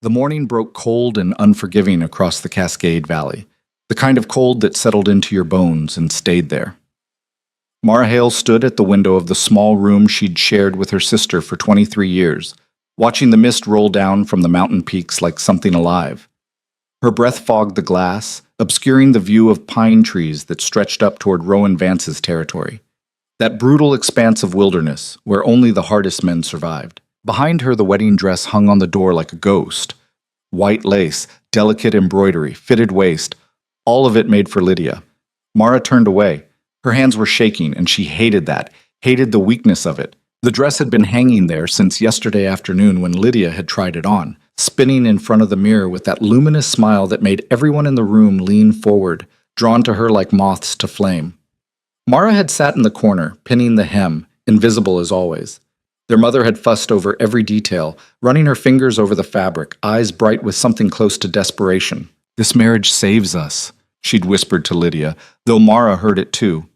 The morning broke cold and unforgiving across the Cascade Valley, the kind of cold that settled into your bones and stayed there. Mara Hale stood at the window of the small room she'd shared with her sister for 23 years, watching the mist roll down from the mountain peaks like something alive. Her breath fogged the glass, obscuring the view of pine trees that stretched up toward Rowan Vance's territory, that brutal expanse of wilderness where only the hardest men survived. Behind her, the wedding dress hung on the door like a ghost. White lace, delicate embroidery, fitted waist, all of it made for Lydia. Mara turned away. Her hands were shaking, and she hated that, hated the weakness of it. The dress had been hanging there since yesterday afternoon when Lydia had tried it on, spinning in front of the mirror with that luminous smile that made everyone in the room lean forward, drawn to her like moths to flame. Mara had sat in the corner, pinning the hem, invisible as always. Their mother had fussed over every detail, running her fingers over the fabric, eyes bright with something close to desperation. "This marriage saves us," she'd whispered to Lydia, though Mara heard it too.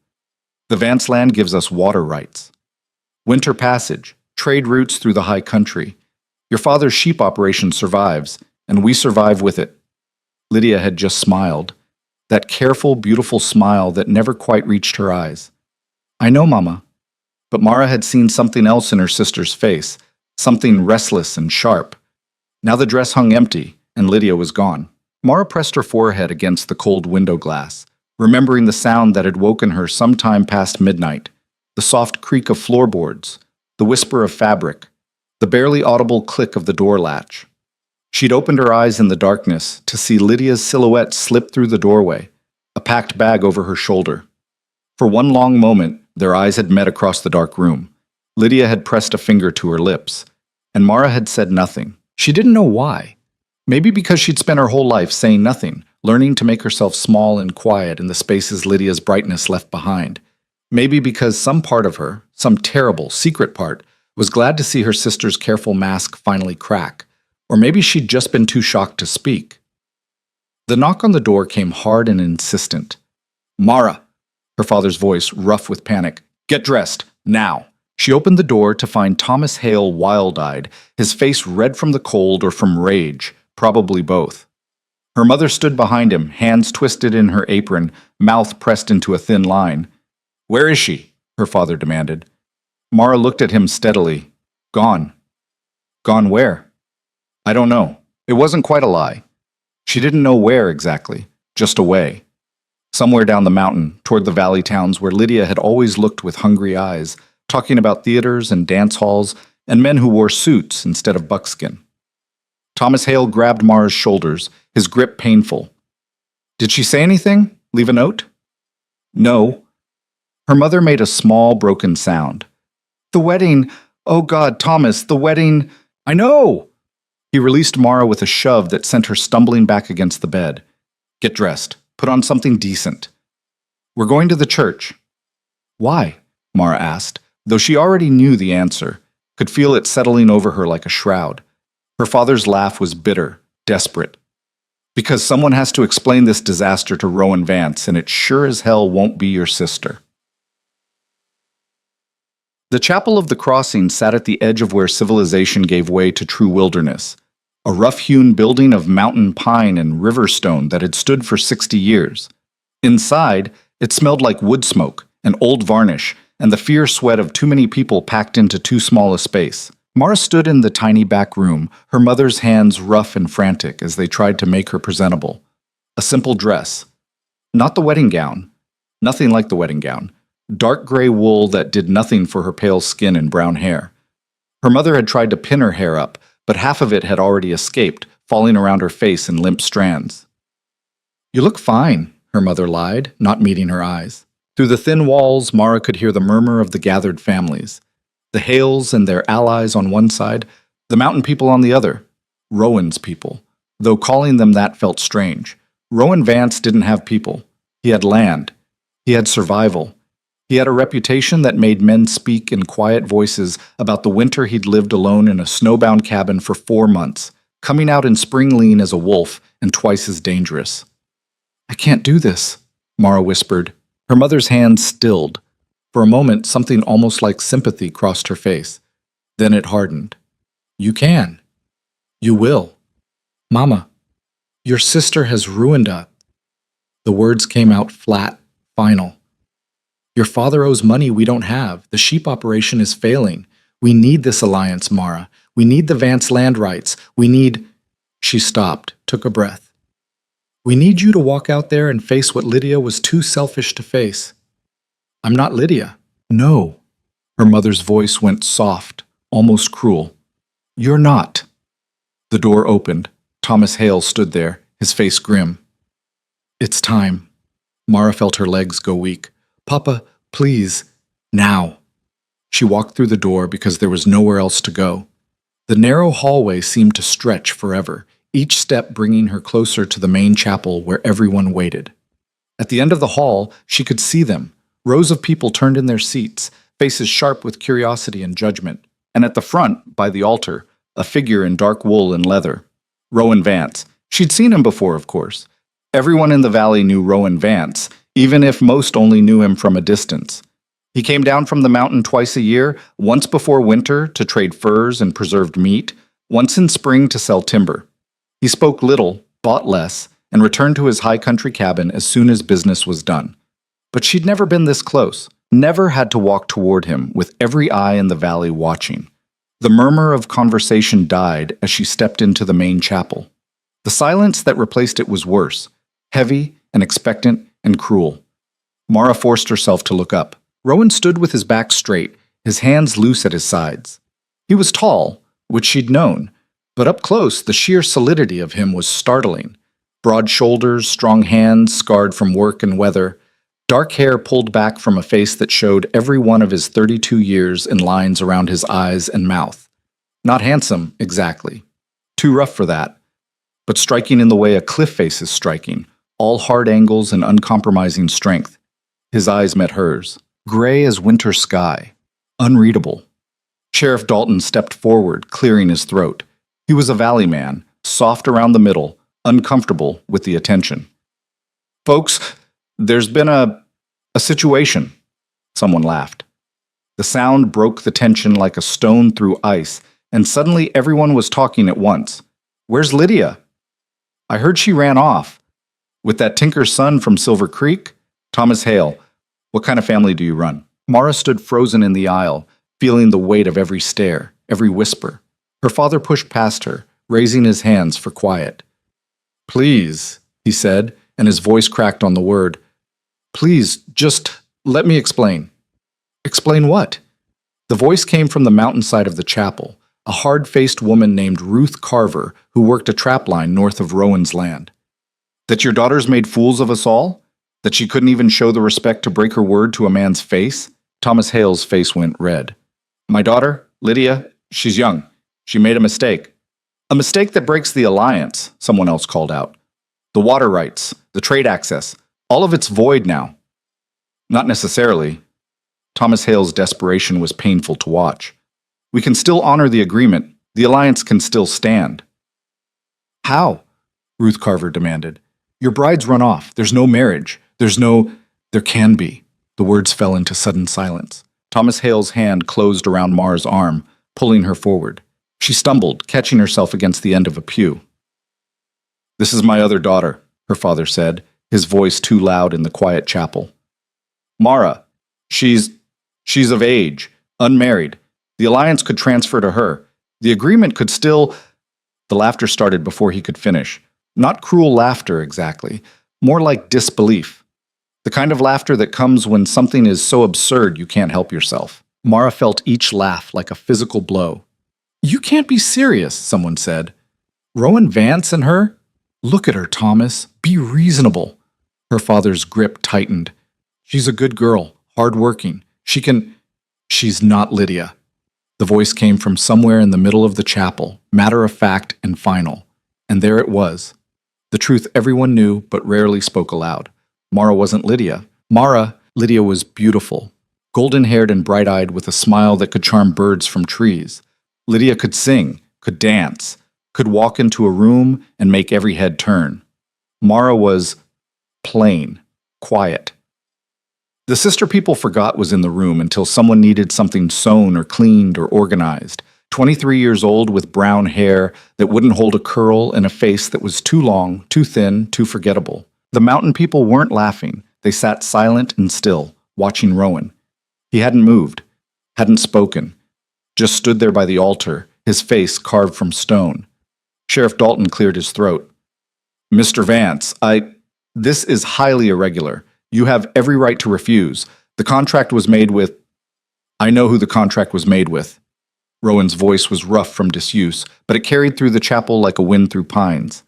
"The Vance land gives us water rights. Winter passage, trade routes through the high country. Your father's sheep operation survives, and we survive with it." Lydia had just smiled, that careful, beautiful smile that never quite reached her eyes. "I know, Mama." But Mara had seen something else in her sister's face, something restless and sharp. Now the dress hung empty, and Lydia was gone. Mara pressed her forehead against the cold window glass, remembering the sound that had woken her some time past midnight, the soft creak of floorboards, the whisper of fabric, the barely audible click of the door latch. She'd opened her eyes in the darkness to see Lydia's silhouette slip through the doorway, a packed bag over her shoulder. For one long moment, their eyes had met across the dark room. Lydia had pressed a finger to her lips, and Mara had said nothing. She didn't know why. Maybe because she'd spent her whole life saying nothing, learning to make herself small and quiet in the spaces Lydia's brightness left behind. Maybe because some part of her, some terrible, secret part, was glad to see her sister's careful mask finally crack. Or maybe she'd just been too shocked to speak. The knock on the door came hard and insistent. "Mara!" Her father's voice, rough with panic. "Get dressed, now." She opened the door to find Thomas Hale wild-eyed, his face red from the cold or from rage, probably both. Her mother stood behind him, hands twisted in her apron, mouth pressed into a thin line. "Where is she?" her father demanded. Mara looked at him steadily. "Gone." "Gone where?" "I don't know." It wasn't quite a lie. She didn't know where exactly, just away. Somewhere down the mountain, toward the valley towns where Lydia had always looked with hungry eyes, talking about theaters and dance halls and men who wore suits instead of buckskin. Thomas Hale grabbed Mara's shoulders, his grip painful. "Did she say anything? Leave a note?" "No." Her mother made a small, broken sound. "The wedding! Oh God, Thomas, the wedding! I know!" He released Mara with a shove that sent her stumbling back against the bed. "Get dressed. Put on something decent." "We're going to the church." "Why?" Mara asked, though she already knew the answer, could feel it settling over her like a shroud. Her father's laugh was bitter, desperate. "Because someone has to explain this disaster to Rowan Vance, and it sure as hell won't be your sister." The Chapel of the Crossing sat at the edge of where civilization gave way to true wilderness, a rough-hewn building of mountain pine and river stone that had stood for 60 years. Inside, it smelled like wood smoke, and old varnish, and the fierce sweat of too many people packed into too small a space. Mara stood in the tiny back room, her mother's hands rough and frantic as they tried to make her presentable. A simple dress. Not the wedding gown. Nothing like the wedding gown. Dark gray wool that did nothing for her pale skin and brown hair. Her mother had tried to pin her hair up, but half of it had already escaped, falling around her face in limp strands. "You look fine," her mother lied, not meeting her eyes. Through the thin walls, Mara could hear the murmur of the gathered families. The Hales and their allies on one side, the mountain people on the other. Rowan's people. Though calling them that felt strange. Rowan Vance didn't have people. He had land. He had survival. He had a reputation that made men speak in quiet voices about the winter he'd lived alone in a snowbound cabin for 4 months, coming out in spring lean as a wolf and twice as dangerous. "I can't do this," Mara whispered. Her mother's hand stilled. For a moment, something almost like sympathy crossed her face. Then it hardened. "You can. You will." Mama, your sister has ruined us. The words came out flat, final. Your father owes money we don't have. The sheep operation is failing. We need this alliance, Mara. We need the Vance land rights. We need... She stopped, took a breath. We need you to walk out there and face what Lydia was too selfish to face. I'm not Lydia. No. Her mother's voice went soft, almost cruel. You're not. The door opened. Thomas Hale stood there, his face grim. It's time. Mara felt her legs go weak. Papa, please, now. She walked through the door because there was nowhere else to go. The narrow hallway seemed to stretch forever, each step bringing her closer to the main chapel where everyone waited. At the end of the hall, she could see them, rows of people turned in their seats, faces sharp with curiosity and judgment. And at the front, by the altar, a figure in dark wool and leather. Rowan Vance. She'd seen him before, of course. Everyone in the valley knew Rowan Vance, even if most only knew him from a distance. He came down from the mountain twice a year, once before winter to trade furs and preserved meat, once in spring to sell timber. He spoke little, bought less, and returned to his high country cabin as soon as business was done. But she'd never been this close, never had to walk toward him with every eye in the valley watching. The murmur of conversation died as she stepped into the main chapel. The silence that replaced it was worse, heavy and expectant and cruel. Mara forced herself to look up. Rowan stood with his back straight, his hands loose at his sides. He was tall, which she'd known, but up close the sheer solidity of him was startling. Broad shoulders, strong hands scarred from work and weather, dark hair pulled back from a face that showed every one of his 32 years in lines around his eyes and mouth. Not handsome, exactly. Too rough for that, but striking in the way a cliff face is striking, all hard angles and uncompromising strength. His eyes met hers, gray as winter sky, unreadable. Sheriff Dalton stepped forward, clearing his throat. He was a valley man, soft around the middle, uncomfortable with the attention. Folks, there's been a situation. Someone laughed. The sound broke the tension like a stone through ice, and suddenly everyone was talking at once. Where's Lydia? I heard she ran off. With that tinker's son from Silver Creek? Thomas Hale. What kind of family do you run? Mara stood frozen in the aisle, feeling the weight of every stare, every whisper. Her father pushed past her, raising his hands for quiet. Please, he said, and his voice cracked on the word. Please, just let me explain. Explain what? The voice came from the mountainside of the chapel, a hard-faced woman named Ruth Carver who worked a trapline north of Rowan's land. That your daughter's made fools of us all? That she couldn't even show the respect to break her word to a man's face? Thomas Hale's face went red. My daughter, Lydia, she's young. She made a mistake. A mistake that breaks the alliance, someone else called out. The water rights, the trade access, all of it's void now. Not necessarily. Thomas Hale's desperation was painful to watch. We can still honor the agreement. The alliance can still stand. How? Ruth Carver demanded. Your bride's run off. There's no marriage. There can be. The words fell into sudden silence. Thomas Hale's hand closed around Mara's arm, pulling her forward. She stumbled, catching herself against the end of a pew. This is my other daughter, her father said, his voice too loud in the quiet chapel. Mara, she's of age, unmarried. The alliance could transfer to her. The agreement could still... The laughter started before he could finish. Not cruel laughter, exactly. More like disbelief. The kind of laughter that comes when something is so absurd you can't help yourself. Mara felt each laugh like a physical blow. You can't be serious, someone said. Rowan Vance and her? Look at her, Thomas. Be reasonable. Her father's grip tightened. She's a good girl, hard-working. She's not Lydia. The voice came from somewhere in the middle of the chapel, matter-of-fact and final. And there it was. The truth everyone knew but rarely spoke aloud. Mara wasn't Lydia. Lydia was beautiful, golden-haired and bright-eyed with a smile that could charm birds from trees. Lydia could sing, could dance, could walk into a room and make every head turn. Mara was plain, quiet. The sister people forgot was in the room until someone needed something sewn or cleaned or organized. 23 years old with brown hair that wouldn't hold a curl and a face that was too long, too thin, too forgettable. The mountain people weren't laughing. They sat silent and still, watching Rowan. He hadn't moved, hadn't spoken, just stood there by the altar, his face carved from stone. Sheriff Dalton cleared his throat. Mr. Vance, this is highly irregular. You have every right to refuse. The contract was made with... I know who the contract was made with. Rowan's voice was rough from disuse, but it carried through the chapel like a wind through pines.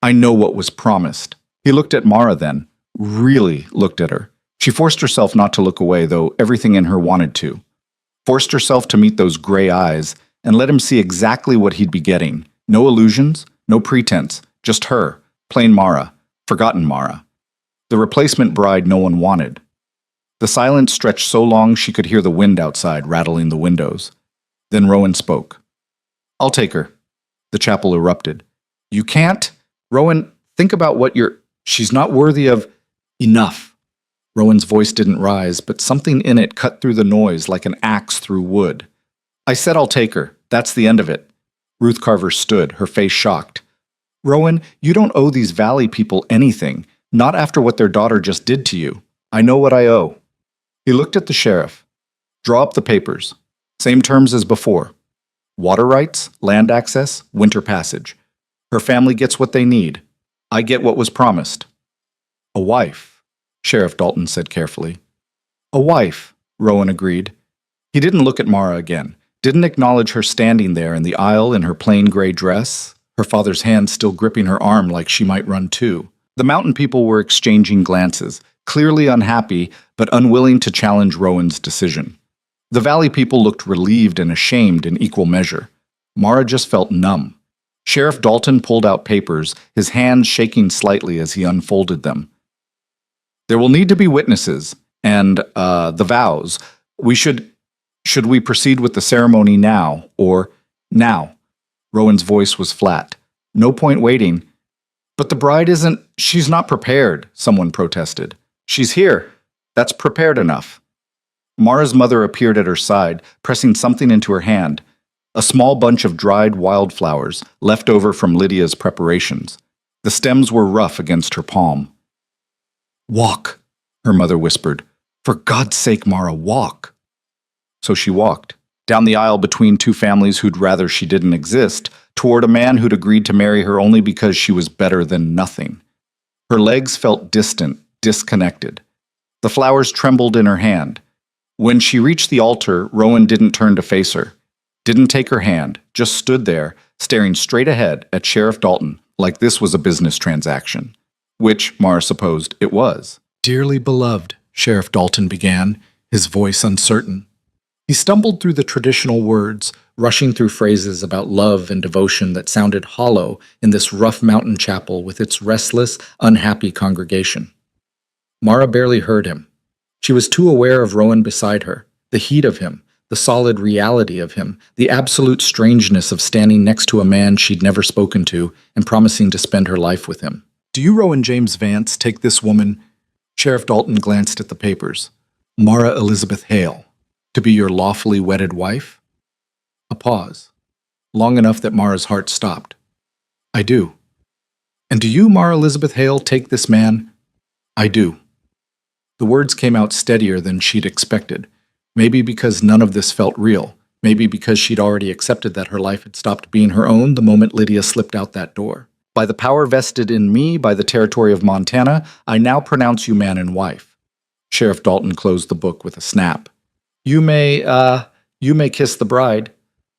I know what was promised. He looked at Mara then, really looked at her. She forced herself not to look away, though everything in her wanted to. Forced herself to meet those gray eyes and let him see exactly what he'd be getting. No illusions, no pretense, just her, plain Mara, forgotten Mara. The replacement bride no one wanted. The silence stretched so long she could hear the wind outside rattling the windows. Then Rowan spoke. I'll take her. The chapel erupted. You can't? Rowan, think about what she's not worthy of... Enough. Rowan's voice didn't rise, but something in it cut through the noise like an axe through wood. I said I'll take her. That's the end of it. Ruth Carver stood, her face shocked. Rowan, you don't owe these Valley people anything, not after what their daughter just did to you. I know what I owe. He looked at the sheriff. Draw up the papers. Same terms as before. Water rights, land access, winter passage. Her family gets what they need. I get what was promised. A wife, Sheriff Dalton said carefully. A wife, Rowan agreed. He didn't look at Mara again, didn't acknowledge her standing there in the aisle in her plain gray dress, her father's hand still gripping her arm like she might run too. The mountain people were exchanging glances, clearly unhappy but unwilling to challenge Rowan's decision. The Valley people looked relieved and ashamed in equal measure. Mara just felt numb. Sheriff Dalton pulled out papers, his hands shaking slightly as he unfolded them. There will need to be witnesses, and, the vows. Should we proceed with the ceremony now, or now? Rowan's voice was flat. No point waiting. But the bride she's not prepared, someone protested. She's here. That's prepared enough. Mara's mother appeared at her side, pressing something into her hand, a small bunch of dried wildflowers left over from Lydia's preparations. The stems were rough against her palm. Walk, her mother whispered. For God's sake, Mara, walk. So she walked, down the aisle between two families who'd rather she didn't exist, toward a man who'd agreed to marry her only because she was better than nothing. Her legs felt distant, disconnected. The flowers trembled in her hand. When she reached the altar, Rowan didn't turn to face her, didn't take her hand, just stood there, staring straight ahead at Sheriff Dalton like this was a business transaction, which, Mara supposed, it was. Dearly beloved, Sheriff Dalton began, his voice uncertain. He stumbled through the traditional words, rushing through phrases about love and devotion that sounded hollow in this rough mountain chapel with its restless, unhappy congregation. Mara barely heard him. She was too aware of Rowan beside her, the heat of him, the solid reality of him, the absolute strangeness of standing next to a man she'd never spoken to and promising to spend her life with him. Do you, Rowan James Vance, take this woman? Sheriff Dalton glanced at the papers. Mara Elizabeth Hale, to be your lawfully wedded wife? A pause, long enough that Mara's heart stopped. I do. And do you, Mara Elizabeth Hale, take this man? I do. The words came out steadier than she'd expected, maybe because none of this felt real, maybe because she'd already accepted that her life had stopped being her own the moment Lydia slipped out that door. By the power vested in me by the territory of Montana, I now pronounce you man and wife. Sheriff Dalton closed the book with a snap. You may kiss the bride.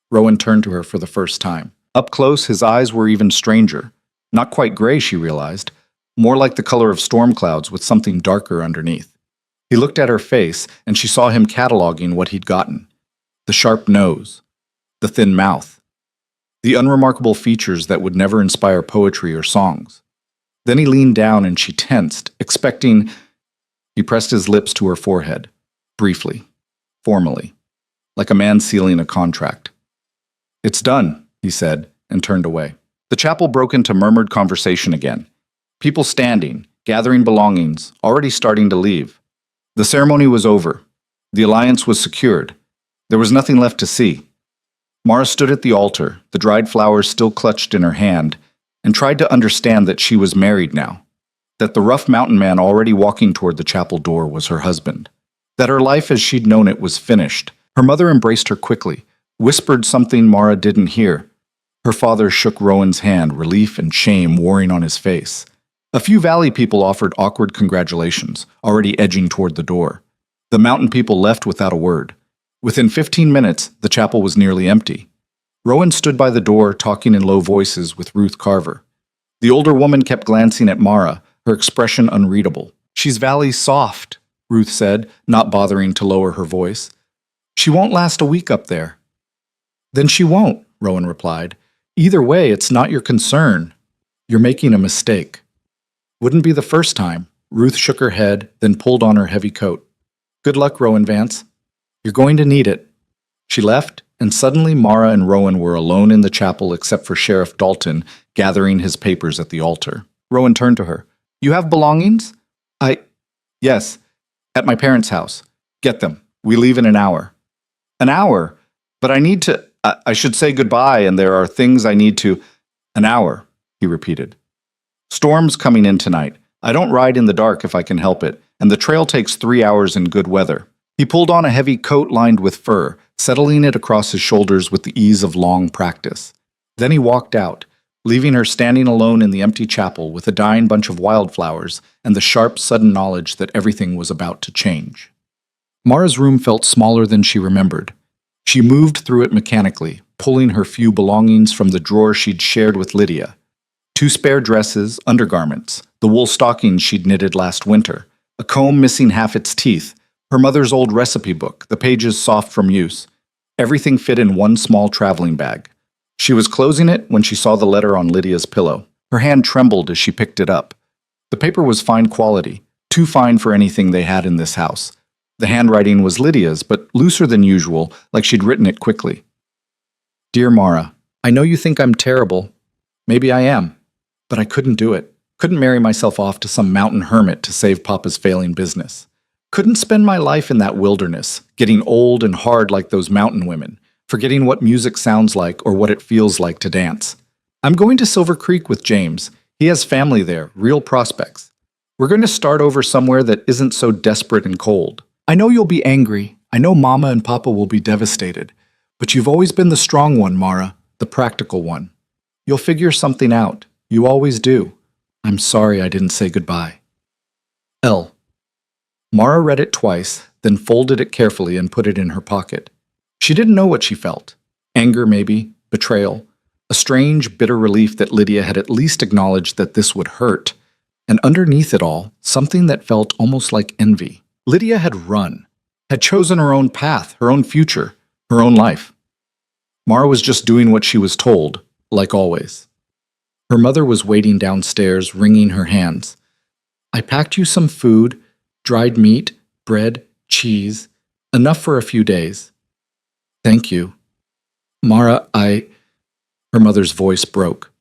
Rowan turned to her for the first time. Up close, his eyes were even stranger. Not quite gray, she realized, more like the color of storm clouds with something darker underneath. He looked at her face, and she saw him cataloging what he'd gotten. The sharp nose, the thin mouth, the unremarkable features that would never inspire poetry or songs. Then he leaned down and she tensed, expecting... He pressed his lips to her forehead, briefly, formally, like a man sealing a contract. It's done, he said, and turned away. The chapel broke into murmured conversation again. People standing, gathering belongings, already starting to leave. The ceremony was over. The alliance was secured. There was nothing left to see. Mara stood at the altar, the dried flowers still clutched in her hand, and tried to understand that she was married now, that the rough mountain man already walking toward the chapel door was her husband, that her life as she'd known it was finished. Her mother embraced her quickly, whispered something Mara didn't hear. Her father shook Rowan's hand, relief and shame warring on his face. A few valley people offered awkward congratulations, already edging toward the door. The mountain people left without a word. Within 15 minutes, the chapel was nearly empty. Rowan stood by the door, talking in low voices with Ruth Carver. The older woman kept glancing at Mara, her expression unreadable. "She's valley soft," Ruth said, not bothering to lower her voice. "She won't last a week up there." "Then she won't," Rowan replied. "Either way, it's not your concern. You're making a mistake." "Wouldn't be the first time." Ruth shook her head, then pulled on her heavy coat. "Good luck, Rowan Vance. You're going to need it." She left, and suddenly Mara and Rowan were alone in the chapel except for Sheriff Dalton gathering his papers at the altar. Rowan turned to her. "You have belongings?" Yes, at my parents' house. Get them. We leave in an hour." "An hour? But I need to... I should say goodbye, and there are things I need to..." "An hour," he repeated. "Storm's coming in tonight. I don't ride in the dark if I can help it, and the trail takes 3 hours in good weather." He pulled on a heavy coat lined with fur, settling it across his shoulders with the ease of long practice. Then he walked out, leaving her standing alone in the empty chapel with a dying bunch of wildflowers and the sharp, sudden knowledge that everything was about to change. Mara's room felt smaller than she remembered. She moved through it mechanically, pulling her few belongings from the drawer she'd shared with Lydia. 2 spare dresses, undergarments, the wool stockings she'd knitted last winter, a comb missing half its teeth, her mother's old recipe book, the pages soft from use. Everything fit in one small traveling bag. She was closing it when she saw the letter on Lydia's pillow. Her hand trembled as she picked it up. The paper was fine quality, too fine for anything they had in this house. The handwriting was Lydia's, but looser than usual, like she'd written it quickly. "Dear Mara, I know you think I'm terrible. Maybe I am. But I couldn't do it. Couldn't marry myself off to some mountain hermit to save Papa's failing business. Couldn't spend my life in that wilderness, getting old and hard like those mountain women, forgetting what music sounds like or what it feels like to dance. I'm going to Silver Creek with James. He has family there, real prospects. We're going to start over somewhere that isn't so desperate and cold. I know you'll be angry. I know Mama and Papa will be devastated. But you've always been the strong one, Mara, the practical one. You'll figure something out. You always do. I'm sorry I didn't say goodbye. L. Mara read it twice, then folded it carefully and put it in her pocket. She didn't know what she felt. Anger, maybe. Betrayal. A strange, bitter relief that Lydia had at least acknowledged that this would hurt. And underneath it all, something that felt almost like envy. Lydia had run, had chosen her own path, her own future, her own life. Mara was just doing what she was told, like always. Her mother was waiting downstairs, wringing her hands. I packed you some food, dried meat, bread, cheese, enough for a few days. Thank you. Mara, Her mother's voice broke.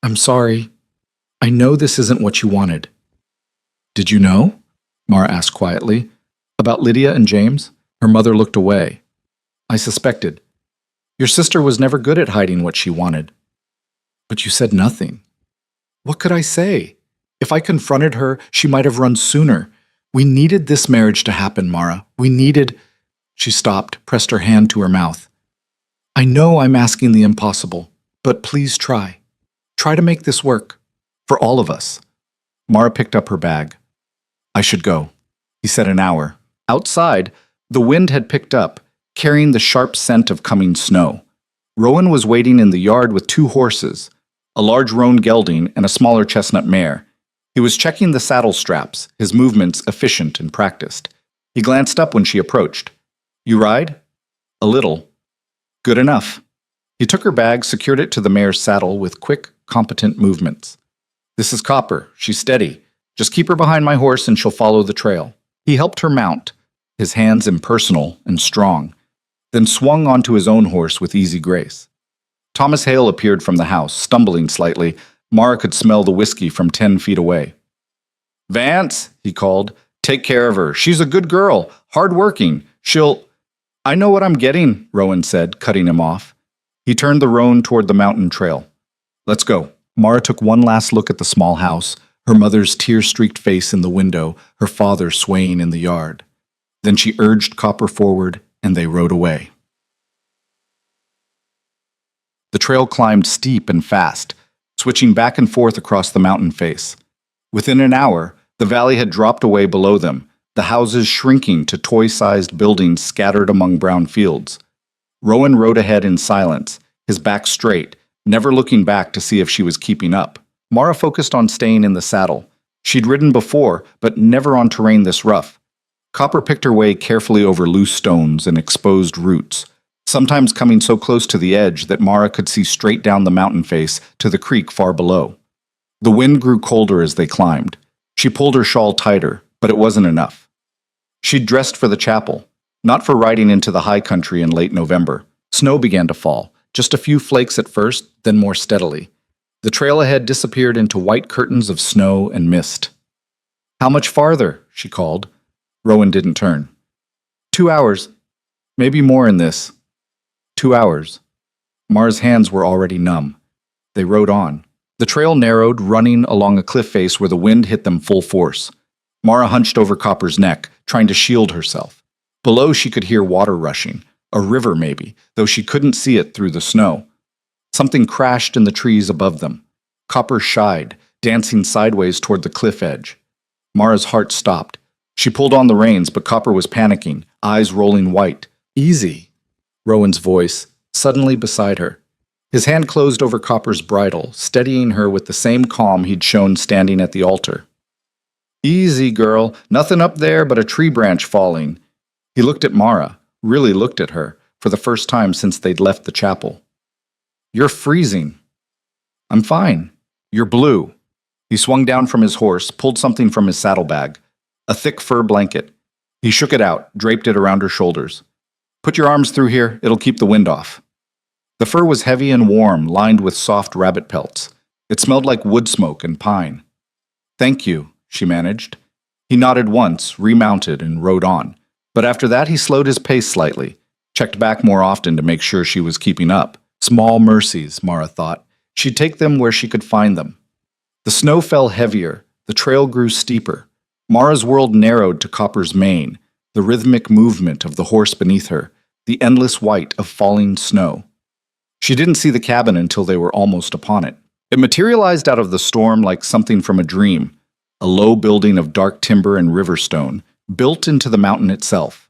I'm sorry. I know this isn't what you wanted. Did you know? Mara asked quietly. About Lydia and James? Her mother looked away. I suspected. Your sister was never good at hiding what she wanted. But you said nothing. What could I say? If I confronted her, she might have run sooner. We needed this marriage to happen, Mara. We needed... She stopped, pressed her hand to her mouth. I know I'm asking the impossible, but please try. Try to make this work. For all of us. Mara picked up her bag. I should go. He said an hour. Outside, the wind had picked up, carrying the sharp scent of coming snow. Rowan was waiting in the yard with 2 horses, a large roan gelding and a smaller chestnut mare. He was checking the saddle straps, his movements efficient and practiced. He glanced up when she approached. You ride? A little. Good enough. He took her bag, secured it to the mare's saddle with quick, competent movements. This is Copper. She's steady. Just keep her behind my horse and she'll follow the trail. He helped her mount, his hands impersonal and strong, then swung onto his own horse with easy grace. Thomas Hale appeared from the house, stumbling slightly. Mara could smell the whiskey from 10 feet away. Vance, he called, take care of her. She's a good girl, hard-working. She'll... I know what I'm getting, Rowan said, cutting him off. He turned the roan toward the mountain trail. Let's go. Mara took one last look at the small house, her mother's tear-streaked face in the window, her father swaying in the yard. Then she urged Copper forward, and they rode away. The trail climbed steep and fast, switching back and forth across the mountain face. Within an hour, the valley had dropped away below them, the houses shrinking to toy-sized buildings scattered among brown fields. Rowan rode ahead in silence, his back straight, never looking back to see if she was keeping up. Mara focused on staying in the saddle. She'd ridden before, but never on terrain this rough. Copper picked her way carefully over loose stones and exposed roots, sometimes coming so close to the edge that Mara could see straight down the mountain face to the creek far below. The wind grew colder as they climbed. She pulled her shawl tighter, but it wasn't enough. She'd dressed for the chapel, not for riding into the high country in late November. Snow began to fall, just a few flakes at first, then more steadily. The trail ahead disappeared into white curtains of snow and mist. "How much farther?" she called. Rowan didn't turn. 2 hours. Maybe more in this. 2 hours. Mara's hands were already numb. They rode on. The trail narrowed, running along a cliff face where the wind hit them full force. Mara hunched over Copper's neck, trying to shield herself. Below she could hear water rushing, a river maybe, though she couldn't see it through the snow. Something crashed in the trees above them. Copper shied, dancing sideways toward the cliff edge. Mara's heart stopped. She pulled on the reins, but Copper was panicking, eyes rolling white. "Easy," Rowan's voice, suddenly beside her. His hand closed over Copper's bridle, steadying her with the same calm he'd shown standing at the altar. "Easy, girl. Nothing up there but a tree branch falling." He looked at Mara, really looked at her, for the first time since they'd left the chapel. "You're freezing." "I'm fine. You're blue." He swung down from his horse, pulled something from his saddlebag, a thick fur blanket. He shook it out, draped it around her shoulders. "Put your arms through here, it'll keep the wind off." The fur was heavy and warm, lined with soft rabbit pelts. It smelled like wood smoke and pine. "Thank you," she managed. He nodded once, remounted, and rode on. But after that he slowed his pace slightly, checked back more often to make sure she was keeping up. Small mercies, Mara thought. She'd take them where she could find them. The snow fell heavier, the trail grew steeper. Mara's world narrowed to Copper's mane, the rhythmic movement of the horse beneath her, the endless white of falling snow. She didn't see the cabin until they were almost upon it. It materialized out of the storm like something from a dream, a low building of dark timber and river stone, built into the mountain itself.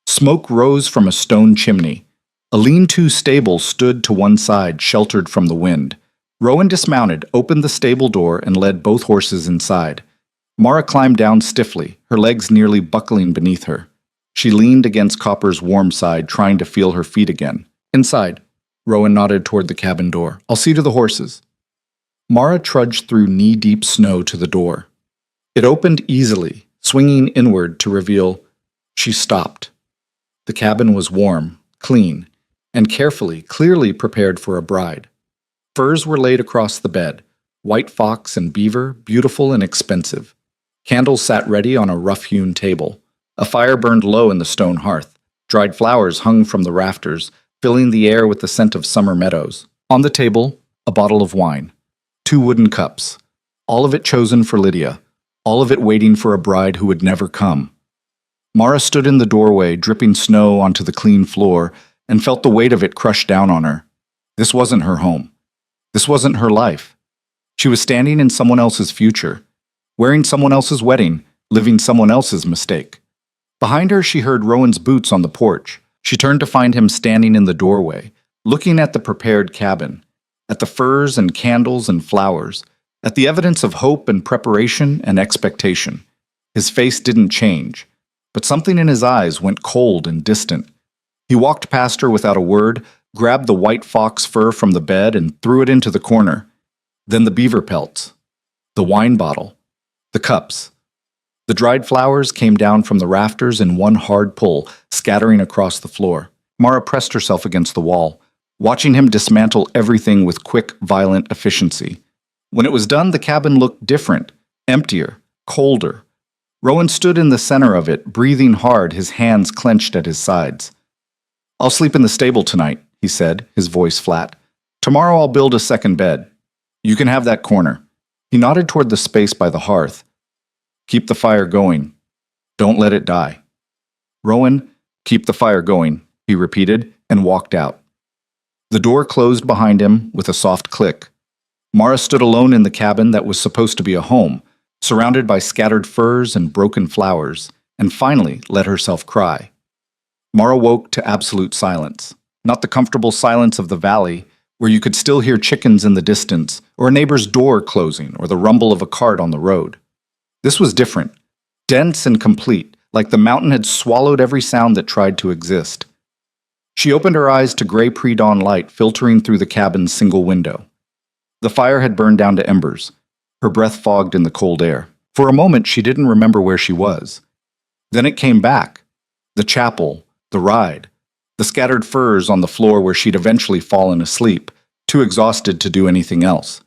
Smoke rose from a stone chimney. A lean-to stable stood to one side, sheltered from the wind. Rowan dismounted, opened the stable door, and led both horses inside. Mara climbed down stiffly, her legs nearly buckling beneath her. She leaned against Copper's warm side, trying to feel her feet again. "Inside." Rowan nodded toward the cabin door. "I'll see to the horses." Mara trudged through knee-deep snow to the door. It opened easily, swinging inward to reveal. She stopped. The cabin was warm, clean, and clearly prepared for a bride. Furs were laid across the bed, white fox and beaver, beautiful and expensive. Candles sat ready on a rough-hewn table. A fire burned low in the stone hearth. Dried flowers hung from the rafters, filling the air with the scent of summer meadows. On the table, a bottle of wine. 2 wooden cups. All of it chosen for Lydia. All of it waiting for a bride who would never come. Mara stood in the doorway, dripping snow onto the clean floor, and felt the weight of it crush down on her. This wasn't her home. This wasn't her life. She was standing in someone else's future, wearing someone else's wedding, living someone else's mistake. Behind her, she heard Rowan's boots on the porch. She turned to find him standing in the doorway, looking at the prepared cabin, at the furs and candles and flowers, at the evidence of hope and preparation and expectation. His face didn't change, but something in his eyes went cold and distant. He walked past her without a word, grabbed the white fox fur from the bed and threw it into the corner. Then the beaver pelts, the wine bottle, the cups. The dried flowers came down from the rafters in one hard pull, scattering across the floor. Mara pressed herself against the wall, watching him dismantle everything with quick, violent efficiency. When it was done, the cabin looked different, emptier, colder. Rowan stood in the center of it, breathing hard, his hands clenched at his sides. I'll sleep in the stable tonight, he said, his voice flat. Tomorrow I'll build a second bed. You can have that corner. He nodded toward the space by the hearth. Keep the fire going. Don't let it die. Rowan, keep the fire going, he repeated, and walked out. The door closed behind him with a soft click. Mara stood alone in the cabin that was supposed to be a home, surrounded by scattered furs and broken flowers, and finally let herself cry. Mara woke to absolute silence, not the comfortable silence of the valley, where you could still hear chickens in the distance, or a neighbor's door closing, or the rumble of a cart on the road. This was different, dense and complete, like the mountain had swallowed every sound that tried to exist. She opened her eyes to gray pre-dawn light filtering through the cabin's single window. The fire had burned down to embers, her breath fogged in the cold air. For a moment, she didn't remember where she was. Then it came back. The chapel, the ride, the scattered furs on the floor where she'd eventually fallen asleep, too exhausted to do anything else.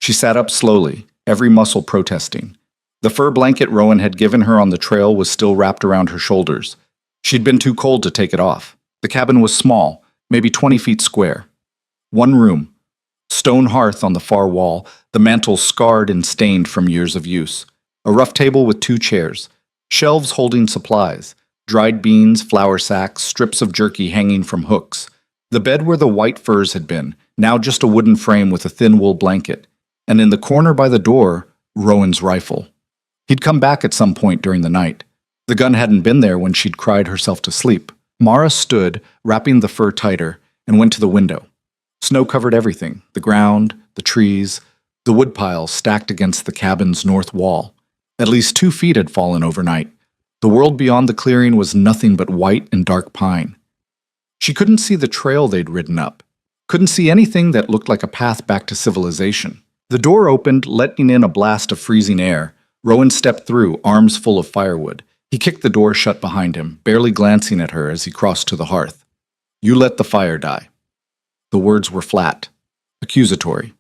She sat up slowly, every muscle protesting. The fur blanket Rowan had given her on the trail was still wrapped around her shoulders. She'd been too cold to take it off. The cabin was small, maybe 20 feet square. One room. Stone hearth on the far wall, the mantel scarred and stained from years of use. A rough table with 2 chairs. Shelves holding supplies. Dried beans, flour sacks, strips of jerky hanging from hooks. The bed where the white furs had been, now just a wooden frame with a thin wool blanket. And in the corner by the door, Rowan's rifle. He'd come back at some point during the night. The gun hadn't been there when she'd cried herself to sleep. Mara stood, wrapping the fur tighter, and went to the window. Snow covered everything, the ground, the trees, the woodpile stacked against the cabin's north wall. At least 2 feet had fallen overnight. The world beyond the clearing was nothing but white and dark pine. She couldn't see the trail they'd ridden up, couldn't see anything that looked like a path back to civilization. The door opened, letting in a blast of freezing air. Rowan stepped through, arms full of firewood. He kicked the door shut behind him, barely glancing at her as he crossed to the hearth. You let the fire die. The words were flat, accusatory.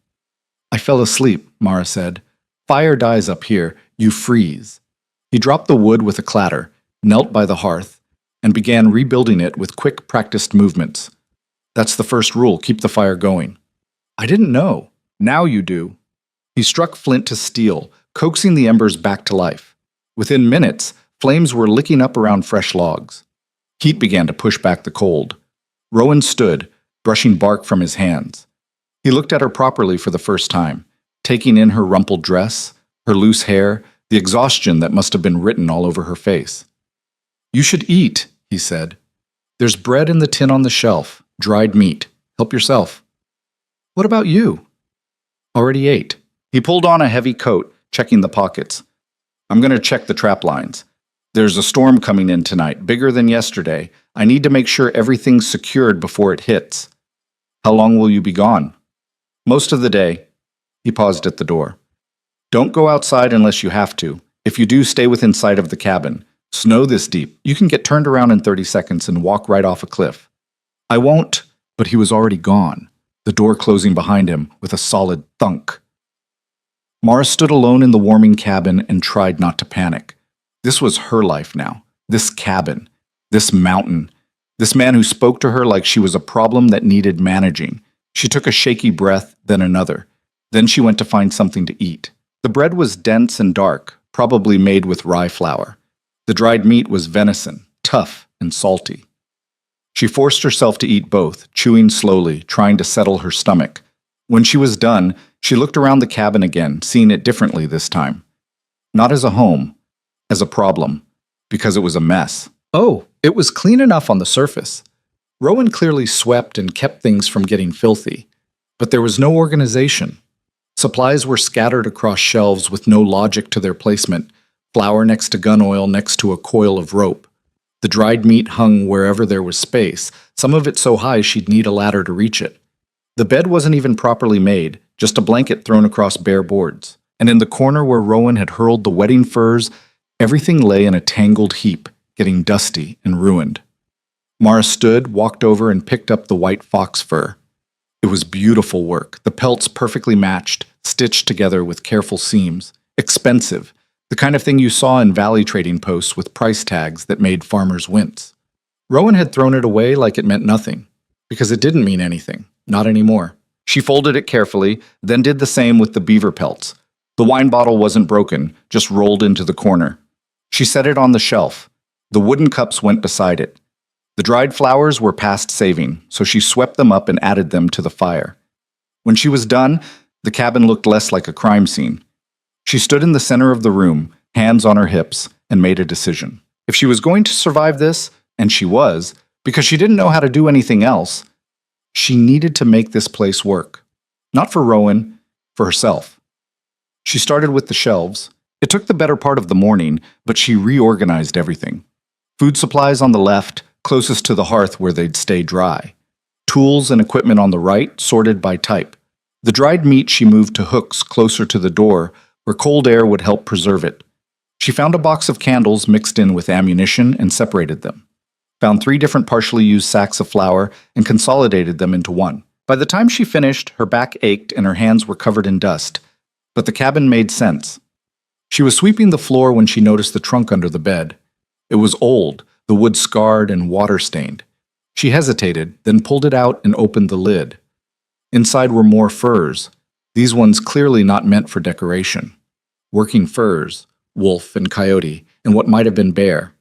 I fell asleep, Mara said. Fire dies up here, you freeze. He dropped the wood with a clatter, knelt by the hearth, and began rebuilding it with quick, practiced movements. That's the first rule, keep the fire going. I didn't know. Now you do. He struck flint to steel, coaxing the embers back to life. Within minutes, flames were licking up around fresh logs. Heat began to push back the cold. Rowan stood, brushing bark from his hands. He looked at her properly for the first time, taking in her rumpled dress, her loose hair, the exhaustion that must have been written all over her face. You should eat, he said. There's bread in the tin on the shelf, dried meat. Help yourself. What about you? Already ate. He pulled on a heavy coat, checking the pockets. I'm going to check the trap lines. There's a storm coming in tonight, bigger than yesterday. I need to make sure everything's secured before it hits. How long will you be gone? Most of the day. He paused at the door. Don't go outside unless you have to. If you do, stay within sight of the cabin. Snow this deep. You can get turned around in 30 seconds and walk right off a cliff. I won't. But he was already gone, the door closing behind him with a solid thunk. Mara stood alone in the warming cabin and tried not to panic. This was her life now. This cabin. This mountain. This man who spoke to her like she was a problem that needed managing. She took a shaky breath, then another. Then she went to find something to eat. The bread was dense and dark, probably made with rye flour. The dried meat was venison, tough and salty. She forced herself to eat both, chewing slowly, trying to settle her stomach. When she was done, she looked around the cabin again, seeing it differently this time. Not as a home, as a problem, because it was a mess. Oh, it was clean enough on the surface. Rowan clearly swept and kept things from getting filthy, but there was no organization. Supplies were scattered across shelves with no logic to their placement, flour next to gun oil next to a coil of rope. The dried meat hung wherever there was space, some of it so high she'd need a ladder to reach it. The bed wasn't even properly made, just a blanket thrown across bare boards. And in the corner where Rowan had hurled the wedding furs, everything lay in a tangled heap, getting dusty and ruined. Mara stood, walked over, and picked up the white fox fur. It was beautiful work, the pelts perfectly matched, stitched together with careful seams. Expensive, the kind of thing you saw in valley trading posts with price tags that made farmers wince. Rowan had thrown it away like it meant nothing, because it didn't mean anything, not anymore. She folded it carefully, then did the same with the beaver pelts. The wine bottle wasn't broken, just rolled into the corner. She set it on the shelf. The wooden cups went beside it. The dried flowers were past saving, so she swept them up and added them to the fire. When she was done, the cabin looked less like a crime scene. She stood in the center of the room, hands on her hips, and made a decision. If she was going to survive this, and she was, because she didn't know how to do anything else, she needed to make this place work. Not for Rowan, for herself. She started with the shelves. It took the better part of the morning, but she reorganized everything. Food supplies on the left, closest to the hearth where they'd stay dry. Tools and equipment on the right, sorted by type. The dried meat she moved to hooks closer to the door, where cold air would help preserve it. She found a box of candles mixed in with ammunition and separated them. Found 3 different partially used sacks of flour and consolidated them into one. By the time she finished, her back ached and her hands were covered in dust. But the cabin made sense. She was sweeping the floor when she noticed the trunk under the bed. It was old, the wood scarred and water-stained. She hesitated, then pulled it out and opened the lid. Inside were more furs, these ones clearly not meant for decoration. Working furs, wolf and coyote, and what might have been bear.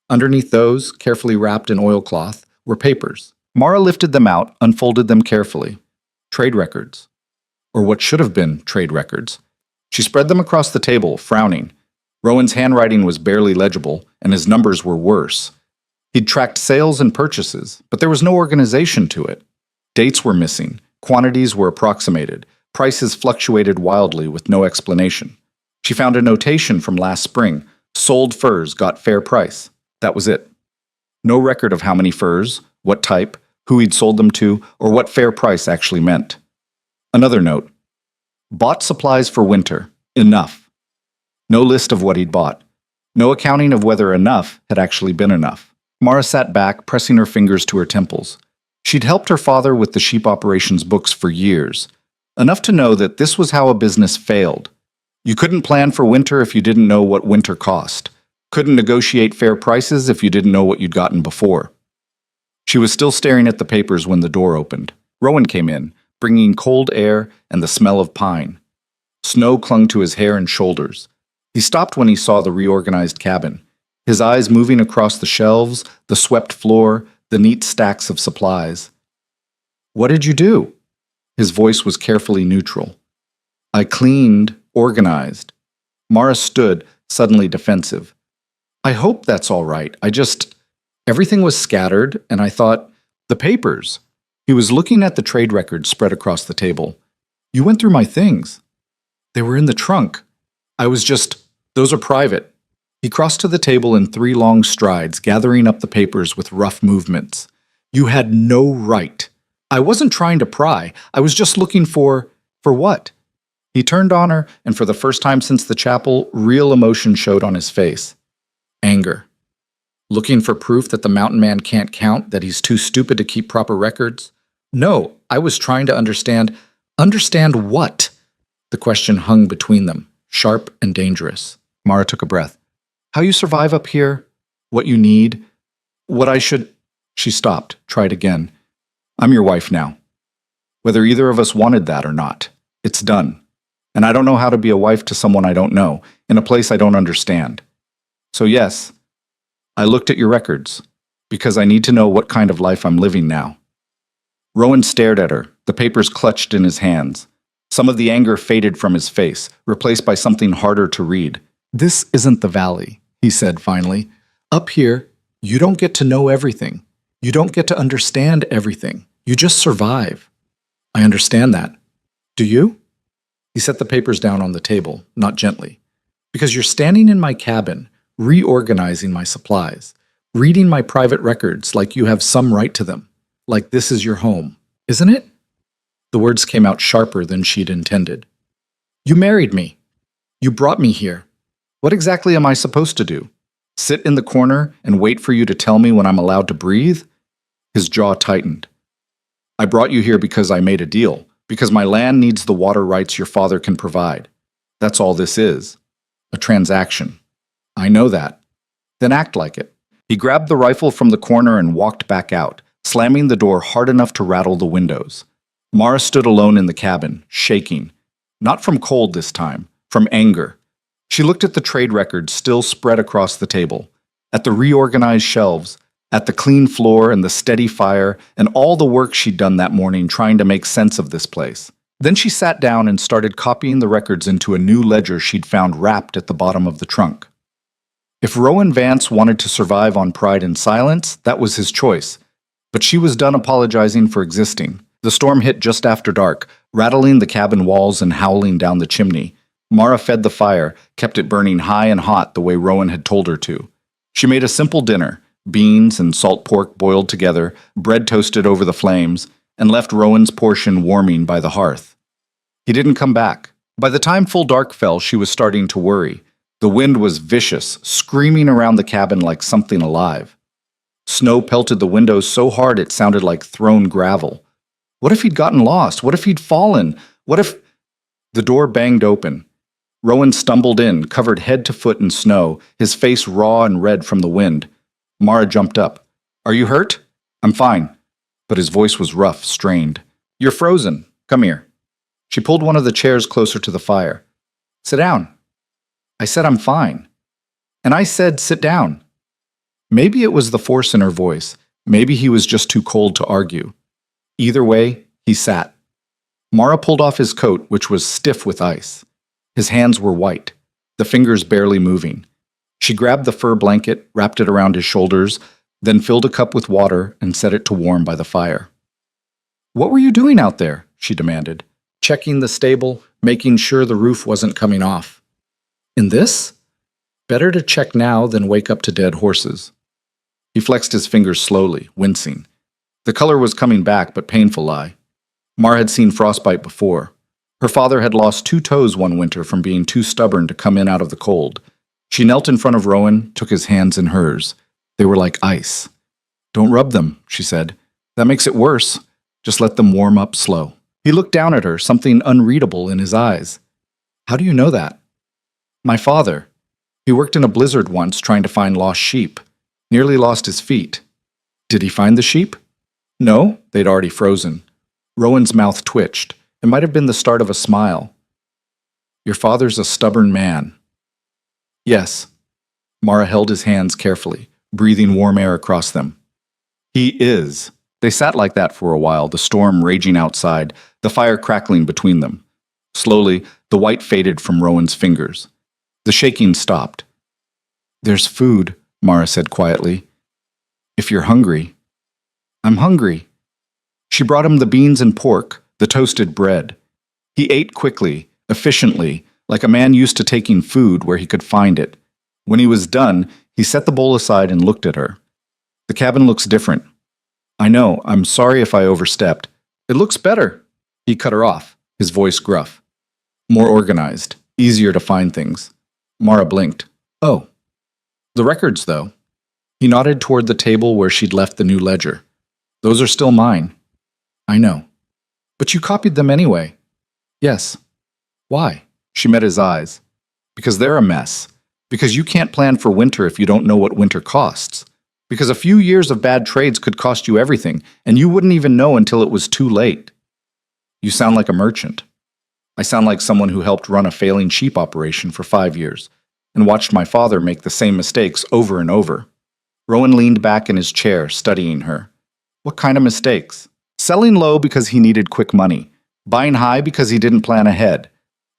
Underneath those, carefully wrapped in oilcloth, were papers. Mara lifted them out, unfolded them carefully. Trade records. Or what should have been trade records. She spread them across the table, frowning. Rowan's handwriting was barely legible, and his numbers were worse. He'd tracked sales and purchases, but there was no organization to it. Dates were missing, quantities were approximated, prices fluctuated wildly with no explanation. She found a notation from last spring. Sold furs got fair price. That was it. No record of how many furs, what type, who he'd sold them to, or what fair price actually meant. Another note. Bought supplies for winter. Enough. No list of what he'd bought. No accounting of whether enough had actually been enough. Mara sat back, pressing her fingers to her temples. She'd helped her father with the sheep operations books for years. Enough to know that this was how a business failed. You couldn't plan for winter if you didn't know what winter cost. Couldn't negotiate fair prices if you didn't know what you'd gotten before. She was still staring at the papers when the door opened. Rowan came in, bringing cold air and the smell of pine. Snow clung to his hair and shoulders. He stopped when he saw the reorganized cabin, his eyes moving across the shelves, the swept floor, the neat stacks of supplies. "What did you do?" His voice was carefully neutral. "I cleaned, organized." Mara stood, suddenly defensive. "I hope that's all right. Everything was scattered, and I thought, the papers." He was looking at the trade records spread across the table. "You went through my things. They were in the trunk. Those are private." He crossed to the table in 3 long strides, gathering up the papers with rough movements. "You had no right. I wasn't trying to pry. I was just looking for what?" He turned on her, and for the first time since the chapel, real emotion showed on his face. Anger. Looking for proof that the mountain man can't count, that he's too stupid to keep proper records? "No, I was trying to understand." "Understand what?" The question hung between them, sharp and dangerous. Mara took a breath. "How you survive up here? What you need? What I should—" She stopped, tried again. "I'm your wife now. Whether either of us wanted that or not, it's done. And I don't know how to be a wife to someone I don't know, in a place I don't understand. So yes, I looked at your records, because I need to know what kind of life I'm living now." Rowan stared at her, the papers clutched in his hands. Some of the anger faded from his face, replaced by something harder to read. "This isn't the valley," he said finally. "Up here, you don't get to know everything. You don't get to understand everything. You just survive." "I understand that. Do you?" He set the papers down on the table, not gently. "Because you're standing in my cabin, reorganizing my supplies, reading my private records like you have some right to them, like this is your home, isn't it?" The words came out sharper than she'd intended. "You married me. You brought me here. What exactly am I supposed to do? Sit in the corner and wait for you to tell me when I'm allowed to breathe?" His jaw tightened. "I brought you here because I made a deal, because my land needs the water rights your father can provide. That's all this is. A transaction. I know that. Then act like it. He grabbed the rifle from the corner and walked back out, slamming the door hard enough to rattle the windows. Mara stood alone in the cabin, shaking. Not from cold this time, from anger. She looked at the trade records still spread across the table, at the reorganized shelves, at the clean floor and the steady fire, and all the work she'd done that morning trying to make sense of this place. Then she sat down and started copying the records into a new ledger she'd found wrapped at the bottom of the trunk. If Rowan Vance wanted to survive on pride and silence, that was his choice. But she was done apologizing for existing. The storm hit just after dark, rattling the cabin walls and howling down the chimney. Mara fed the fire, kept it burning high and hot the way Rowan had told her to. She made a simple dinner, beans and salt pork boiled together, bread toasted over the flames, and left Rowan's portion warming by the hearth. He didn't come back. By the time full dark fell, she was starting to worry. The wind was vicious, screaming around the cabin like something alive. Snow pelted the windows so hard it sounded like thrown gravel. What if he'd gotten lost? What if he'd fallen? What if... The door banged open. Rowan stumbled in, covered head to foot in snow, his face raw and red from the wind. Mara jumped up. "Are you hurt?" "I'm fine." But his voice was rough, strained. "You're frozen. Come here." She pulled one of the chairs closer to the fire. "Sit down." "I said I'm fine." "And I said sit down." Maybe it was the force in her voice. Maybe he was just too cold to argue. Either way, he sat. Mara pulled off his coat, which was stiff with ice. His hands were white, the fingers barely moving. She grabbed the fur blanket, wrapped it around his shoulders, then filled a cup with water and set it to warm by the fire. "What were you doing out there?" she demanded. "Checking the stable, making sure the roof wasn't coming off." "In this? Better to check now than wake up to dead horses." He flexed his fingers slowly, wincing. The color was coming back, but painful. Mara had seen frostbite before. Her father had lost 2 toes one winter from being too stubborn to come in out of the cold. She knelt in front of Rowan, took his hands in hers. They were like ice. "Don't rub them," she said. "That makes it worse. Just let them warm up slow." He looked down at her, something unreadable in his eyes. "How do you know that?" "My father. He worked in a blizzard once trying to find lost sheep. Nearly lost his feet." "Did he find the sheep?" "No, they'd already frozen." Rowan's mouth twitched. It might have been the start of a smile. "Your father's a stubborn man." "Yes." Mara held his hands carefully, breathing warm air across them. "He is." They sat like that for a while, the storm raging outside, the fire crackling between them. Slowly, the white faded from Rowan's fingers. The shaking stopped. "There's food," Mara said quietly. "If you're hungry." "I'm hungry." She brought him the beans and pork, the toasted bread. He ate quickly, efficiently, like a man used to taking food where he could find it. When he was done, he set the bowl aside and looked at her. "The cabin looks different." "I know, I'm sorry if I overstepped." "It looks better." He cut her off, his voice gruff. "More organized, easier to find things." Mara blinked. "Oh. The records, though." He nodded toward the table where she'd left the new ledger. "Those are still mine." "I know." "But you copied them anyway." "Yes." "Why?" She met his eyes. "Because they're a mess. Because you can't plan for winter if you don't know what winter costs. Because a few years of bad trades could cost you everything, and you wouldn't even know until it was too late." "You sound like a merchant." "I sound like someone who helped run a failing sheep operation for 5 years, and watched my father make the same mistakes over and over." Rowan leaned back in his chair, studying her. "What kind of mistakes?" "Selling low because he needed quick money. Buying high because he didn't plan ahead.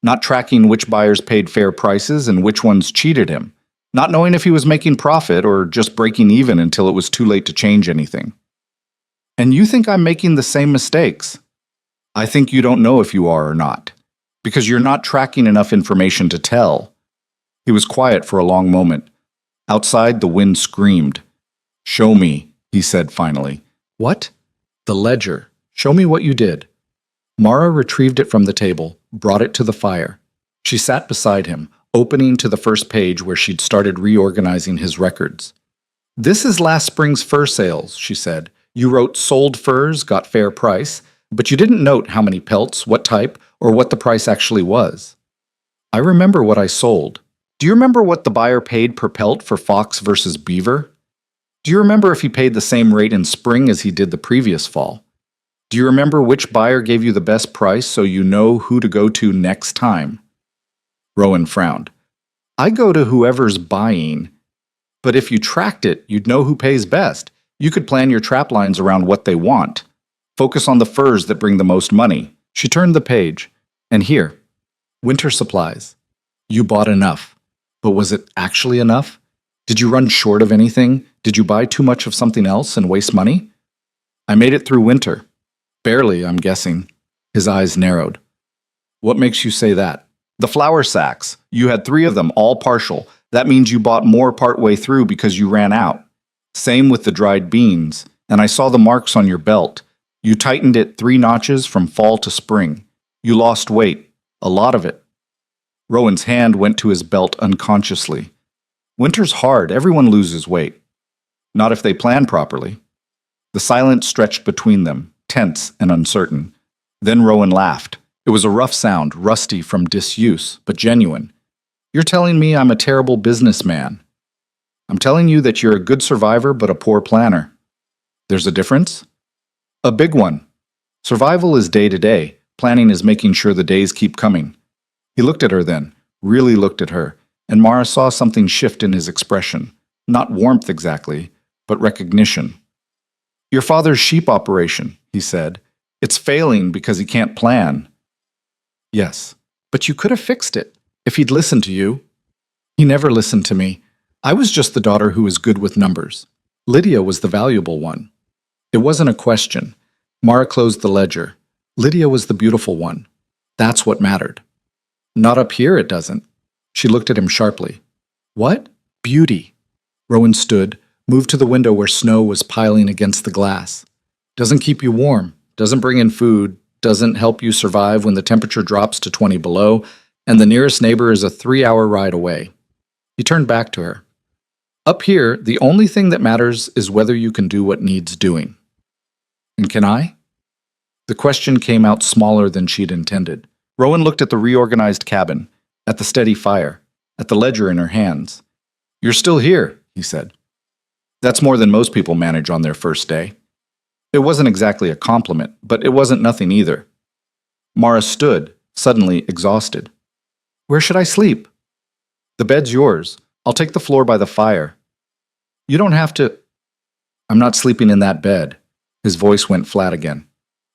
Not tracking which buyers paid fair prices and which ones cheated him. Not knowing if he was making profit or just breaking even until it was too late to change anything." "And you think I'm making the same mistakes?" "I think you don't know if you are or not. Because you're not tracking enough information to tell." He was quiet for a long moment. Outside, the wind screamed. "Show me," he said finally. "What?" "The ledger. Show me what you did." Mara retrieved it from the table, brought it to the fire. She sat beside him, opening to the first page where she'd started reorganizing his records. "This is last spring's fur sales," she said. "You wrote sold furs, got fair price, but you didn't note how many pelts, what type, or what the price actually was." "I remember what I sold." "Do you remember what the buyer paid per pelt for fox versus beaver?" Do you remember if he paid the same rate in spring as he did the previous fall? Do you remember which buyer gave you the best price so you know who to go to next time? Rowan frowned. I go to whoever's buying. But if you tracked it, you'd know who pays best. You could plan your trap lines around what they want. Focus on the furs that bring the most money. She turned the page. And here, winter supplies. You bought enough. But was it actually enough? Did you run short of anything? Did you buy too much of something else and waste money? I made it through winter. Barely, I'm guessing. His eyes narrowed. What makes you say that? The flour sacks. You had 3 of them, all partial. That means you bought more partway through because you ran out. Same with the dried beans. And I saw the marks on your belt. You tightened it 3 notches from fall to spring. You lost weight. A lot of it. Rowan's hand went to his belt unconsciously. Winter's hard. Everyone loses weight. Not if they plan properly. The silence stretched between them, tense and uncertain. Then Rowan laughed. It was a rough sound, rusty from disuse, but genuine. You're telling me I'm a terrible businessman. I'm telling you that you're a good survivor but a poor planner. There's a difference? A big one. Survival is day to day. Planning is making sure the days keep coming. He looked at her then, really looked at her, and Mara saw something shift in his expression. Not warmth exactly, but recognition. Your father's sheep operation, he said. It's failing because he can't plan. Yes, but you could have fixed it if he'd listened to you. He never listened to me. I was just the daughter who was good with numbers. Lydia was the valuable one. It wasn't a question. Mara closed the ledger. Lydia was the beautiful one. That's what mattered. Not up here, it doesn't. She looked at him sharply. What? Beauty. Rowan stood, moved to the window where snow was piling against the glass. Doesn't keep you warm, doesn't bring in food, doesn't help you survive when the temperature drops to 20 below, and the nearest neighbor is a 3-hour ride away. He turned back to her. Up here, the only thing that matters is whether you can do what needs doing. And can I? The question came out smaller than she'd intended. Rowan looked at the reorganized cabin, at the steady fire, at the ledger in her hands. You're still here, he said. That's more than most people manage on their first day. It wasn't exactly a compliment, but it wasn't nothing either. Mara stood, suddenly exhausted. Where should I sleep? The bed's yours. I'll take the floor by the fire. You don't have to. I'm not sleeping in that bed. His voice went flat again.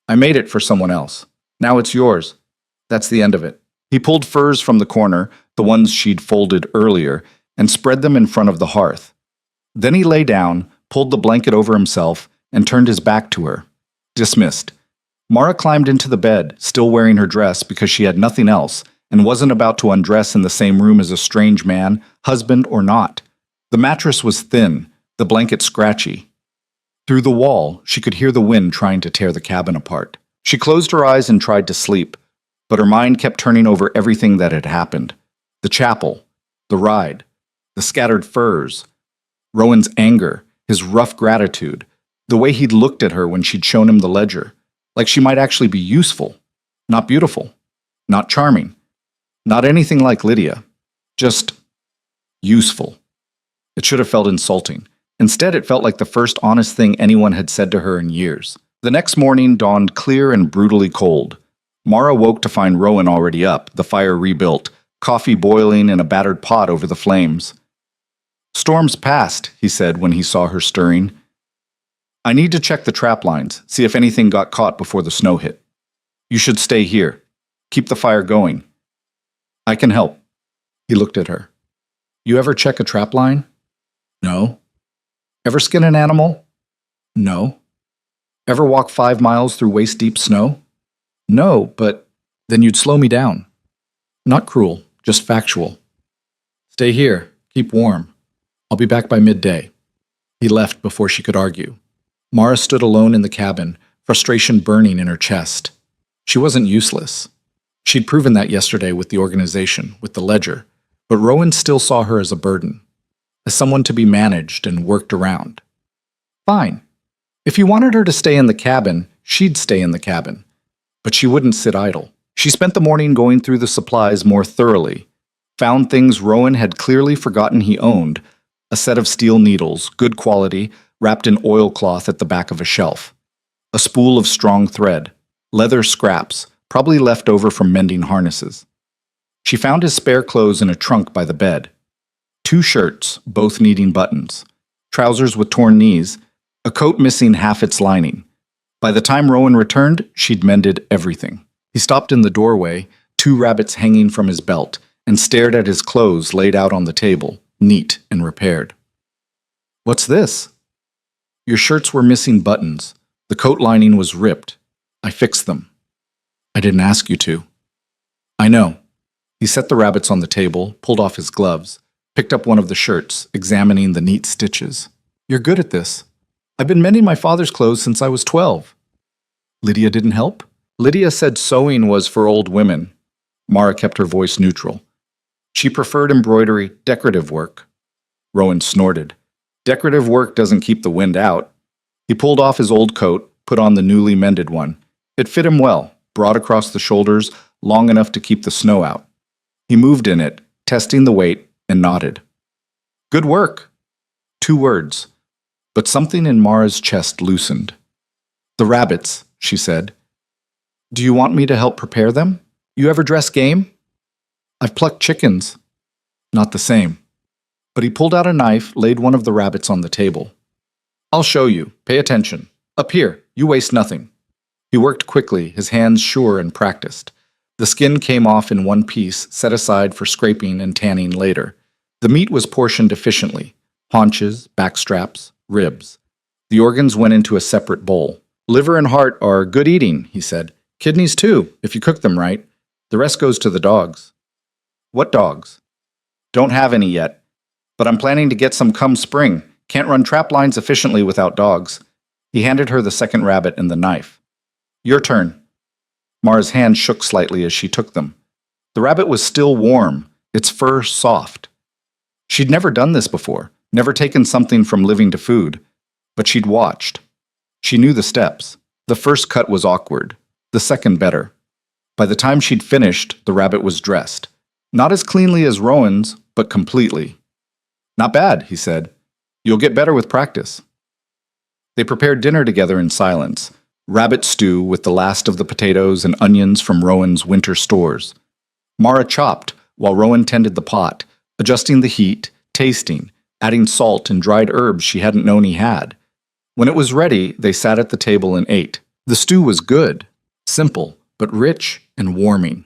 I made it for someone else. Now it's yours. That's the end of it. He pulled furs from the corner, the ones she'd folded earlier, and spread them in front of the hearth. Then he lay down, pulled the blanket over himself, and turned his back to her. Dismissed. Mara climbed into the bed, still wearing her dress because she had nothing else, and wasn't about to undress in the same room as a strange man, husband or not. The mattress was thin, the blanket scratchy. Through the wall, she could hear the wind trying to tear the cabin apart. She closed her eyes and tried to sleep, but her mind kept turning over everything that had happened. The chapel, the ride, the scattered furs, Rowan's anger, his rough gratitude, the way he'd looked at her when she'd shown him the ledger, like she might actually be useful, not beautiful, not charming, not anything like Lydia, just useful. It should have felt insulting. Instead, it felt like the first honest thing anyone had said to her in years. The next morning dawned clear and brutally cold. Mara woke to find Rowan already up, the fire rebuilt, coffee boiling in a battered pot over the flames. Storm's past, he said when he saw her stirring. I need to check the trap lines, see if anything got caught before the snow hit. You should stay here. Keep the fire going. I can help. He looked at her. You ever check a trap line? No. Ever skin an animal? No. Ever walk 5 miles through waist-deep snow? No, but then you'd slow me down. Not cruel, just factual. Stay here. Keep warm. I'll be back by midday. He left before she could argue. Mara stood alone in the cabin, frustration burning in her chest. She wasn't useless. She'd proven that yesterday with the organization, with the ledger, but Rowan still saw her as a burden, as someone to be managed and worked around. Fine. If he wanted her to stay in the cabin, she'd stay in the cabin. But she wouldn't sit idle. She spent the morning going through the supplies more thoroughly, found things Rowan had clearly forgotten he owned, A set of steel needles, good quality, wrapped in oilcloth at the back of a shelf. A spool of strong thread. Leather scraps, probably left over from mending harnesses. She found his spare clothes in a trunk by the bed. 2 shirts, both needing buttons. Trousers with torn knees. A coat missing half its lining. By the time Rowan returned, she'd mended everything. He stopped in the doorway, 2 rabbits hanging from his belt, and stared at his clothes laid out on the table, neat and repaired. "What's this?" "Your shirts were missing buttons. The coat lining was ripped. I fixed them." "I didn't ask you to." "I know." He set the rabbits on the table, pulled off his gloves, picked up one of the shirts, examining the neat stitches. "You're good at this. I've been mending my father's clothes since I was 12. "Lydia didn't help?" "Lydia said sewing was for old women." Mara kept her voice neutral. "She preferred embroidery, decorative work." Rowan snorted. "Decorative work doesn't keep the wind out." He pulled off his old coat, put on the newly mended one. It fit him well, broad across the shoulders, long enough to keep the snow out. He moved in it, testing the weight, and nodded. "Good work." 2 words. But something in Mara's chest loosened. "The rabbits," she said. "Do you want me to help prepare them? You ever dress game?" "I've plucked chickens." "Not the same." But he pulled out a knife, laid one of the rabbits on the table. "I'll show you. Pay attention. Up here. You waste nothing." He worked quickly, his hands sure and practiced. The skin came off in one piece, set aside for scraping and tanning later. The meat was portioned efficiently. Haunches, backstraps, ribs. The organs went into a separate bowl. "Liver and heart are good eating," he said. "Kidneys too, if you cook them right. The rest goes to the dogs." "What dogs?" "Don't have any yet. But I'm planning to get some come spring. Can't run trap lines efficiently without dogs." He handed her the second rabbit and the knife. "Your turn." Mara's hand shook slightly as she took them. The rabbit was still warm, its fur soft. She'd never done this before, never taken something from living to food, but she'd watched. She knew the steps. The first cut was awkward, the second better. By the time she'd finished, the rabbit was dressed. Not as cleanly as Rowan's, but completely. "Not bad," he said. "You'll get better with practice." They prepared dinner together in silence. Rabbit stew with the last of the potatoes and onions from Rowan's winter stores. Mara chopped while Rowan tended the pot, adjusting the heat, tasting, adding salt and dried herbs she hadn't known he had. When it was ready, they sat at the table and ate. The stew was good, simple, but rich and warming.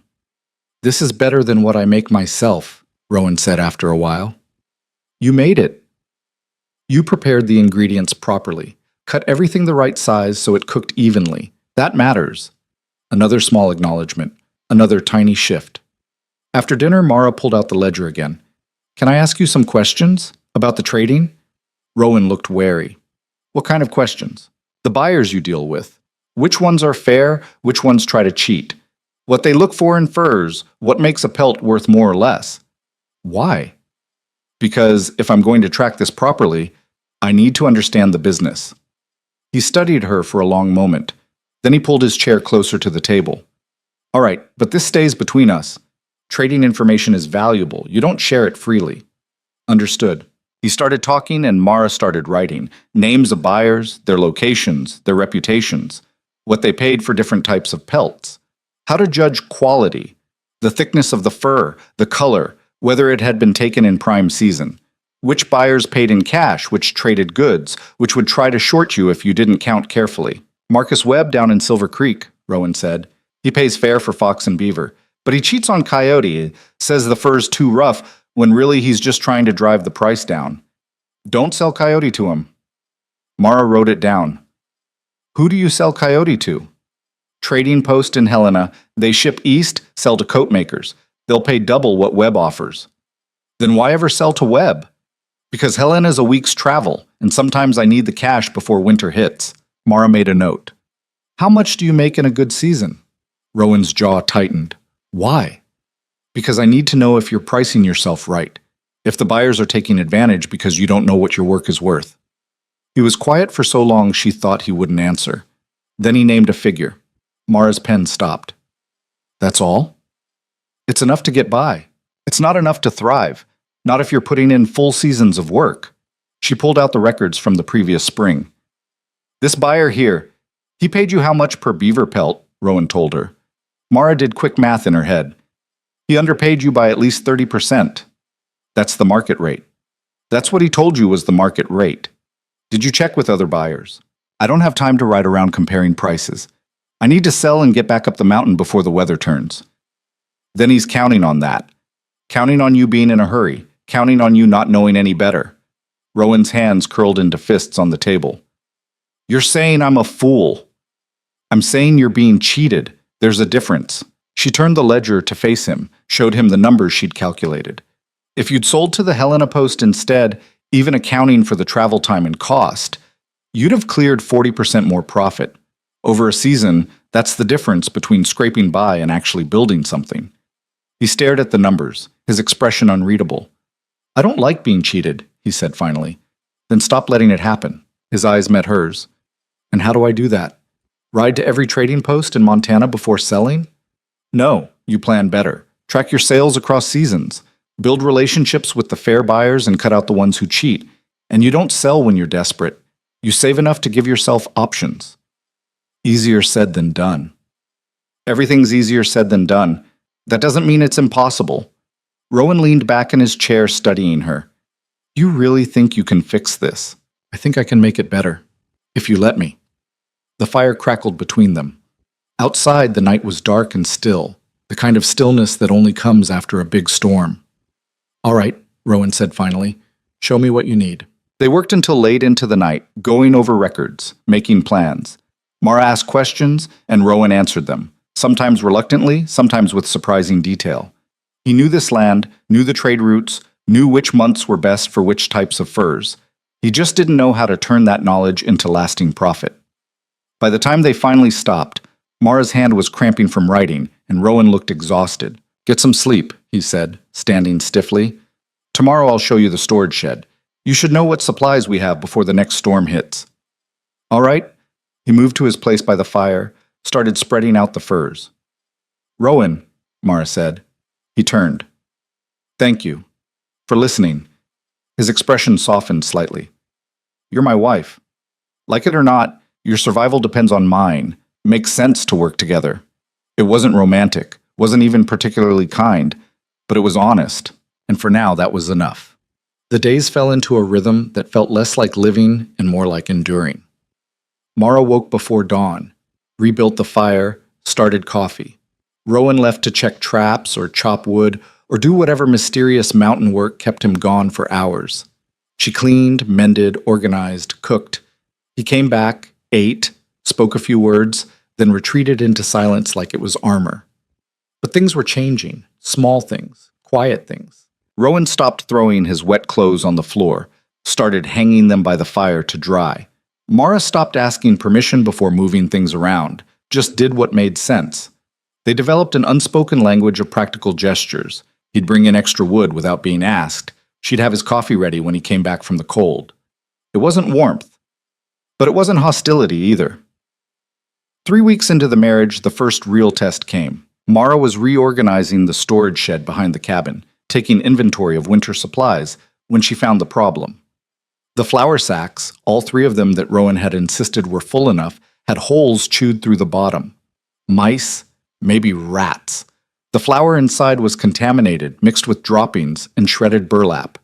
"This is better than what I make myself," Rowan said after a while. "You made it." "You prepared the ingredients properly. Cut everything the right size so it cooked evenly. That matters." Another small acknowledgement. Another tiny shift. After dinner, Mara pulled out the ledger again. "Can I ask you some questions? About the trading?" Rowan looked wary. "What kind of questions?" "The buyers you deal with. Which ones are fair? Which ones try to cheat? What they look for in furs? What makes a pelt worth more or less?" "Why?" "Because if I'm going to track this properly, I need to understand the business." He studied her for a long moment. Then he pulled his chair closer to the table. "All right, but this stays between us. Trading information is valuable. You don't share it freely." "Understood." He started talking and Mara started writing. Names of buyers, their locations, their reputations, what they paid for different types of pelts, how to judge quality, the thickness of the fur, the color, whether it had been taken in prime season. Which buyers paid in cash, which traded goods, which would try to short you if you didn't count carefully. "Marcus Webb down in Silver Creek," Rowan said. "He pays fair for fox and beaver. But he cheats on coyote, says the fur's too rough, when really he's just trying to drive the price down. Don't sell coyote to him." Mara wrote it down. "Who do you sell coyote to?" "Trading post in Helena. They ship east, sell to coat makers. They'll pay double what Webb offers." "Then why ever sell to Webb?" "Because Helena's a week's travel, and sometimes I need the cash before winter hits." Mara made a note. "How much do you make in a good season?" Rowan's jaw tightened. "Why?" "Because I need to know if you're pricing yourself right, if the buyers are taking advantage because you don't know what your work is worth." He was quiet for so long she thought he wouldn't answer. Then he named a figure. Mara's pen stopped. "That's all?" "It's enough to get by. It's not enough to thrive. Not if you're putting in full seasons of work." She pulled out the records from the previous spring. This buyer here, he paid you how much per beaver pelt, Rowan told her. Mara did quick math in her head. He underpaid you by at least 30%. That's the market rate. That's what he told you was the market rate. Did you check with other buyers? I don't have time to ride around comparing prices. I need to sell and get back up the mountain before the weather turns. Then he's counting on that. Counting on you being in a hurry. Counting on you not knowing any better. Rowan's hands curled into fists on the table. You're saying I'm a fool. I'm saying you're being cheated. There's a difference. She turned the ledger to face him, showed him the numbers she'd calculated. If you'd sold to the Helena Post instead, even accounting for the travel time and cost, you'd have cleared 40% more profit. Over a season, that's the difference between scraping by and actually building something. He stared at the numbers, his expression unreadable. I don't like being cheated, he said finally. Then stop letting it happen. His eyes met hers. And how do I do that? Ride to every trading post in Montana before selling? No, you plan better. Track your sales across seasons. Build relationships with the fair buyers and cut out the ones who cheat. And you don't sell when you're desperate. You save enough to give yourself options. Easier said than done. Everything's easier said than done. That doesn't mean it's impossible. Rowan leaned back in his chair, studying her. You really think you can fix this? I think I can make it better. If you let me. The fire crackled between them. Outside, the night was dark and still, the kind of stillness that only comes after a big storm. All right, Rowan said finally. Show me what you need. They worked until late into the night, going over records, making plans. Mara asked questions, and Rowan answered them, sometimes reluctantly, sometimes with surprising detail. He knew this land, knew the trade routes, knew which months were best for which types of furs. He just didn't know how to turn that knowledge into lasting profit. By the time they finally stopped, Mara's hand was cramping from writing, and Rowan looked exhausted. Get some sleep, he said, standing stiffly. Tomorrow I'll show you the storage shed. You should know what supplies we have before the next storm hits. All right? He moved to his place by the fire, started spreading out the furs. Rowan, Mara said. He turned. Thank you. For listening. His expression softened slightly. You're my wife. Like it or not, your survival depends on mine. Makes sense to work together. It wasn't romantic, wasn't even particularly kind, but it was honest, and for now that was enough. The days fell into a rhythm that felt less like living and more like enduring. Mara woke before dawn, rebuilt the fire, started coffee. Rowan left to check traps or chop wood or do whatever mysterious mountain work kept him gone for hours. She cleaned, mended, organized, cooked. He came back, ate, spoke a few words, then retreated into silence like it was armor. But things were changing, small things, quiet things. Rowan stopped throwing his wet clothes on the floor, started hanging them by the fire to dry. Mara stopped asking permission before moving things around, just did what made sense. They developed an unspoken language of practical gestures. He'd bring in extra wood without being asked. She'd have his coffee ready when he came back from the cold. It wasn't warmth, but it wasn't hostility either. 3 weeks into the marriage, the first real test came. Mara was reorganizing the storage shed behind the cabin, taking inventory of winter supplies, when she found the problem. The flour sacks, all 3 of them that Rowan had insisted were full enough, had holes chewed through the bottom. Mice, maybe rats. The flour inside was contaminated, mixed with droppings and shredded burlap.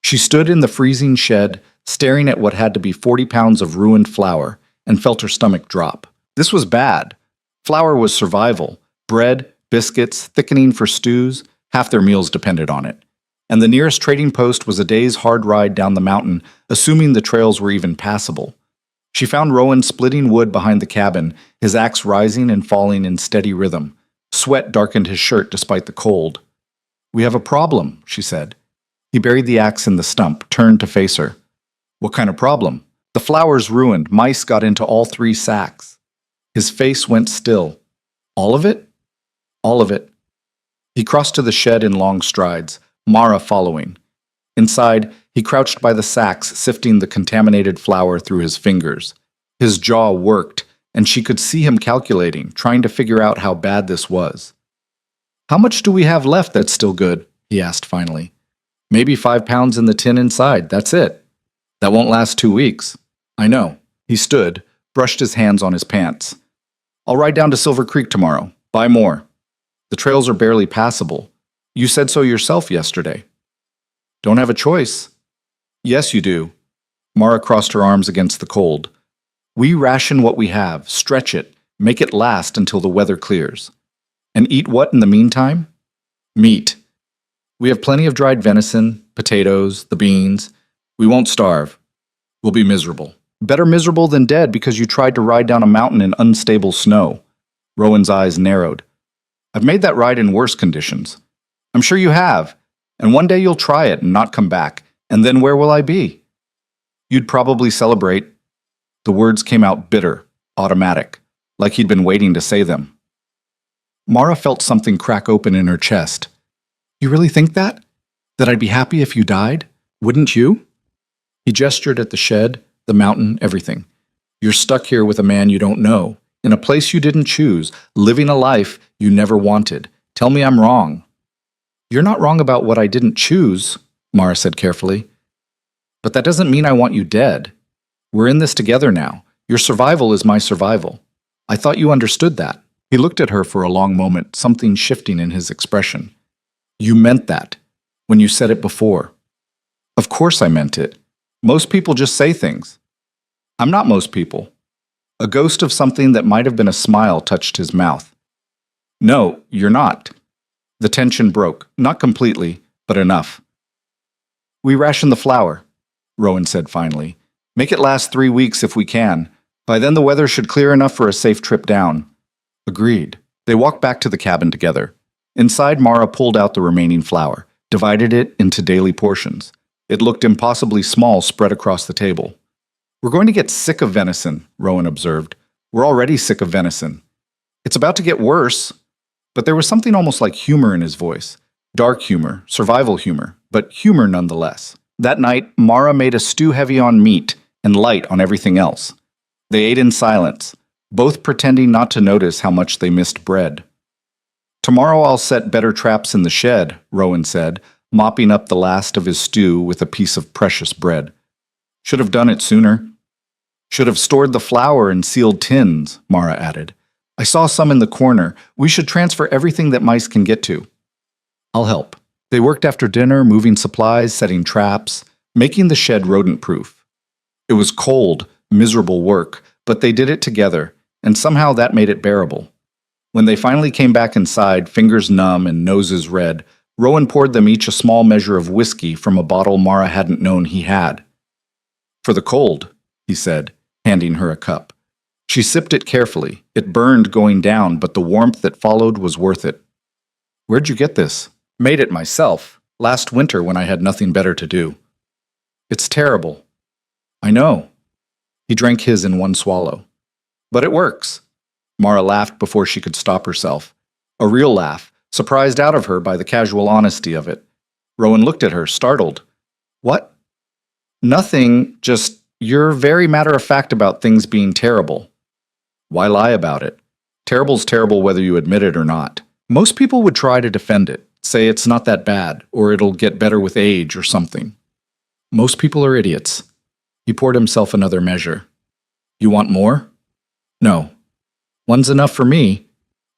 She stood in the freezing shed, staring at what had to be 40 pounds of ruined flour, and felt her stomach drop. This was bad. Flour was survival. Bread, biscuits, thickening for stews, half their meals depended on it. And the nearest trading post was a day's hard ride down the mountain, assuming the trails were even passable. She found Rowan splitting wood behind the cabin, his axe rising and falling in steady rhythm. Sweat darkened his shirt despite the cold. We have a problem, she said. He buried the axe in the stump, turned to face her. What kind of problem? The flour's ruined. Mice got into all 3 sacks. His face went still. All of it? All of it. He crossed to the shed in long strides, Mara following. Inside, he crouched by the sacks, sifting the contaminated flour through his fingers. His jaw worked, and she could see him calculating, trying to figure out how bad this was. How much do we have left that's still good? He asked finally. Maybe 5 pounds in the tin inside, that's it. That won't last 2 weeks. I know. He stood, brushed his hands on his pants. I'll ride down to Silver Creek tomorrow. Buy more. The trails are barely passable. You said so yourself yesterday. Don't have a choice. Yes, you do. Mara crossed her arms against the cold. We ration what we have, stretch it, make it last until the weather clears. And eat what in the meantime? Meat. We have plenty of dried venison, potatoes, the beans. We won't starve. We'll be miserable. Better miserable than dead because you tried to ride down a mountain in unstable snow. Rowan's eyes narrowed. I've made that ride in worse conditions. I'm sure you have. And one day you'll try it and not come back. And then where will I be? You'd probably celebrate. The words came out bitter, automatic, like he'd been waiting to say them. Mara felt something crack open in her chest. You really think that? That I'd be happy if you died? Wouldn't you? He gestured at the shed, the mountain, everything. You're stuck here with a man you don't know, in a place you didn't choose, living a life you never wanted. Tell me I'm wrong. You're not wrong about what I didn't choose, Mara said carefully. But that doesn't mean I want you dead. We're in this together now. Your survival is my survival. I thought you understood that. He looked at her for a long moment, something shifting in his expression. You meant that, when you said it before. Of course I meant it. Most people just say things. I'm not most people. A ghost of something that might have been a smile touched his mouth. No, you're not. The tension broke, not completely, but enough. We ration the flour, Rowan said finally. Make it last 3 weeks if we can. By then the weather should clear enough for a safe trip down. Agreed. They walked back to the cabin together. Inside, Mara pulled out the remaining flour, divided it into daily portions. It looked impossibly small spread across the table. We're going to get sick of venison, Rowan observed. We're already sick of venison. It's about to get worse. But there was something almost like humor in his voice. Dark humor, survival humor, but humor nonetheless. That night, Mara made a stew heavy on meat and light on everything else. They ate in silence, both pretending not to notice how much they missed bread. Tomorrow I'll set better traps in the shed, Rowan said, mopping up the last of his stew with a piece of precious bread. Should have done it sooner. Should have stored the flour in sealed tins, Mara added. I saw some in the corner. We should transfer everything that mice can get to. I'll help. They worked after dinner, moving supplies, setting traps, making the shed rodent-proof. It was cold, miserable work, but they did it together, and somehow that made it bearable. When they finally came back inside, fingers numb and noses red, Rowan poured them each a small measure of whiskey from a bottle Mara hadn't known he had. For the cold, he said, handing her a cup. She sipped it carefully. It burned going down, but the warmth that followed was worth it. Where'd you get this? Made it myself, last winter when I had nothing better to do. It's terrible. I know. He drank his in one swallow. But it works. Mara laughed before she could stop herself. A real laugh, surprised out of her by the casual honesty of it. Rowan looked at her, startled. What? Nothing, just you're very matter-of-fact about things being terrible. Why lie about it? Terrible's terrible whether you admit it or not. Most people would try to defend it, say it's not that bad, or it'll get better with age or something. Most people are idiots. He poured himself another measure. You want more? No. One's enough for me.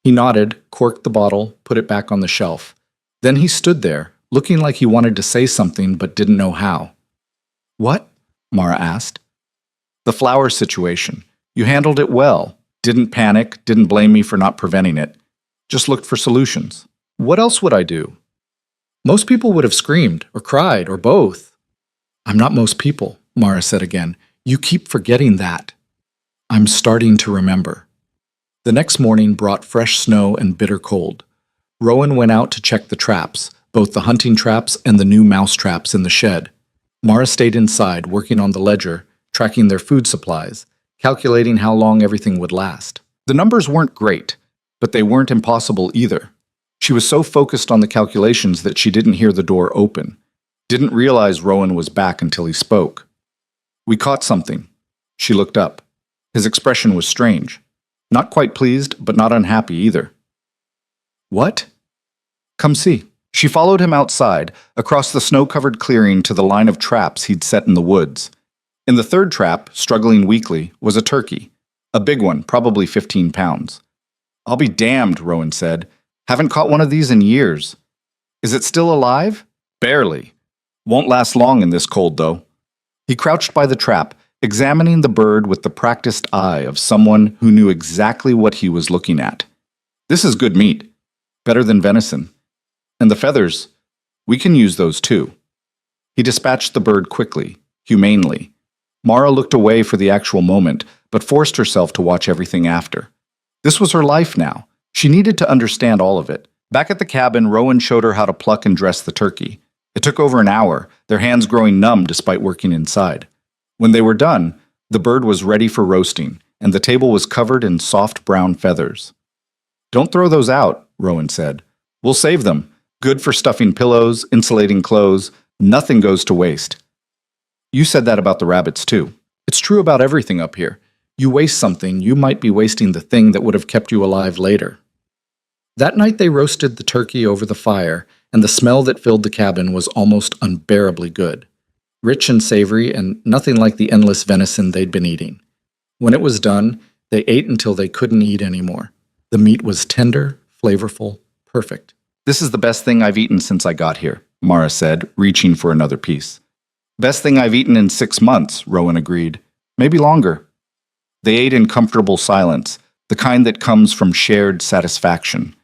He nodded, corked the bottle, put it back on the shelf. Then he stood there, looking like he wanted to say something but didn't know how. What? Mara asked. The flower situation. You handled it well. Didn't panic, didn't blame me for not preventing it. Just looked for solutions. What else would I do? Most people would have screamed, or cried, or both. I'm not most people, Mara said again. You keep forgetting that. I'm starting to remember. The next morning brought fresh snow and bitter cold. Rowan went out to check the traps, both the hunting traps and the new mouse traps in the shed. Mara stayed inside, working on the ledger, tracking their food supplies, calculating how long everything would last. The numbers weren't great, but they weren't impossible either. She was so focused on the calculations that she didn't hear the door open, didn't realize Rowan was back until he spoke. We caught something. She looked up. His expression was strange. Not quite pleased, but not unhappy either. What? Come see. She followed him outside, across the snow-covered clearing to the line of traps he'd set in the woods. In the third trap, struggling weakly, was a turkey. A big one, probably 15 pounds. "I'll be damned," Rowan said. "Haven't caught one of these in years." "Is it still alive?" "Barely. Won't last long in this cold, though." He crouched by the trap, examining the bird with the practiced eye of someone who knew exactly what he was looking at. "This is good meat. Better than venison. And the feathers, we can use those too." He dispatched the bird quickly, humanely. Mara looked away for the actual moment, but forced herself to watch everything after. This was her life now. She needed to understand all of it. Back at the cabin, Rowan showed her how to pluck and dress the turkey. It took over an hour, their hands growing numb despite working inside. When they were done, the bird was ready for roasting, and the table was covered in soft brown feathers. "Don't throw those out," Rowan said. "We'll save them. Good for stuffing pillows, insulating clothes. Nothing goes to waste." "You said that about the rabbits, too. It's true about everything up here. You waste something, you might be wasting the thing that would have kept you alive later." That night they roasted the turkey over the fire, and the smell that filled the cabin was almost unbearably good. Rich and savory, and nothing like the endless venison they'd been eating. When it was done, they ate until they couldn't eat anymore. The meat was tender, flavorful, perfect. "This is the best thing I've eaten since I got here," Mara said, reaching for another piece. "Best thing I've eaten in 6 months," Rowan agreed. "Maybe longer." They ate in comfortable silence, the kind that comes from shared satisfaction.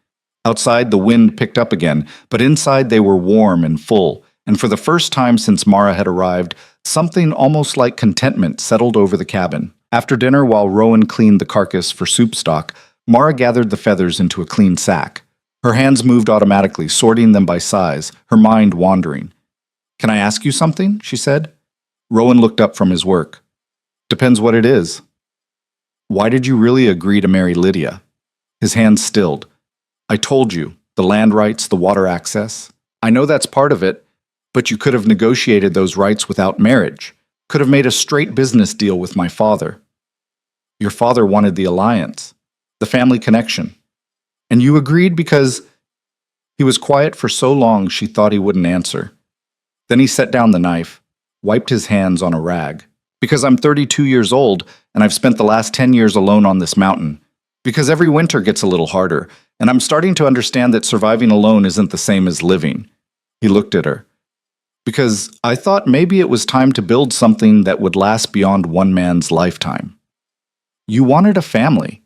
Outside, the wind picked up again, but inside they were warm and full, and for the first time since Mara had arrived, something almost like contentment settled over the cabin. After dinner, while Rowan cleaned the carcass for soup stock, Mara gathered the feathers into a clean sack. Her hands moved automatically, sorting them by size, her mind wandering. "Can I ask you something?" she said. Rowan looked up from his work. "Depends what it is." "Why did you really agree to marry Lydia?" His hands stilled. "I told you, the land rights, the water access. I know that's part of it, but you could have negotiated those rights without marriage. Could have made a straight business deal with my father." "Your father wanted the alliance, the family connection. And you agreed because—" He was quiet for so long she thought he wouldn't answer. Then he set down the knife, wiped his hands on a rag. "Because I'm 32 years old, and I've spent the last 10 years alone on this mountain. Because every winter gets a little harder, and I'm starting to understand that surviving alone isn't the same as living." He looked at her. "Because I thought maybe it was time to build something that would last beyond one man's lifetime. You wanted a family.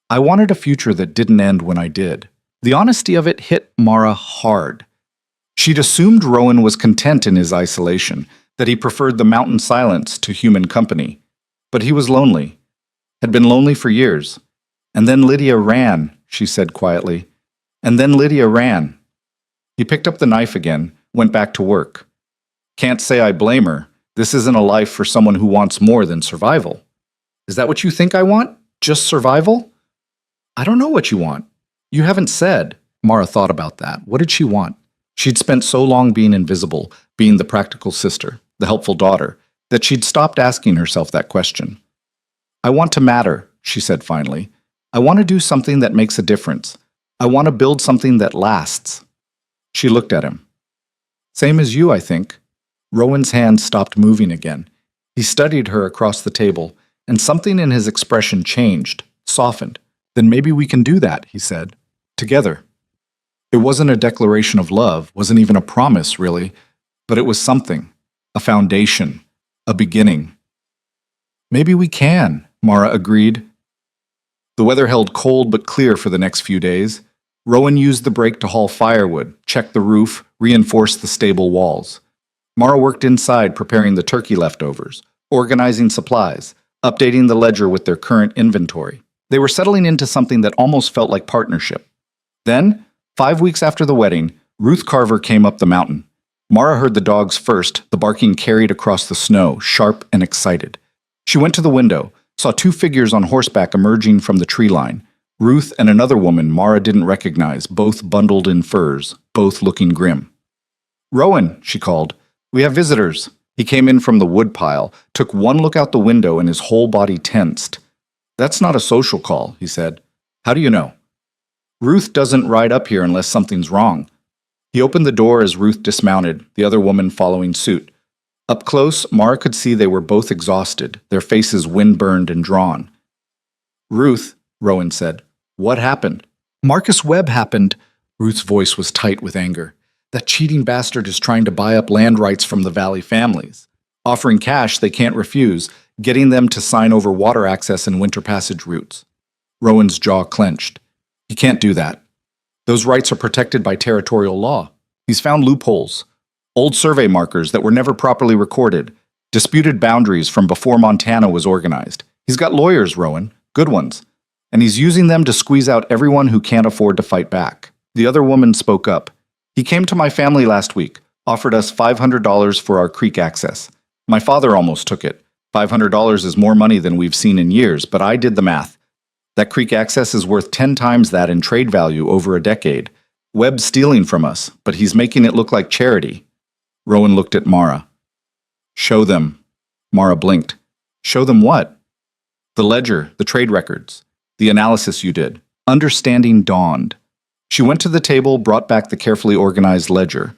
I wanted a future that didn't end when I did." The honesty of it hit Mara hard. She'd assumed Rowan was content in his isolation, that he preferred the mountain silence to human company. But he was lonely, had been lonely for years. "And then Lydia ran," she said quietly. "And then Lydia ran." He picked up the knife again, went back to work. "Can't say I blame her. This isn't a life for someone who wants more than survival." "Is that what you think I want? Just survival?" "I don't know what you want. You haven't said." Mara thought about that. What did she want? She'd spent so long being invisible, being the practical sister, the helpful daughter, that she'd stopped asking herself that question. "I want to matter," she said finally. "I want to do something that makes a difference. I want to build something that lasts." She looked at him. "Same as you, I think." Rowan's hand stopped moving again. He studied her across the table, and something in his expression changed, softened. "Then maybe we can do that," he said. "Together." It wasn't a declaration of love, wasn't even a promise, really, but it was something, a foundation, a beginning. "Maybe we can," Mara agreed. The weather held cold but clear for the next few days. Rowan used the break to haul firewood, check the roof, reinforce the stable walls. Mara worked inside preparing the turkey leftovers, organizing supplies, updating the ledger with their current inventory. They were settling into something that almost felt like partnership. Then, 5 weeks after the wedding, Ruth Carver came up the mountain. Mara heard the dogs first, the barking carried across the snow, sharp and excited. She went to the window, saw 2 figures on horseback emerging from the tree line. Ruth and another woman Mara didn't recognize, both bundled in furs, both looking grim. "Rowan," she called, "we have visitors." He came in from the woodpile, took one look out the window, and his whole body tensed. "That's not a social call," he said. "How do you know?" "Ruth doesn't ride up here unless something's wrong." He opened the door as Ruth dismounted, the other woman following suit. Up close, Mara could see they were both exhausted, their faces wind-burned and drawn. "Ruth," Rowan said, "what happened?" "Marcus Webb happened." Ruth's voice was tight with anger. "That cheating bastard is trying to buy up land rights from the Valley families. Offering cash they can't refuse, getting them to sign over water access and winter passage routes." Rowan's jaw clenched. "He can't do that. Those rights are protected by territorial law. He's found loopholes. Old survey markers that were never properly recorded. Disputed boundaries from before Montana was organized. He's got lawyers, Rowan. Good ones. And he's using them to squeeze out everyone who can't afford to fight back." The other woman spoke up. "He came to my family last week, offered us $500 for our creek access. My father almost took it. $500 is more money than we've seen in years, but I did the math. That creek access is worth 10 times that in trade value over a decade. Webb's stealing from us, but he's making it look like charity." Rowan looked at Mara. "Show them." Mara blinked. "Show them what?" "The ledger, the trade records, the analysis you did." Understanding dawned. She went to the table, brought back the carefully organized ledger.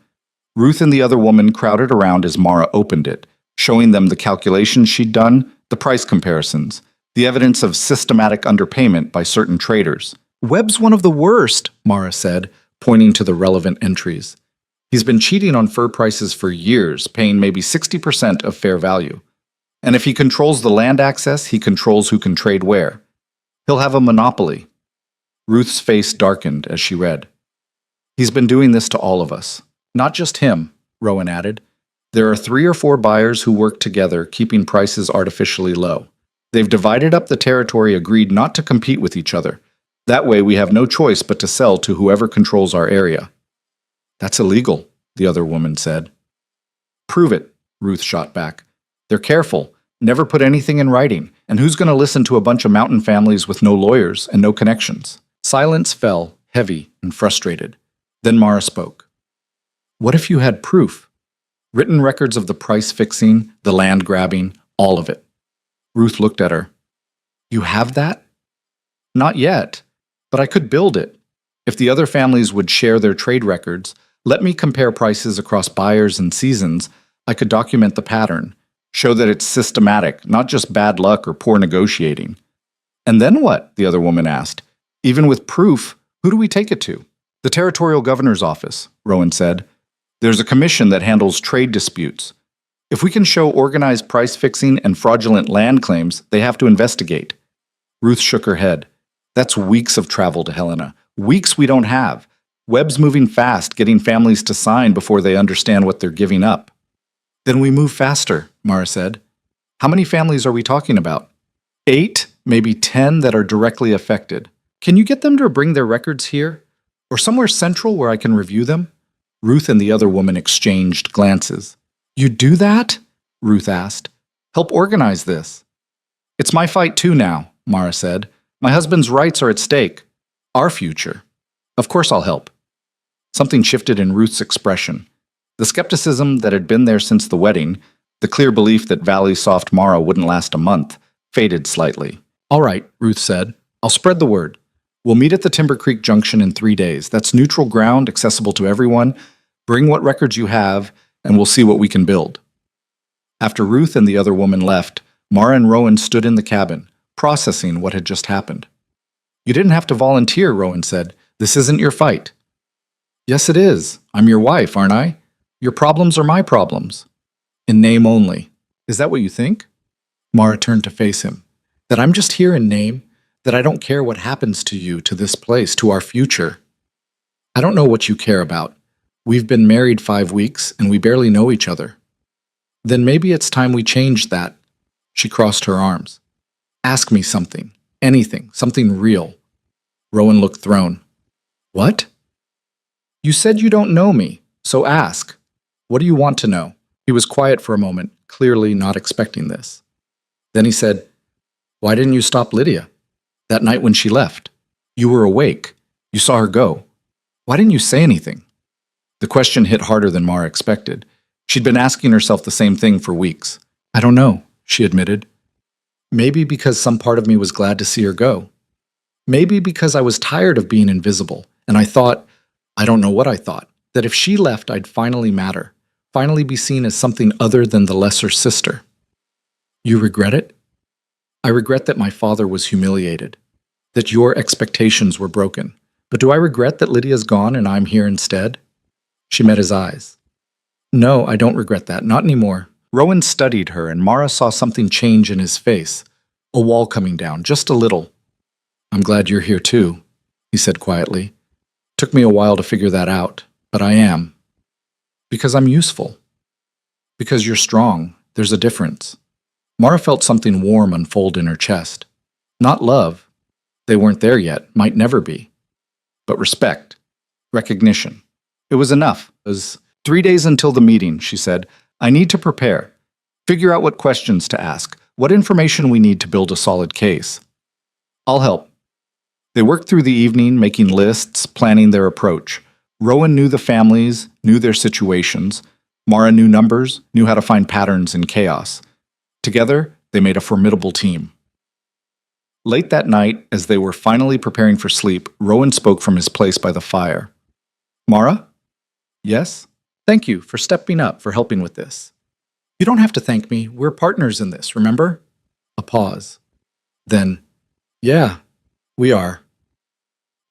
Ruth and the other woman crowded around as Mara opened it, showing them the calculations she'd done, the price comparisons, the evidence of systematic underpayment by certain traders. "Webb's one of the worst," Mara said, pointing to the relevant entries. "He's been cheating on fur prices for years, paying maybe 60% of fair value. And if he controls the land access, he controls who can trade where. He'll have a monopoly." Ruth's face darkened as she read. "He's been doing this to all of us. Not just him," Rowan added. "There are 3 or 4 buyers who work together, keeping prices artificially low. They've divided up the territory, agreed not to compete with each other. That way we have no choice but to sell to whoever controls our area." "That's illegal," the other woman said. "Prove it," Ruth shot back. "They're careful, never put anything in writing, and who's going to listen to a bunch of mountain families with no lawyers and no connections?" Silence fell, heavy and frustrated. Then Mara spoke. "What if you had proof? Written records of the price fixing, the land grabbing, all of it." Ruth looked at her. "You have that?" "Not yet, but I could build it. If the other families would share their trade records, let me compare prices across buyers and seasons, I could document the pattern, show that it's systematic, not just bad luck or poor negotiating." "And then what?" the other woman asked. "Even with proof, who do we take it to?" "The Territorial Governor's Office," Rowan said. "There's a commission that handles trade disputes. If we can show organized price fixing and fraudulent land claims, they have to investigate." Ruth shook her head. "That's weeks of travel to Helena. Weeks we don't have. Webb's moving fast, getting families to sign before they understand what they're giving up." "Then we move faster," Mara said. "How many families are we talking about?" 8, maybe 10 that are directly affected. "Can you get them to bring their records here? Or somewhere central where I can review them?" Ruth and the other woman exchanged glances. "You do that?" Ruth asked. "Help organize this." "It's my fight too now," Mara said. "My husband's rights are at stake. Our future. Of course I'll help." Something shifted in Ruth's expression. The skepticism that had been there since the wedding, the clear belief that Valley Soft Mara wouldn't last a month, faded slightly. "All right," Ruth said. "I'll spread the word. We'll meet at the Timber Creek Junction in 3 days. That's neutral ground, accessible to everyone. Bring what records you have, and we'll see what we can build." After Ruth and the other woman left, Mara and Rowan stood in the cabin, processing what had just happened. "You didn't have to volunteer," Rowan said. "This isn't your fight." "Yes, it is. I'm your wife, aren't I? Your problems are my problems. In name only. Is that what you think?" Mara turned to face him. "That I'm just here in name? That I don't care what happens to you, to this place, to our future? I don't know what you care about. We've been married 5 weeks, and we barely know each other. Then maybe it's time we changed that." She crossed her arms. "Ask me something. Anything. Something real." Rowan looked thrown. "What?" "You said you don't know me, so ask. What do you want to know?" He was quiet for a moment, clearly not expecting this. Then he said, "Why didn't you stop Lydia? That night when she left. You were awake. You saw her go. Why didn't you say anything?" The question hit harder than Mara expected. She'd been asking herself the same thing for weeks. "I don't know," she admitted. "Maybe because some part of me was glad to see her go. Maybe because I was tired of being invisible, and I thought, I don't know what I thought, that if she left I'd finally matter. finally be seen as something other than the lesser sister. You regret it? I regret that my father was humiliated, that your expectations were broken. But do I regret that Lydia's gone and I'm here instead? She met his eyes. No, I don't regret that, not anymore. Rowan studied her, and Mara saw something change in his face, a wall coming down, just a little. I'm glad you're here too, he said quietly. Took me a while to figure that out, but I am. Because I'm useful. Because you're strong, there's a difference. Mara felt something warm unfold in her chest. Not love. They weren't there yet, might never be. But respect. Recognition. It was enough. It was 3 days until the meeting, she said. I need to prepare. Figure out what questions to ask, what information we need to build a solid case. I'll help. They worked through the evening, making lists, planning their approach. Rowan knew the families, knew their situations. Mara knew numbers, knew how to find patterns in chaos. Together, they made a formidable team. Late that night, as they were finally preparing for sleep, Rowan spoke from his place by the fire. Mara? Yes? Thank you for stepping up, for helping with this. You don't have to thank me. We're partners in this, remember? A pause. Then, yeah, we are.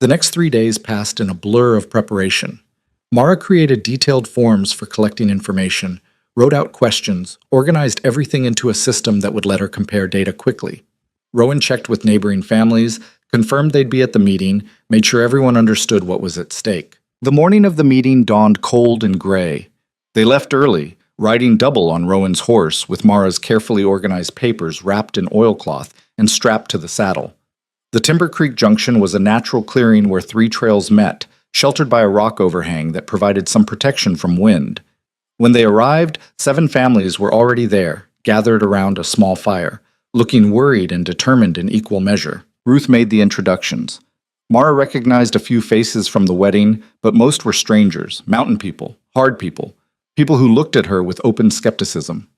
The next 3 days passed in a blur of preparation. Mara created detailed forms for collecting information, wrote out questions, organized everything into a system that would let her compare data quickly. Rowan checked with neighboring families, confirmed they'd be at the meeting, made sure everyone understood what was at stake. The morning of the meeting dawned cold and gray. They left early, riding double on Rowan's horse with Mara's carefully organized papers wrapped in oilcloth and strapped to the saddle. The Timber Creek Junction was a natural clearing where 3 trails met, sheltered by a rock overhang that provided some protection from wind. When they arrived, 7 families were already there, gathered around a small fire, looking worried and determined in equal measure. Ruth made the introductions. Mara recognized a few faces from the wedding, but most were strangers, mountain people, hard people, people who looked at her with open skepticism.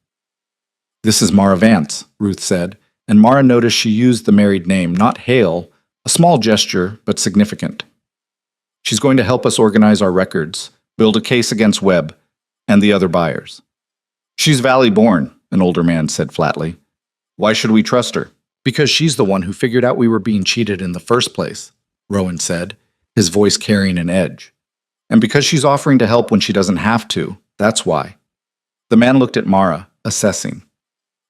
This is Mara Vance, Ruth said, and Mara noticed she used the married name, not Hale, a small gesture, but significant. She's going to help us organize our records, build a case against Webb and the other buyers. She's Valley-born, an older man said flatly. Why should we trust her? Because she's the one who figured out we were being cheated in the first place, Rowan said, his voice carrying an edge. And because she's offering to help when she doesn't have to, that's why. The man looked at Mara, assessing.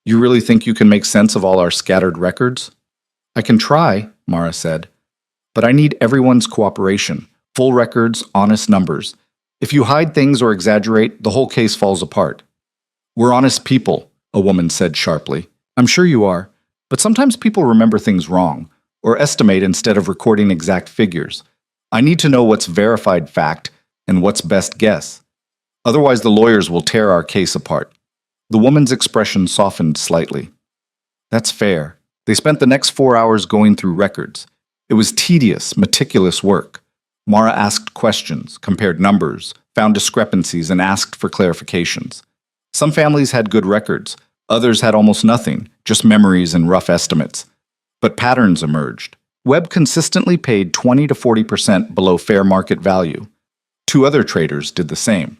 You really think you can make sense of all our scattered records? I can try, Mara said, but I need everyone's cooperation, full records, honest numbers. If you hide things or exaggerate, the whole case falls apart. We're honest people, a woman said sharply. I'm sure you are, but sometimes people remember things wrong, or estimate instead of recording exact figures. I need to know what's verified fact and what's best guess. Otherwise, the lawyers will tear our case apart. The woman's expression softened slightly. That's fair. They spent the next 4 hours going through records. It was tedious, meticulous work. Mara asked questions, compared numbers, found discrepancies, and asked for clarifications. Some families had good records. Others had almost nothing, just memories and rough estimates. But patterns emerged. Webb consistently paid 20 to 40% below fair market value. 2 other traders did the same.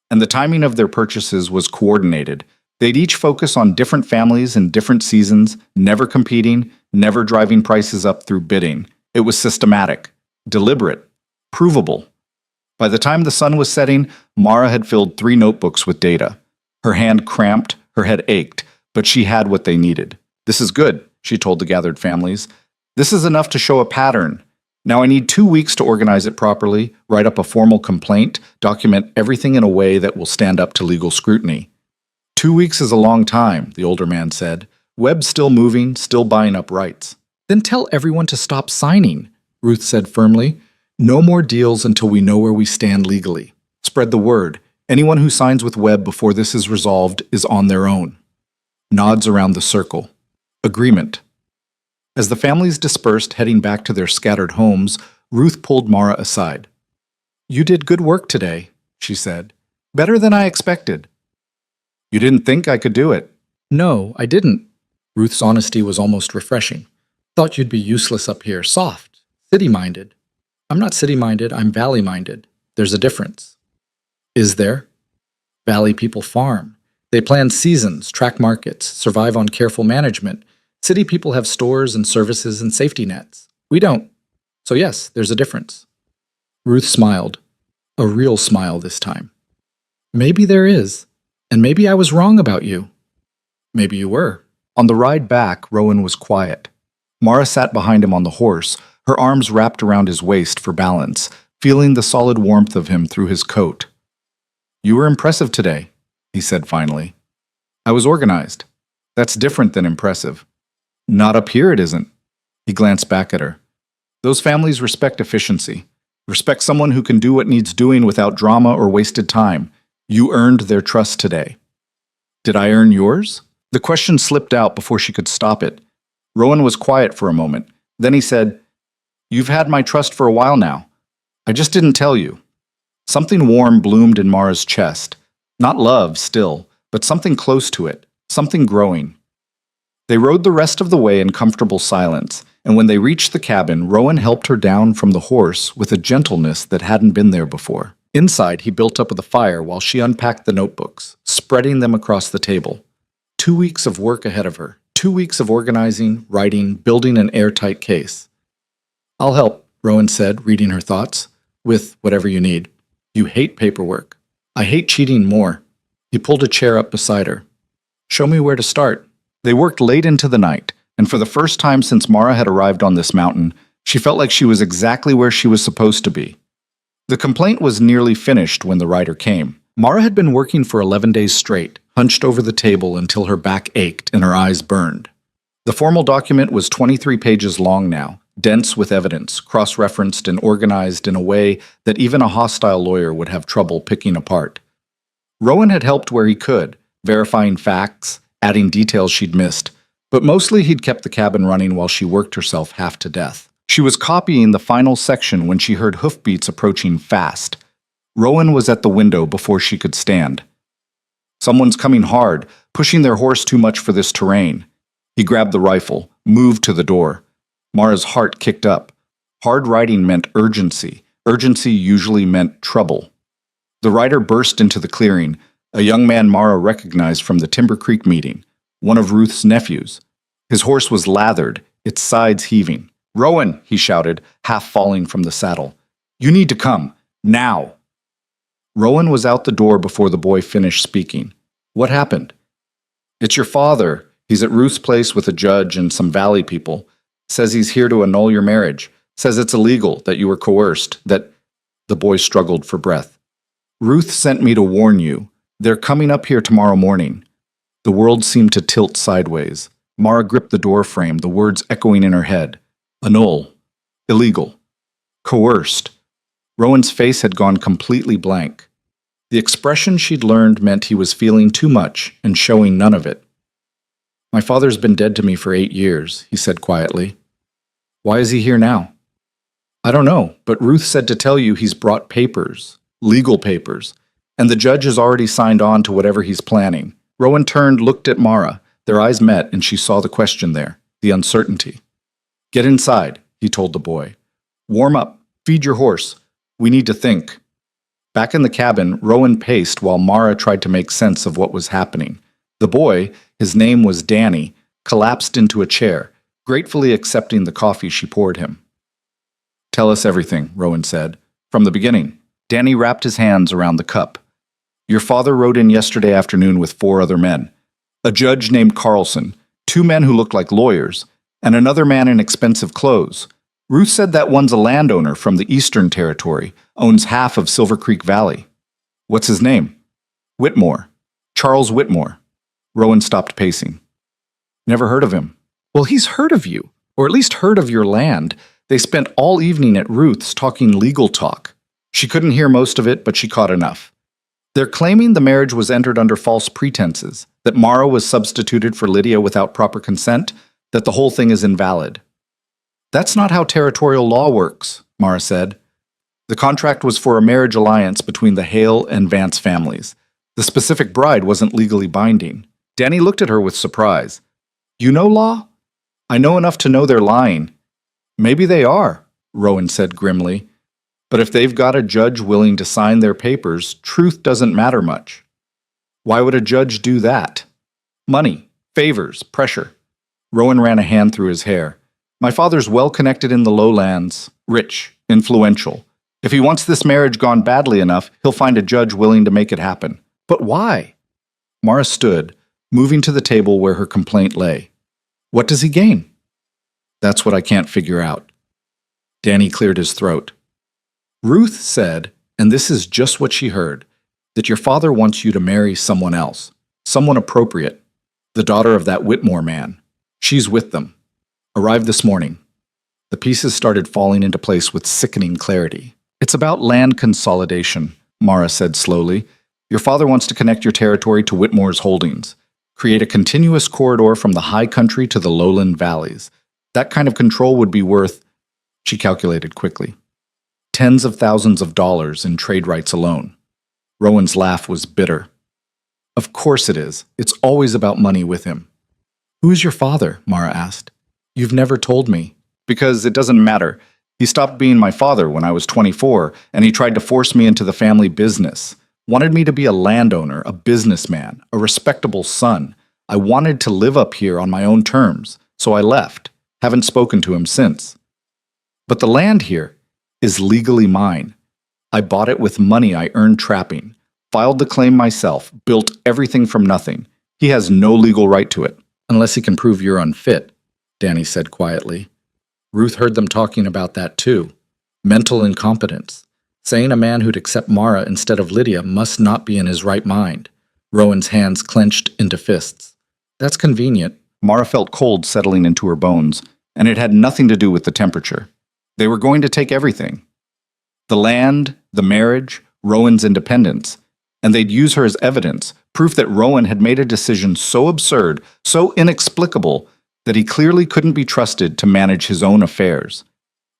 And the timing of their purchases was coordinated. They'd each focus on different families in different seasons, never competing, never driving prices up through bidding. It was systematic, deliberate, provable. By the time the sun was setting, Mara had filled 3 notebooks with data. Her hand cramped, her head ached, but she had what they needed. This is good, she told the gathered families. This is enough to show a pattern. Now I need 2 weeks to organize it properly, write up a formal complaint, document everything in a way that will stand up to legal scrutiny. 2 weeks is a long time, the older man said. Webb's still moving, still buying up rights. Then tell everyone to stop signing, Ruth said firmly. No more deals until we know where we stand legally. Spread the word. Anyone who signs with Webb before this is resolved is on their own. Nods around the circle. Agreement. As the families dispersed, heading back to their scattered homes, Ruth pulled Mara aside. You did good work today, she said. Better than I expected. You didn't think I could do it? No, I didn't. Ruth's honesty was almost refreshing. Thought you'd be useless up here, soft, city-minded. I'm not city-minded, I'm valley-minded. There's a difference. Is there? Valley people farm. They plan seasons, track markets, survive on careful management. City people have stores and services and safety nets. We don't. So yes, there's a difference. Ruth smiled. A real smile this time. Maybe there is. And maybe I was wrong about you. Maybe you were. On the ride back, Rowan was quiet. Mara sat behind him on the horse, her arms wrapped around his waist for balance, feeling the solid warmth of him through his coat. You were impressive today, he said finally. I was organized. That's different than impressive. Not up here, it isn't. He glanced back at her. Those families respect efficiency. Respect someone who can do what needs doing without drama or wasted time. You earned their trust today. Did I earn yours? The question slipped out before she could stop it. Rowan was quiet for a moment. Then he said, You've had my trust for a while now. I just didn't tell you. Something warm bloomed in Mara's chest. Not love, still, but something close to it, something growing. They rode the rest of the way in comfortable silence, and when they reached the cabin, Rowan helped her down from the horse with a gentleness that hadn't been there before. Inside, he built up the fire while she unpacked the notebooks, spreading them across the table. 2 weeks of work ahead of her. 2 weeks of organizing, writing, building an airtight case. I'll help, Rowan said, reading her thoughts, with whatever you need. You hate paperwork. I hate cheating more. He pulled a chair up beside her. Show me where to start. They worked late into the night, and for the first time since Mara had arrived on this mountain, she felt like she was exactly where she was supposed to be. The complaint was nearly finished when the writer came. Mara had been working for 11 days straight, hunched over the table until her back ached and her eyes burned. The formal document was 23 pages long now, dense with evidence, cross-referenced and organized in a way that even a hostile lawyer would have trouble picking apart. Rowan had helped where he could, verifying facts, adding details she'd missed, but mostly he'd kept the cabin running while she worked herself half to death. She was copying the final section when she heard hoofbeats approaching fast. Rowan was at the window before she could stand. Someone's coming hard, pushing their horse too much for this terrain. He grabbed the rifle, moved to the door. Mara's heart kicked up. Hard riding meant urgency. Urgency usually meant trouble. The rider burst into the clearing, a young man Mara recognized from the Timber Creek meeting, one of Ruth's nephews. His horse was lathered, its sides heaving. Rowan, he shouted, half falling from the saddle. You need to come. Now. Rowan was out the door before the boy finished speaking. What happened? It's your father. He's at Ruth's place with a judge and some Valley people. Says he's here to annul your marriage. Says it's illegal, that you were coerced, that... The boy struggled for breath. Ruth sent me to warn you. They're coming up here tomorrow morning. The world seemed to tilt sideways. Mara gripped the door frame, the words echoing in her head. Annul. Illegal. Coerced. Rowan's face had gone completely blank. The expression she'd learned meant he was feeling too much and showing none of it. My father's been dead to me for 8 years, he said quietly. Why is he here now? I don't know, but Ruth said to tell you he's brought papers, legal papers, and the judge has already signed on to whatever he's planning. Rowan turned, looked at Mara. Their eyes met, and she saw the question there, the uncertainty. Get inside, he told the boy. Warm up. Feed your horse. We need to think. Back in the cabin, Rowan paced while Mara tried to make sense of what was happening. The boy, his name was Danny, collapsed into a chair, gratefully accepting the coffee she poured him. Tell us everything, Rowan said. From the beginning. Danny wrapped his hands around the cup. Your father rode in yesterday afternoon with 4 other men. A judge named Carlson, 2 men who looked like lawyers, and another man in expensive clothes. Ruth said that one's a landowner from the Eastern Territory, owns half of Silver Creek Valley. What's his name? Whitmore. Charles Whitmore. Rowan stopped pacing. Never heard of him. Well, he's heard of you, or at least heard of your land. They spent all evening at Ruth's talking legal talk. She couldn't hear most of it, but she caught enough. They're claiming the marriage was entered under false pretenses, that Mara was substituted for Lydia without proper consent, that the whole thing is invalid. That's not how territorial law works, Mara said. The contract was for a marriage alliance between the Hale and Vance families. The specific bride wasn't legally binding. Danny looked at her with surprise. You know law? I know enough to know they're lying. Maybe they are, Rowan said grimly. But if they've got a judge willing to sign their papers, truth doesn't matter much. Why would a judge do that? Money, favors, pressure. Rowan ran a hand through his hair. My father's well connected in the lowlands, rich, influential. If he wants this marriage gone badly enough, he'll find a judge willing to make it happen. But why? Mara stood, moving to the table where her complaint lay. What does he gain? That's what I can't figure out. Danny cleared his throat. Ruth said, and this is just what she heard, that your father wants you to marry someone else, someone appropriate, the daughter of that Whitmore man. She's with them. Arrived this morning. The pieces started falling into place with sickening clarity. It's about land consolidation, Mara said slowly. Your father wants to connect your territory to Whitmore's holdings, create a continuous corridor from the high country to the lowland valleys. That kind of control would be worth, she calculated quickly, tens of thousands of dollars in trade rights alone. Rowan's laugh was bitter. Of course it is. It's always about money with him. Who is your father? Mara asked. You've never told me. Because it doesn't matter. He stopped being my father when I was 24, and he tried to force me into the family business. Wanted me to be a landowner, a businessman, a respectable son. I wanted to live up here on my own terms, so I left. Haven't spoken to him since. But the land here is legally mine. I bought it with money I earned trapping, filed the claim myself, built everything from nothing. He has no legal right to it. Unless he can prove you're unfit, Danny said quietly. Ruth heard them talking about that too. Mental incompetence. Saying a man who'd accept Mara instead of Lydia must not be in his right mind. Rowan's hands clenched into fists. That's convenient. Mara felt cold settling into her bones, and it had nothing to do with the temperature. They were going to take everything. The land, the marriage, Rowan's independence, and they'd use her as evidence, proof that Rowan had made a decision so absurd, so inexplicable, that he clearly couldn't be trusted to manage his own affairs.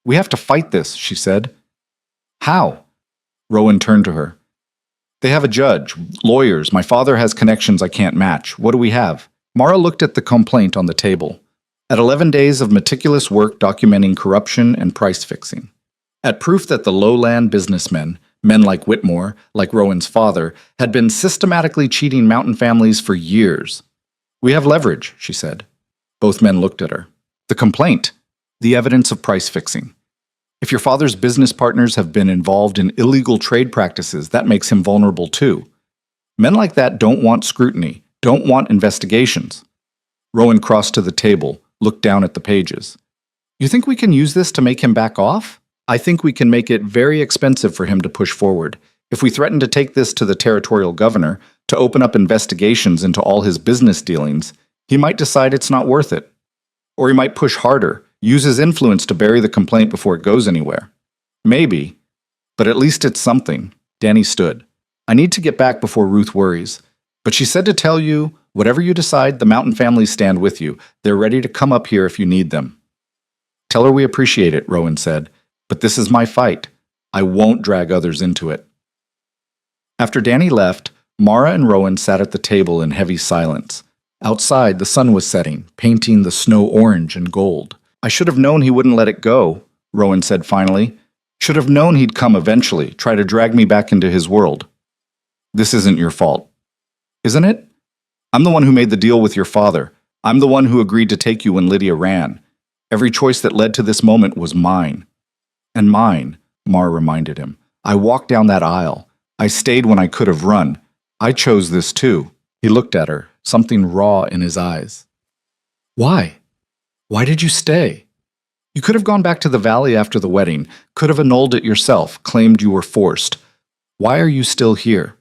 We have to fight this, she said. How? Rowan turned to her. They have a judge, lawyers. My father has connections I can't match. What do we have? Mara looked at the complaint on the table. At 11 days of meticulous work documenting corruption and price fixing. At proof that the lowland businessmen, men like Whitmore, like Rowan's father, had been systematically cheating mountain families for years. We have leverage, she said. Both men looked at her. The complaint, the evidence of price fixing. If your father's business partners have been involved in illegal trade practices, that makes him vulnerable too. Men like that don't want scrutiny, don't want investigations. Rowan crossed to the table, looked down at the pages. You think we can use this to make him back off? I think we can make it very expensive for him to push forward. If we threaten to take this to the territorial governor, to open up investigations into all his business dealings, he might decide it's not worth it. Or he might push harder, use his influence to bury the complaint before it goes anywhere. Maybe, but at least it's something. Danny stood. I need to get back before Ruth worries. But she said to tell you, whatever you decide, the Mountain families stand with you. They're ready to come up here if you need them. Tell her we appreciate it, Rowan said. But this is my fight. I won't drag others into it. After Danny left, Mara and Rowan sat at the table in heavy silence. Outside, the sun was setting, painting the snow orange and gold. I should have known he wouldn't let it go, Rowan said finally. Should have known he'd come eventually, try to drag me back into his world. This isn't your fault. Isn't it? I'm the one who made the deal with your father. I'm the one who agreed to take you when Lydia ran. Every choice that led to this moment was mine. And mine, Mara reminded him. I walked down that aisle. I stayed when I could have run. I chose this too. He looked at her, something raw in his eyes. Why? Why did you stay? You could have gone back to the valley after the wedding, could have annulled it yourself, claimed you were forced. Why are you still here?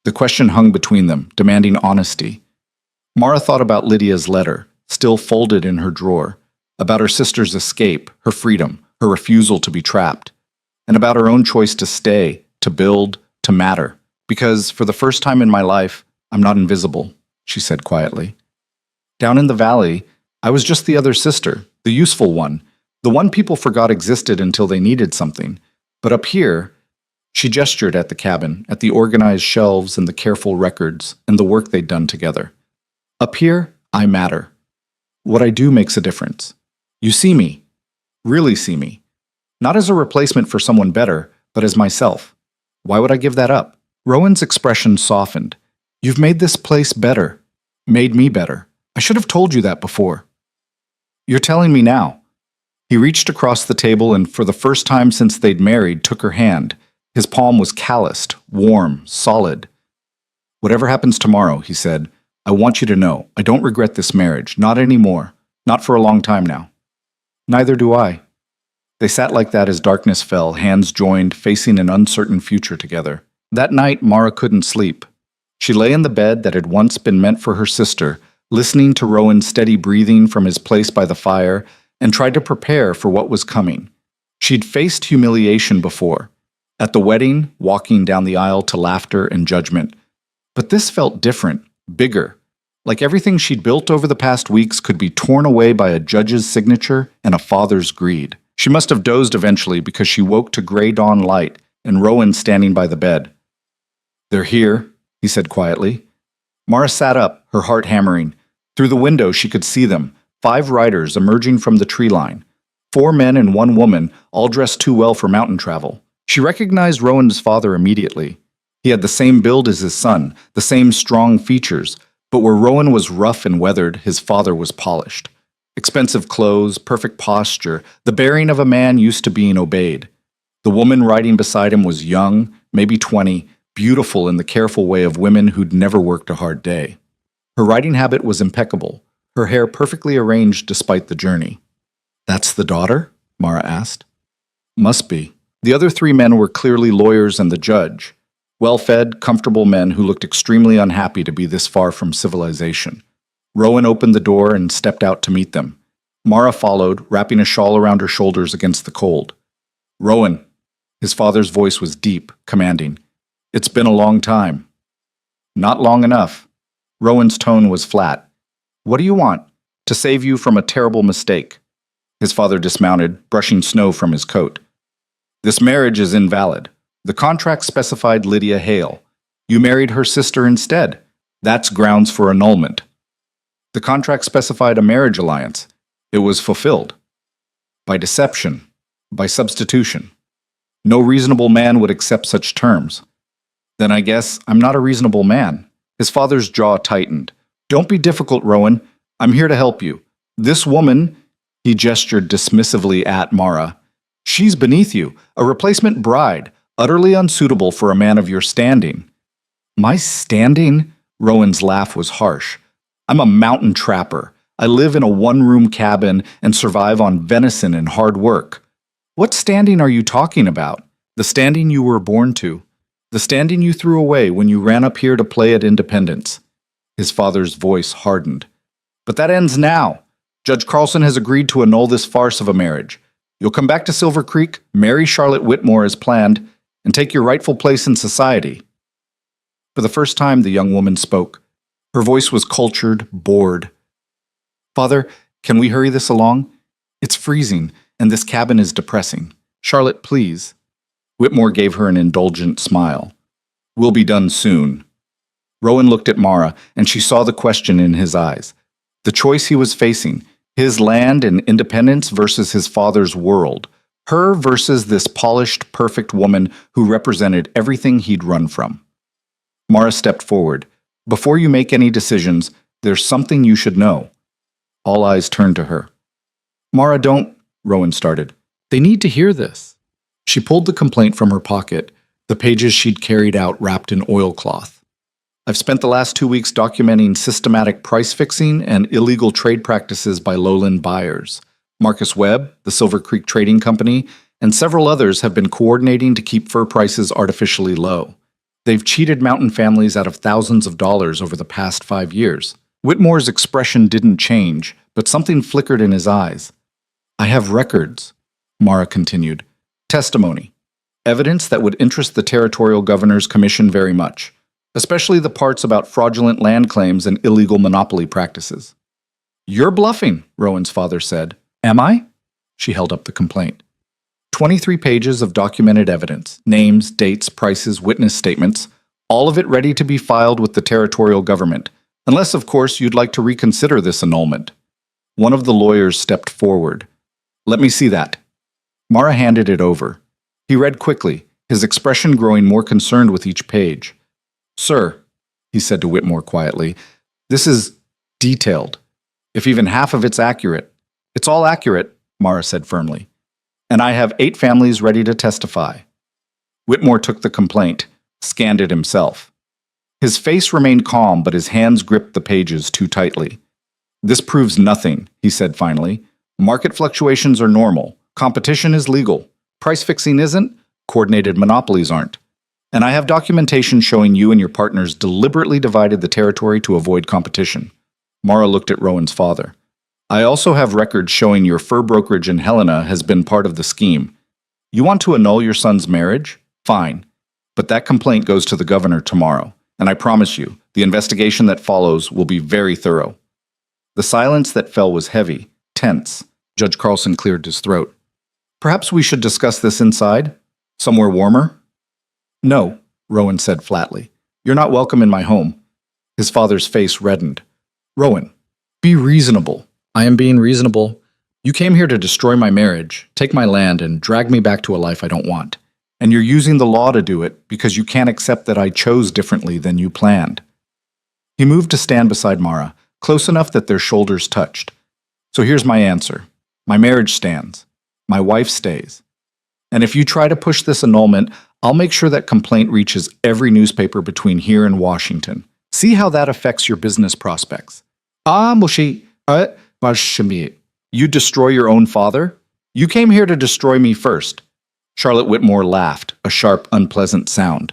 The question hung between them, demanding honesty. Mara thought about Lydia's letter, still folded in her drawer, about her sister's escape, her freedom, her refusal to be trapped, and about her own choice to stay, to build, to matter. Because, for the first time in my life, I'm not invisible, she said quietly. Down in the valley, I was just the other sister, the useful one, the one people forgot existed until they needed something. But up here, she gestured at the cabin, at the organized shelves and the careful records and the work they'd done together. Up here, I matter. What I do makes a difference. You see me, really see me. Not as a replacement for someone better, but as myself. Why would I give that up? Rowan's expression softened. You've made this place better. Made me better. I should have told you that before. You're telling me now. He reached across the table and, for the first time since they'd married, took her hand. His palm was calloused, warm, solid. Whatever happens tomorrow, he said, I want you to know, I don't regret this marriage. Not anymore. Not for a long time now. Neither do I. They sat like that as darkness fell, hands joined, facing an uncertain future together. That night, Mara couldn't sleep. She lay in the bed that had once been meant for her sister, listening to Rowan's steady breathing from his place by the fire, and tried to prepare for what was coming. She'd faced humiliation before, at the wedding, walking down the aisle to laughter and judgment. But this felt different, bigger, like everything she'd built over the past weeks could be torn away by a judge's signature and a father's greed. She must have dozed eventually because she woke to gray dawn light and Rowan standing by the bed. They're here, he said quietly. Mara sat up, her heart hammering. Through the window she could see them, 5 riders emerging from the tree line. 4 men and 1 woman, all dressed too well for mountain travel. She recognized Rowan's father immediately. He had the same build as his son, the same strong features, but where Rowan was rough and weathered, his father was polished. Expensive clothes, perfect posture, the bearing of a man used to being obeyed. The woman riding beside him was young, maybe 20, beautiful in the careful way of women who'd never worked a hard day. Her riding habit was impeccable, her hair perfectly arranged despite the journey. That's the daughter? Mara asked. Must be. The other 3 men were clearly lawyers and the judge. Well-fed, comfortable men who looked extremely unhappy to be this far from civilization. Rowan opened the door and stepped out to meet them. Mara followed, wrapping a shawl around her shoulders against the cold. Rowan. His father's voice was deep, commanding. It's been a long time. Not long enough. Rowan's tone was flat. What do you want? To save you from a terrible mistake. His father dismounted, brushing snow from his coat. This marriage is invalid. The contract specified Lydia Hale. You married her sister instead. That's grounds for annulment. The contract specified a marriage alliance. It was fulfilled. By deception. By substitution. No reasonable man would accept such terms. Then I guess I'm not a reasonable man. His father's jaw tightened. Don't be difficult, Rowan. I'm here to help you. This woman, he gestured dismissively at Mara, she's beneath you, a replacement bride, utterly unsuitable for a man of your standing. My standing? Rowan's laugh was harsh. I'm a mountain trapper. I live in a 1-room cabin and survive on venison and hard work. What standing are you talking about? The standing you were born to. The standing you threw away when you ran up here to play at Independence. His father's voice hardened. But that ends now. Judge Carlson has agreed to annul this farce of a marriage. You'll come back to Silver Creek, marry Charlotte Whitmore as planned, and take your rightful place in society. For the first time, the young woman spoke. Her voice was cultured, bored. Father, can we hurry this along? It's freezing, and this cabin is depressing. Charlotte, please. Whitmore gave her an indulgent smile. We'll be done soon. Rowan looked at Mara, and she saw the question in his eyes. The choice he was facing, his land and independence versus his father's world. Her versus this polished, perfect woman who represented everything he'd run from. Mara stepped forward. Before you make any decisions, there's something you should know. All eyes turned to her. Mara, don't, Rowan started. They need to hear this. She pulled the complaint from her pocket, the pages she'd carried out wrapped in oilcloth. I've spent the last 2 weeks documenting systematic price fixing and illegal trade practices by lowland buyers. Marcus Webb, the Silver Creek Trading Company, and several others have been coordinating to keep fur prices artificially low. They've cheated mountain families out of thousands of dollars over the past 5 years. Whitmore's expression didn't change, but something flickered in his eyes. I have records, Mara continued. Testimony. Evidence that would interest the Territorial Governor's Commission very much, especially the parts about fraudulent land claims and illegal monopoly practices. You're bluffing, Rowan's father said. Am I? She held up the complaint. 23 pages of documented evidence, names, dates, prices, witness statements, all of it ready to be filed with the territorial government, unless, of course, you'd like to reconsider this annulment. One of the lawyers stepped forward. Let me see that. Mara handed it over. He read quickly, his expression growing more concerned with each page. Sir, he said to Whitmore quietly. This is detailed. If even half of it's accurate. It's all accurate, Mara said firmly. And I have 8 families ready to testify. Whitmore took the complaint, scanned it himself. His face remained calm, but his hands gripped the pages too tightly. This proves nothing, he said finally. Market fluctuations are normal. Competition is legal. Price fixing isn't. Coordinated monopolies aren't. And I have documentation showing you and your partners deliberately divided the territory to avoid competition. Mara looked at Rowan's father. I also have records showing your fur brokerage in Helena has been part of the scheme. You want to annul your son's marriage? Fine. But that complaint goes to the governor tomorrow. And I promise you, the investigation that follows will be very thorough. The silence that fell was heavy, tense. Judge Carlson cleared his throat. Perhaps we should discuss this inside? Somewhere warmer? No, Rowan said flatly. You're not welcome in my home. His father's face reddened. Rowan, be reasonable. I am being reasonable. You came here to destroy my marriage, take my land, and drag me back to a life I don't want. And you're using the law to do it because you can't accept that I chose differently than you planned. He moved to stand beside Mara, close enough that their shoulders touched. So here's my answer. My marriage stands. My wife stays. And if you try to push this annulment, I'll make sure that complaint reaches every newspaper between here and Washington. See how that affects your business prospects. You destroy your own father? You came here to destroy me first. Charlotte Whitmore laughed, a sharp, unpleasant sound.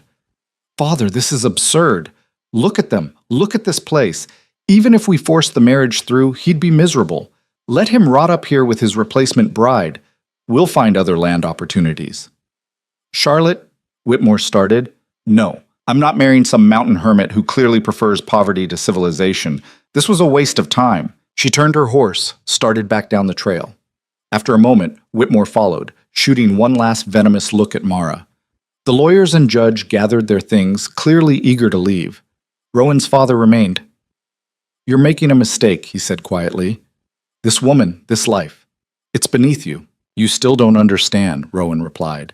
Father, this is absurd. Look at them. Look at this place. Even if we forced the marriage through, he'd be miserable. Let him rot up here with his replacement bride. We'll find other land opportunities. Charlotte, Whitmore started. No, I'm not marrying some mountain hermit who clearly prefers poverty to civilization. This was a waste of time. She turned her horse, started back down the trail. After a moment, Whitmore followed, shooting one last venomous look at Mara. The lawyers and judge gathered their things, clearly eager to leave. Rowan's father remained. You're making a mistake, he said quietly. This woman, this life, it's beneath you. You still don't understand, Rowan replied.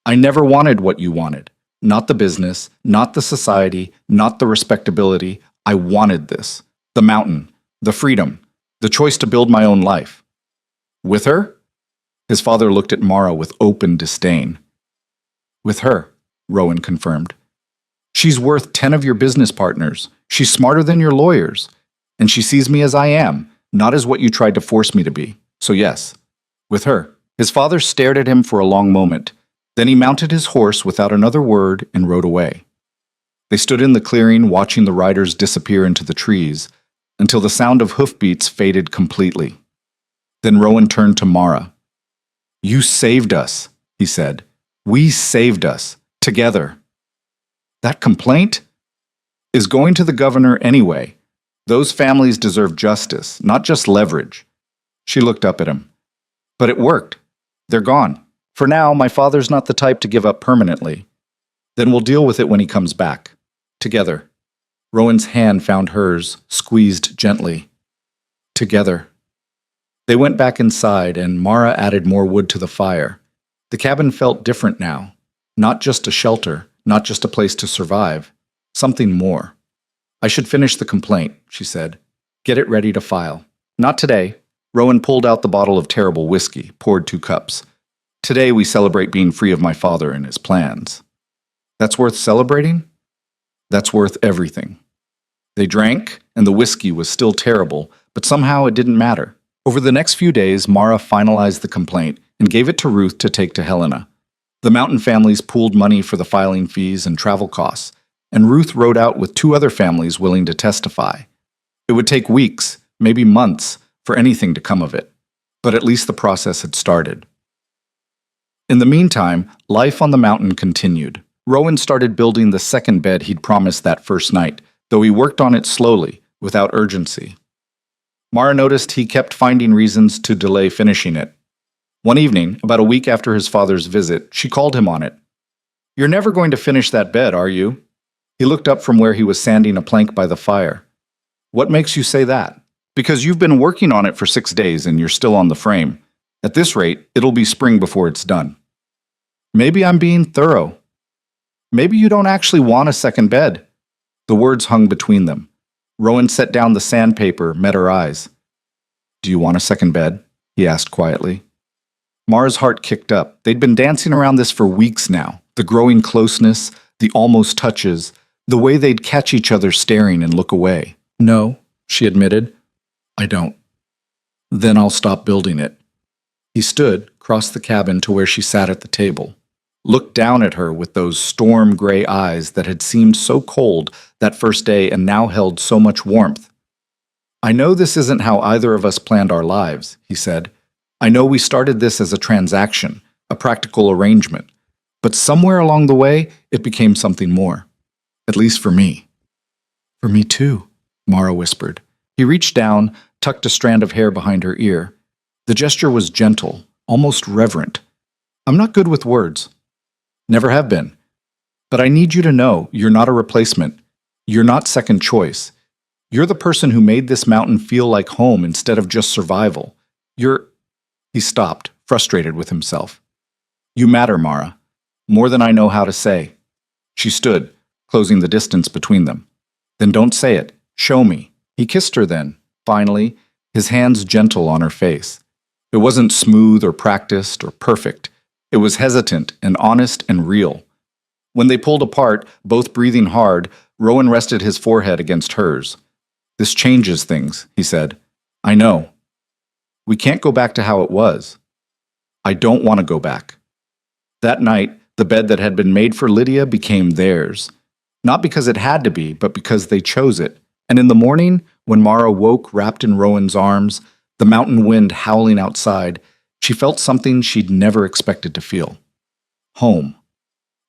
I never wanted what you wanted. Not the business, not the society, not the respectability. I wanted this. The mountain, the freedom, the choice to build my own life. With her? His father looked at Mara with open disdain. With her, Rowan confirmed. She's worth 10 of your business partners. She's smarter than your lawyers. And she sees me as I am, not as what you tried to force me to be. So yes, with her. His father stared at him for a long moment. Then he mounted his horse without another word and rode away. They stood in the clearing, watching the riders disappear into the trees, until the sound of hoofbeats faded completely. Then Rowan turned to Mara. You saved us, he said. We saved us, together. That complaint is going to the governor anyway. Those families deserve justice, not just leverage. She looked up at him. But it worked. They're gone. For now, my father's not the type to give up permanently. Then we'll deal with it when he comes back. Together. Rowan's hand found hers, squeezed gently. Together. They went back inside, and Mara added more wood to the fire. The cabin felt different now. Not just a shelter, not just a place to survive. Something more. I should finish the complaint, she said. Get it ready to file. Not today. Rowan pulled out the bottle of terrible whiskey, poured 2 cups. Today we celebrate being free of my father and his plans. That's worth celebrating? That's worth everything. They drank, and the whiskey was still terrible, but somehow it didn't matter. Over the next few days, Mara finalized the complaint and gave it to Ruth to take to Helena. The Mountain families pooled money for the filing fees and travel costs, and Ruth rode out with 2 other families willing to testify. It would take weeks, maybe months, for anything to come of it, but at least the process had started. In the meantime, life on the mountain continued. Rowan started building the second bed he'd promised that first night, though he worked on it slowly, without urgency. Mara noticed he kept finding reasons to delay finishing it. One evening, about a week after his father's visit, she called him on it. You're never going to finish that bed, are you? He looked up from where he was sanding a plank by the fire. What makes you say that? Because you've been working on it for 6 days and you're still on the frame. At this rate, it'll be spring before it's done. Maybe I'm being thorough. Maybe you don't actually want a second bed. The words hung between them. Rowan set down the sandpaper, met her eyes. "Do you want a second bed?" he asked quietly. Mara's heart kicked up. They'd been dancing around this for weeks now. The growing closeness, the almost touches, the way they'd catch each other staring and look away. "No," she admitted. "I don't." "Then I'll stop building it." He stood, crossed the cabin to where she sat at the table, looked down at her with those storm-gray eyes that had seemed so cold that first day and now held so much warmth. "I know this isn't how either of us planned our lives," he said. "I know we started this as a transaction, a practical arrangement. But somewhere along the way, it became something more. At least for me." "For me too," Mara whispered. He reached down, tucked a strand of hair behind her ear. The gesture was gentle, almost reverent. "I'm not good with words. Never have been. But I need you to know you're not a replacement. You're not second choice. You're the person who made this mountain feel like home instead of just survival. You're—" He stopped, frustrated with himself. "You matter, Mara. More than I know how to say." She stood, closing the distance between them. "Then don't say it. Show me." He kissed her then, finally, his hands gentle on her face. It wasn't smooth or practiced or perfect. It was hesitant and honest and real. When they pulled apart, both breathing hard, Rowan rested his forehead against hers. "This changes things," he said. "I know. We can't go back to how it was. I don't want to go back." That night, the bed that had been made for Lydia became theirs. Not because it had to be, but because they chose it. And in the morning, when Mara woke wrapped in Rowan's arms, the mountain wind howling outside, she felt something she'd never expected to feel. Home.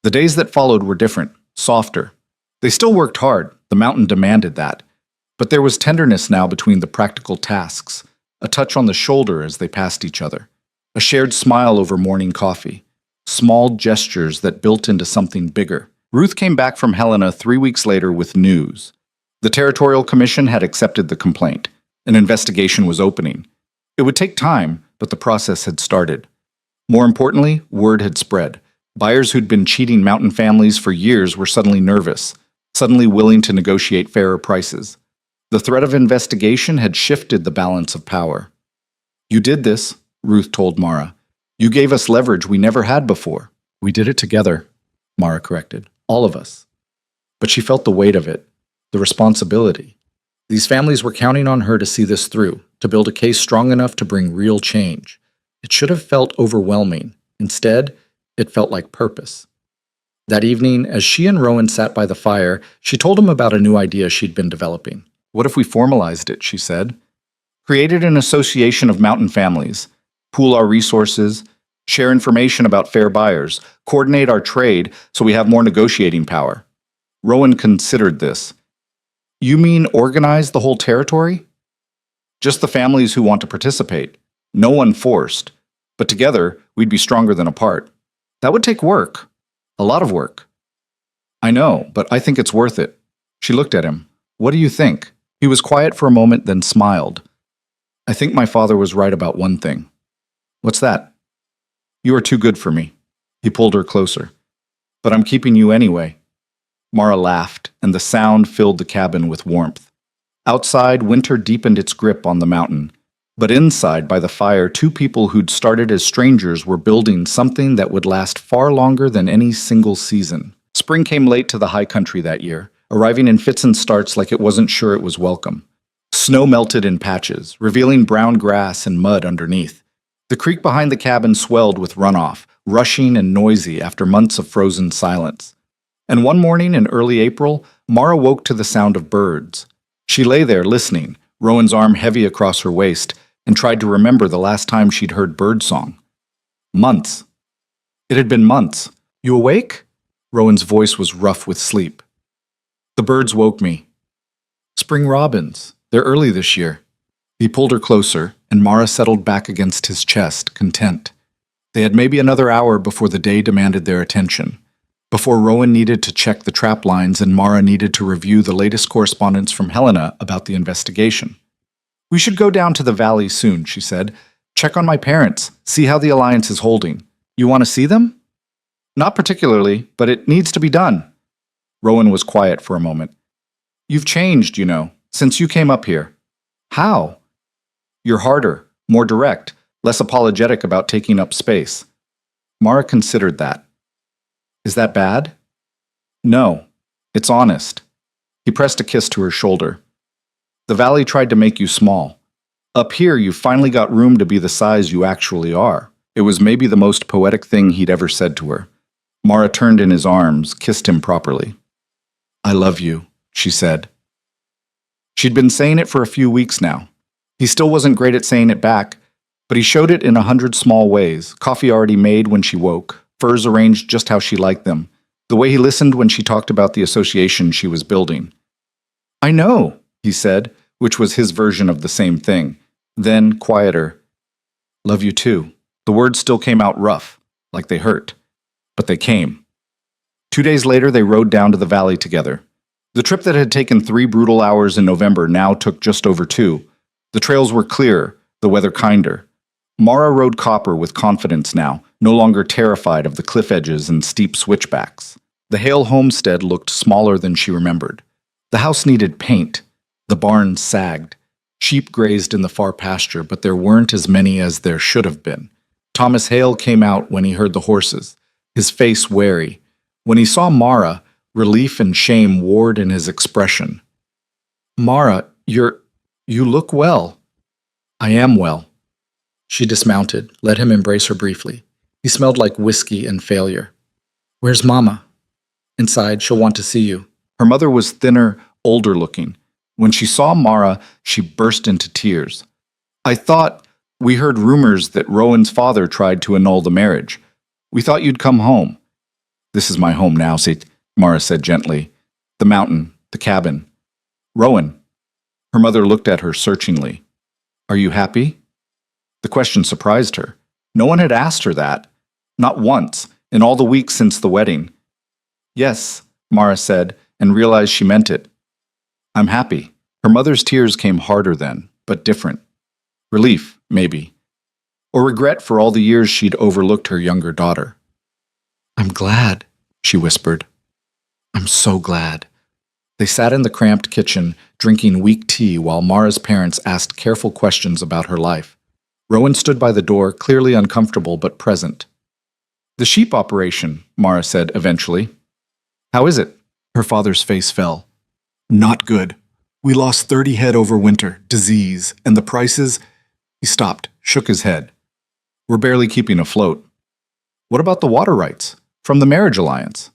The days that followed were different, softer. They still worked hard, the mountain demanded that. But there was tenderness now between the practical tasks, a touch on the shoulder as they passed each other, a shared smile over morning coffee. Small gestures that built into something bigger. Ruth came back from Helena 3 weeks later with news. The Territorial Commission had accepted the complaint. An investigation was opening. It would take time, but the process had started. More importantly, word had spread. Buyers who'd been cheating mountain families for years were suddenly nervous, suddenly willing to negotiate fairer prices. The threat of investigation had shifted the balance of power. "You did this," Ruth told Mara. "You gave us leverage we never had before." "We did it together," Mara corrected. "All of us." But she felt the weight of it, the responsibility. These families were counting on her to see this through, to build a case strong enough to bring real change. It should have felt overwhelming. Instead, it felt like purpose. That evening, as she and Rowan sat by the fire, she told him about a new idea she'd been developing. "What if we formalized it?" she said. "Created an association of mountain families. Pool our resources, share information about fair buyers, coordinate our trade so we have more negotiating power." Rowan considered this. "You mean organize the whole territory?" "Just the families who want to participate. No one forced. But together, we'd be stronger than apart." "That would take work. A lot of work." "I know, but I think it's worth it." She looked at him. "What do you think?" He was quiet for a moment, then smiled. "I think my father was right about one thing." "What's that?" "You are too good for me." He pulled her closer. "But I'm keeping you anyway." Mara laughed, and the sound filled the cabin with warmth. Outside, winter deepened its grip on the mountain. But inside, by the fire, two people who'd started as strangers were building something that would last far longer than any single season. Spring came late to the high country that year, arriving in fits and starts like it wasn't sure it was welcome. Snow melted in patches, revealing brown grass and mud underneath. The creek behind the cabin swelled with runoff, rushing and noisy after months of frozen silence. And one morning in early April, Mara woke to the sound of birds. She lay there listening, Rowan's arm heavy across her waist, and tried to remember the last time she'd heard birdsong. Months. It had been months. "You awake?" Rowan's voice was rough with sleep. "The birds woke me." "Spring robins. They're early this year." He pulled her closer, and Mara settled back against his chest, content. They had maybe another hour before the day demanded their attention, before Rowan needed to check the trap lines and Mara needed to review the latest correspondence from Helena about the investigation. "We should go down to the valley soon," she said. "Check on my parents, see how the alliance is holding. You want to see them?" "Not particularly, but it needs to be done." Rowan was quiet for a moment. You've changed, since you came up here. How? You're harder, more direct, less apologetic about taking up space. Mara considered that. Is that bad? No, it's honest. He pressed a kiss to her shoulder. The valley tried to make you small. Up here, you finally got room to be the size you actually are. It was maybe the most poetic thing he'd ever said to her. Mara turned in his arms, kissed him properly. I love you, she said. She'd been saying it for a few weeks now. He still wasn't great at saying it back, but he showed it in 100 small ways. Coffee already made when she woke, furs arranged just how she liked them, the way he listened when she talked about the association she was building. I know, he said, which was his version of the same thing. Then, quieter, love you too. The words still came out rough, like they hurt, but they came. 2 days later, they rode down to the valley together. The trip that had taken 3 brutal hours in November now took just over 2. The trails were clearer, the weather kinder. Mara rode Copper with confidence now, no longer terrified of the cliff edges and steep switchbacks. The Hale homestead looked smaller than she remembered. The house needed paint. The barn sagged. Sheep grazed in the far pasture, but there weren't as many as there should have been. Thomas Hale came out when he heard the horses, his face wary. When he saw Mara, relief and shame warred in his expression. Mara, you look well. I am well. She dismounted, let him embrace her briefly. He smelled like whiskey and failure. Where's Mama? Inside, she'll want to see you. Her mother was thinner, older looking. When she saw Mara, she burst into tears. I thought we heard rumors that Rowan's father tried to annul the marriage. We thought you'd come home. This is my home now, Mara said gently. The mountain, the cabin. Rowan. Her mother looked at her searchingly. Are you happy? The question surprised her. No one had asked her that. Not once, in all the weeks since the wedding. Yes, Mara said, and realized she meant it. I'm happy. Her mother's tears came harder then, but different. Relief, maybe. Or regret for all the years she'd overlooked her younger daughter. I'm glad, she whispered. I'm so glad. They sat in the cramped kitchen, drinking weak tea while Mara's parents asked careful questions about her life. Rowan stood by the door, clearly uncomfortable but present. The sheep operation, Mara said eventually. How is it? Her father's face fell. Not good. We lost 30 head over winter, disease, and the prices... He stopped, shook his head. We're barely keeping afloat. What about the water rights? From the marriage alliance?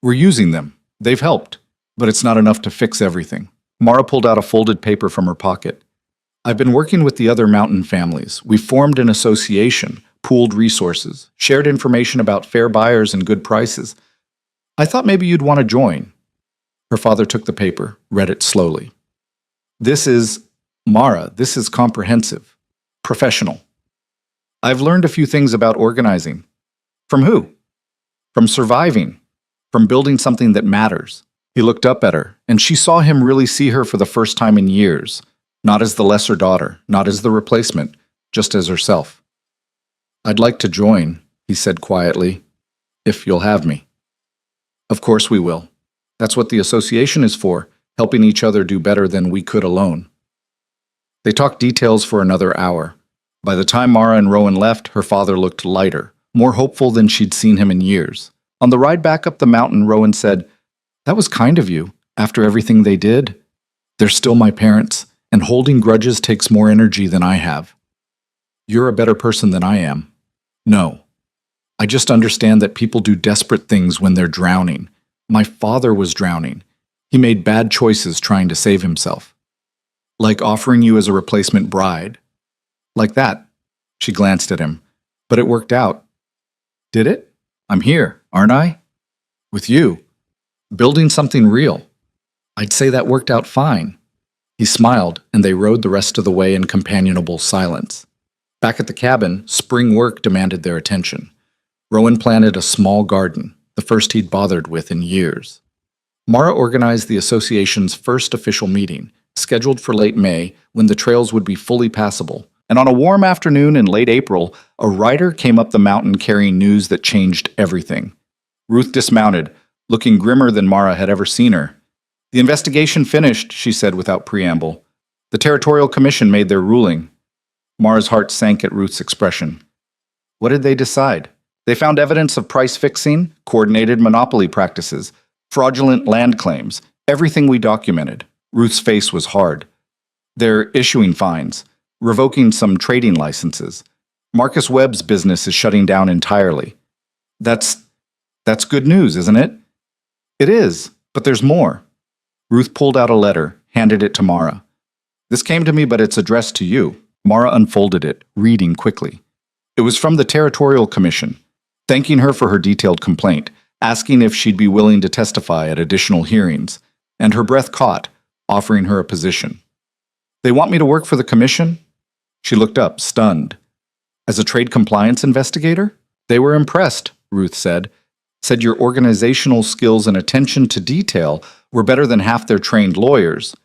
We're using them. They've helped. But it's not enough to fix everything. Mara pulled out a folded paper from her pocket. I've been working with the other mountain families. We formed an association, pooled resources, shared information about fair buyers and good prices. I thought maybe you'd want to join. Her father took the paper, read it slowly. Mara, this is comprehensive. Professional. I've learned a few things about organizing. From who? From surviving. From building something that matters. He looked up at her, and she saw him really see her for the first time in years. Not as the lesser daughter, not as the replacement, just as herself. I'd like to join, he said quietly, if you'll have me. Of course we will. That's what the association is for, helping each other do better than we could alone. They talked details for another hour. By the time Mara and Rowan left, her father looked lighter, more hopeful than she'd seen him in years. On the ride back up the mountain, Rowan said, That was kind of you, after everything they did. They're still my parents, and holding grudges takes more energy than I have. You're a better person than I am. No. I just understand that people do desperate things when they're drowning. My father was drowning. He made bad choices trying to save himself. Like offering you as a replacement bride. Like that. She glanced at him. But it worked out. Did it? I'm here, aren't I? With you. Building something real. I'd say that worked out fine. He smiled, and they rode the rest of the way in companionable silence. Back at the cabin, spring work demanded their attention. Rowan planted a small garden, the first he'd bothered with in years. Mara organized the association's first official meeting, scheduled for late May, when the trails would be fully passable. And on a warm afternoon in late April, a rider came up the mountain carrying news that changed everything. Ruth dismounted, looking grimmer than Mara had ever seen her. The investigation finished, she said without preamble. The Territorial Commission made their ruling. Mara's heart sank at Ruth's expression. What did they decide? They found evidence of price fixing, coordinated monopoly practices, fraudulent land claims, everything we documented. Ruth's face was hard. They're issuing fines, revoking some trading licenses. Marcus Webb's business is shutting down entirely. That's good news, isn't it? It is, but there's more. Ruth pulled out a letter, handed it to Mara. This came to me, but it's addressed to you. Mara unfolded it, reading quickly. It was from the Territorial Commission, thanking her for her detailed complaint, asking if she'd be willing to testify at additional hearings, and her breath caught, offering her a position. They want me to work for the commission? She looked up, stunned. As a trade compliance investigator? They were impressed, Ruth said. Said your organizational skills and attention to detail were better than half their trained lawyers.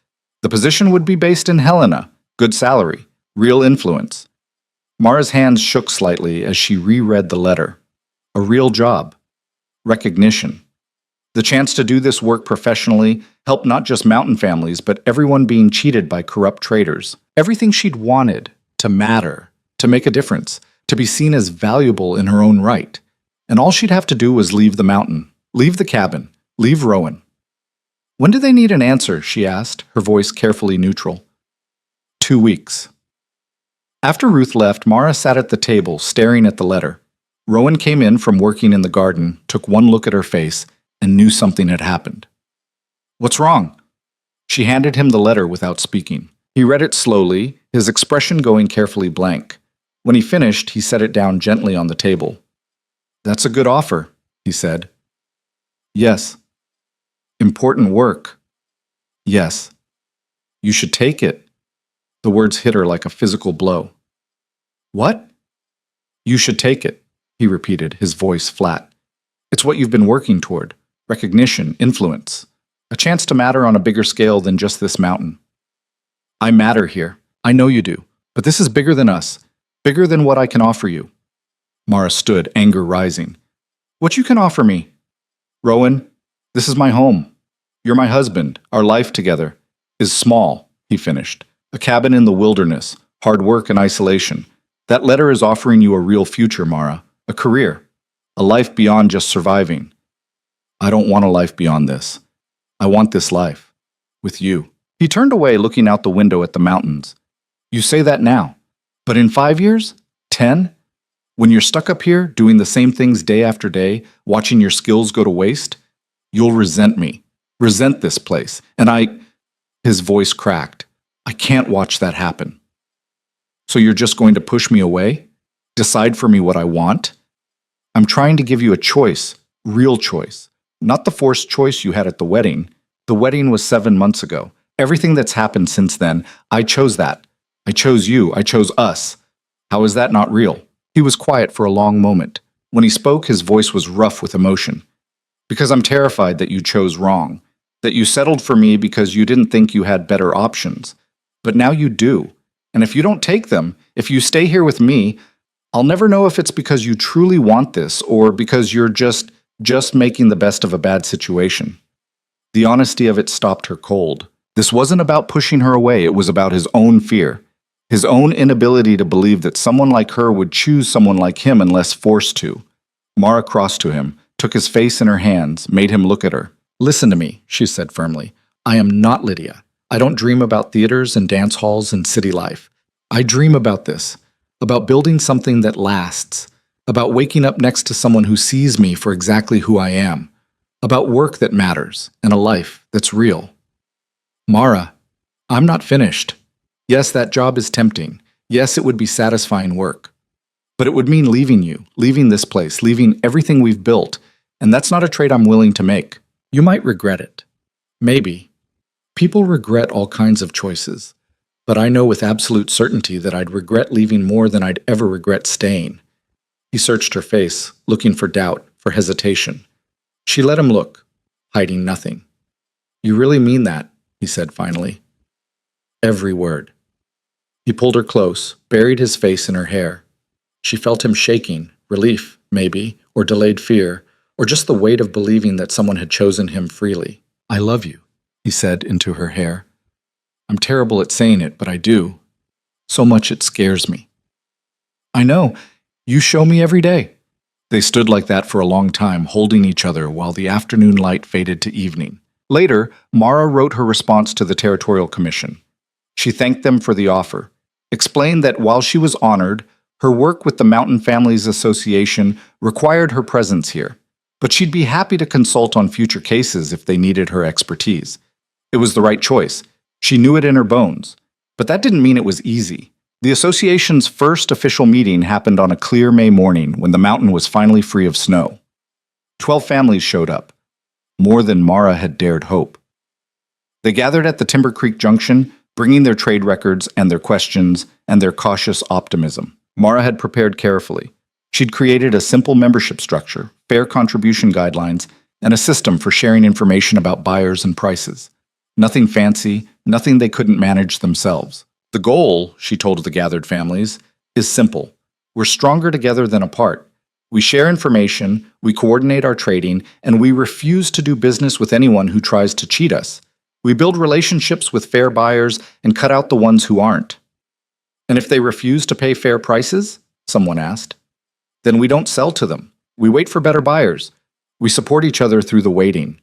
The position would be based in Helena, good salary, real influence. Mara's hands shook slightly as she reread the letter. A real job. Recognition. The chance to do this work professionally, help not just mountain families, but everyone being cheated by corrupt traders. Everything she'd wanted to matter, to make a difference, to be seen as valuable in her own right. And all she'd have to do was leave the mountain, leave the cabin, leave Rowan. When do they need an answer? She asked, her voice carefully neutral. 2 weeks. After Ruth left, Mara sat at the table, staring at the letter. Rowan came in from working in the garden, took one look at her face, and knew something had happened. What's wrong? She handed him the letter without speaking. He read it slowly, his expression going carefully blank. When he finished, he set it down gently on the table. That's a good offer, he said. Yes. Important work. Yes. You should take it. The words hit her like a physical blow. What? You should take it, he repeated, his voice flat. It's what you've been working toward. Recognition, influence. A chance to matter on a bigger scale than just this mountain. I matter here. I know you do. But this is bigger than us. Bigger than what I can offer you. Mara stood, anger rising. What you can offer me? Rowan, this is my home. You're my husband. Our life together is small, he finished. A cabin in the wilderness, hard work and isolation. That letter is offering you a real future, Mara. A career. A life beyond just surviving. I don't want a life beyond this. I want this life. With you. He turned away, looking out the window at the mountains. You say that now. But in 5 years? 10? When you're stuck up here, doing the same things day after day, watching your skills go to waste, you'll resent me. Resent this place. And his voice cracked. I can't watch that happen. So you're just going to push me away? Decide for me what I want? I'm trying to give you a choice. Real choice. Not the forced choice you had at the wedding. The wedding was 7 months ago. Everything that's happened since then, I chose that. I chose you. I chose us. How is that not real? He was quiet for a long moment. When he spoke, his voice was rough with emotion. Because I'm terrified that you chose wrong. That you settled for me because you didn't think you had better options. But now you do. And if you don't take them, if you stay here with me, I'll never know if it's because you truly want this or because you're just making the best of a bad situation. The honesty of it stopped her cold. This wasn't about pushing her away, it was about his own fear. His own inability to believe that someone like her would choose someone like him unless forced to. Mara crossed to him, took his face in her hands, made him look at her. Listen to me, she said firmly. I am not Lydia. I don't dream about theaters and dance halls and city life. I dream about this, about building something that lasts, about waking up next to someone who sees me for exactly who I am, about work that matters and a life that's real. Mara, I'm not finished. Yes, that job is tempting. Yes, it would be satisfying work. But it would mean leaving you, leaving this place, leaving everything we've built, and that's not a trade I'm willing to make. You might regret it. Maybe. People regret all kinds of choices, but I know with absolute certainty that I'd regret leaving more than I'd ever regret staying. He searched her face, looking for doubt, for hesitation. She let him look, hiding nothing. You really mean that, he said finally. Every word. He pulled her close, buried his face in her hair. She felt him shaking, relief, maybe, or delayed fear, or just the weight of believing that someone had chosen him freely. I love you, he he said into her hair. I'm terrible at saying it, but I do. So much it scares me. I know. You show me every day. They stood like that for a long time, holding each other while the afternoon light faded to evening. Later, Mara wrote her response to the Territorial Commission. She thanked them for the offer, explained that while she was honored, her work with the Mountain Families Association required her presence here, but she'd be happy to consult on future cases if they needed her expertise. It was the right choice. She knew it in her bones. But that didn't mean it was easy. The association's first official meeting happened on a clear May morning when the mountain was finally free of snow. 12 families showed up, more than Mara had dared hope. They gathered at the Timber Creek Junction, bringing their trade records and their questions and their cautious optimism. Mara had prepared carefully. She'd created a simple membership structure, fair contribution guidelines, and a system for sharing information about buyers and prices. Nothing fancy, nothing they couldn't manage themselves. The goal, she told the gathered families, is simple. We're stronger together than apart. We share information, we coordinate our trading, and we refuse to do business with anyone who tries to cheat us. We build relationships with fair buyers and cut out the ones who aren't. And if they refuse to pay fair prices, someone asked, then we don't sell to them. We wait for better buyers. We support each other through the waiting.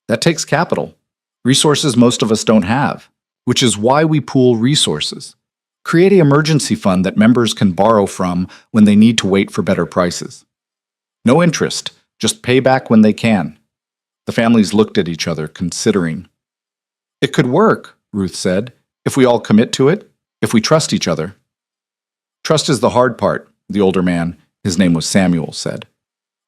That takes capital, resources most of us don't have, which is why we pool resources. Create an emergency fund that members can borrow from when they need to wait for better prices. No interest, just pay back when they can. The families looked at each other, considering. It could work, Ruth said, if we all commit to it, if we trust each other. Trust is the hard part, the older man, his name was Samuel, said.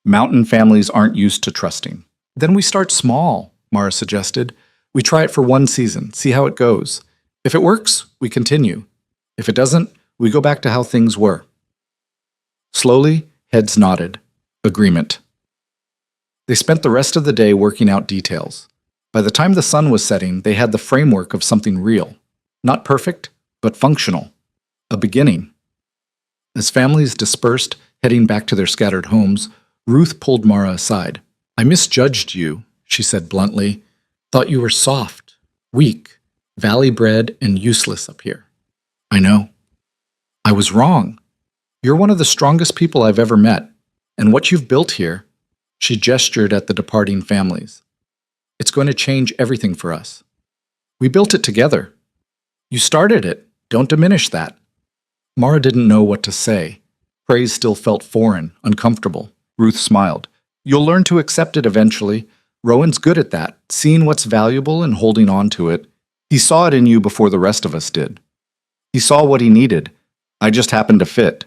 Mountain families aren't used to trusting. Then we start small, Mara suggested. We try it for one season, see how it goes. If it works, we continue. If it doesn't, we go back to how things were. Slowly, heads nodded. Agreement. They spent the rest of the day working out details. By the time the sun was setting, they had the framework of something real. Not perfect, but functional. A beginning. As families dispersed, heading back to their scattered homes, Ruth pulled Mara aside. I misjudged you, she said bluntly. Thought you were soft, weak, valley-bred, and useless up here. I know. I was wrong. You're one of the strongest people I've ever met, and what you've built here, she gestured at the departing families. It's going to change everything for us. We built it together. You started it. Don't diminish that. Mara didn't know what to say. Praise still felt foreign, uncomfortable. Ruth smiled. You'll learn to accept it eventually. Rowan's good at that, seeing what's valuable and holding on to it. He saw it in you before the rest of us did. He saw what he needed. I just happened to fit.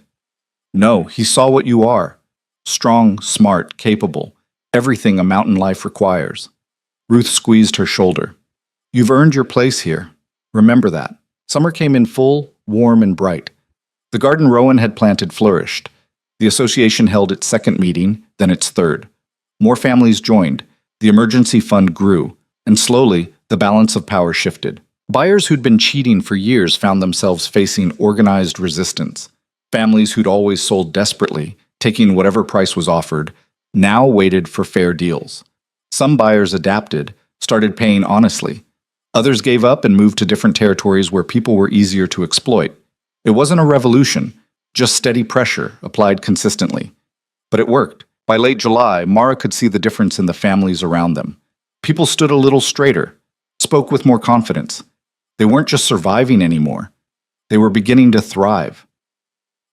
No, he saw what you are. Strong, smart, capable. Everything a mountain life requires. Ruth squeezed her shoulder. You've earned your place here. Remember that. Summer came in full, warm, and bright. The garden Rowan had planted flourished. The association held its second meeting, then its third. More families joined. The emergency fund grew, and slowly, the balance of power shifted. Buyers who'd been cheating for years found themselves facing organized resistance. Families who'd always sold desperately, taking whatever price was offered, now waited for fair deals. Some buyers adapted, started paying honestly. Others gave up and moved to different territories where people were easier to exploit. It wasn't a revolution, just steady pressure applied consistently. But it worked. By late July, Mara could see the difference in the families around them. People stood a little straighter, spoke with more confidence. They weren't just surviving anymore. They were beginning to thrive.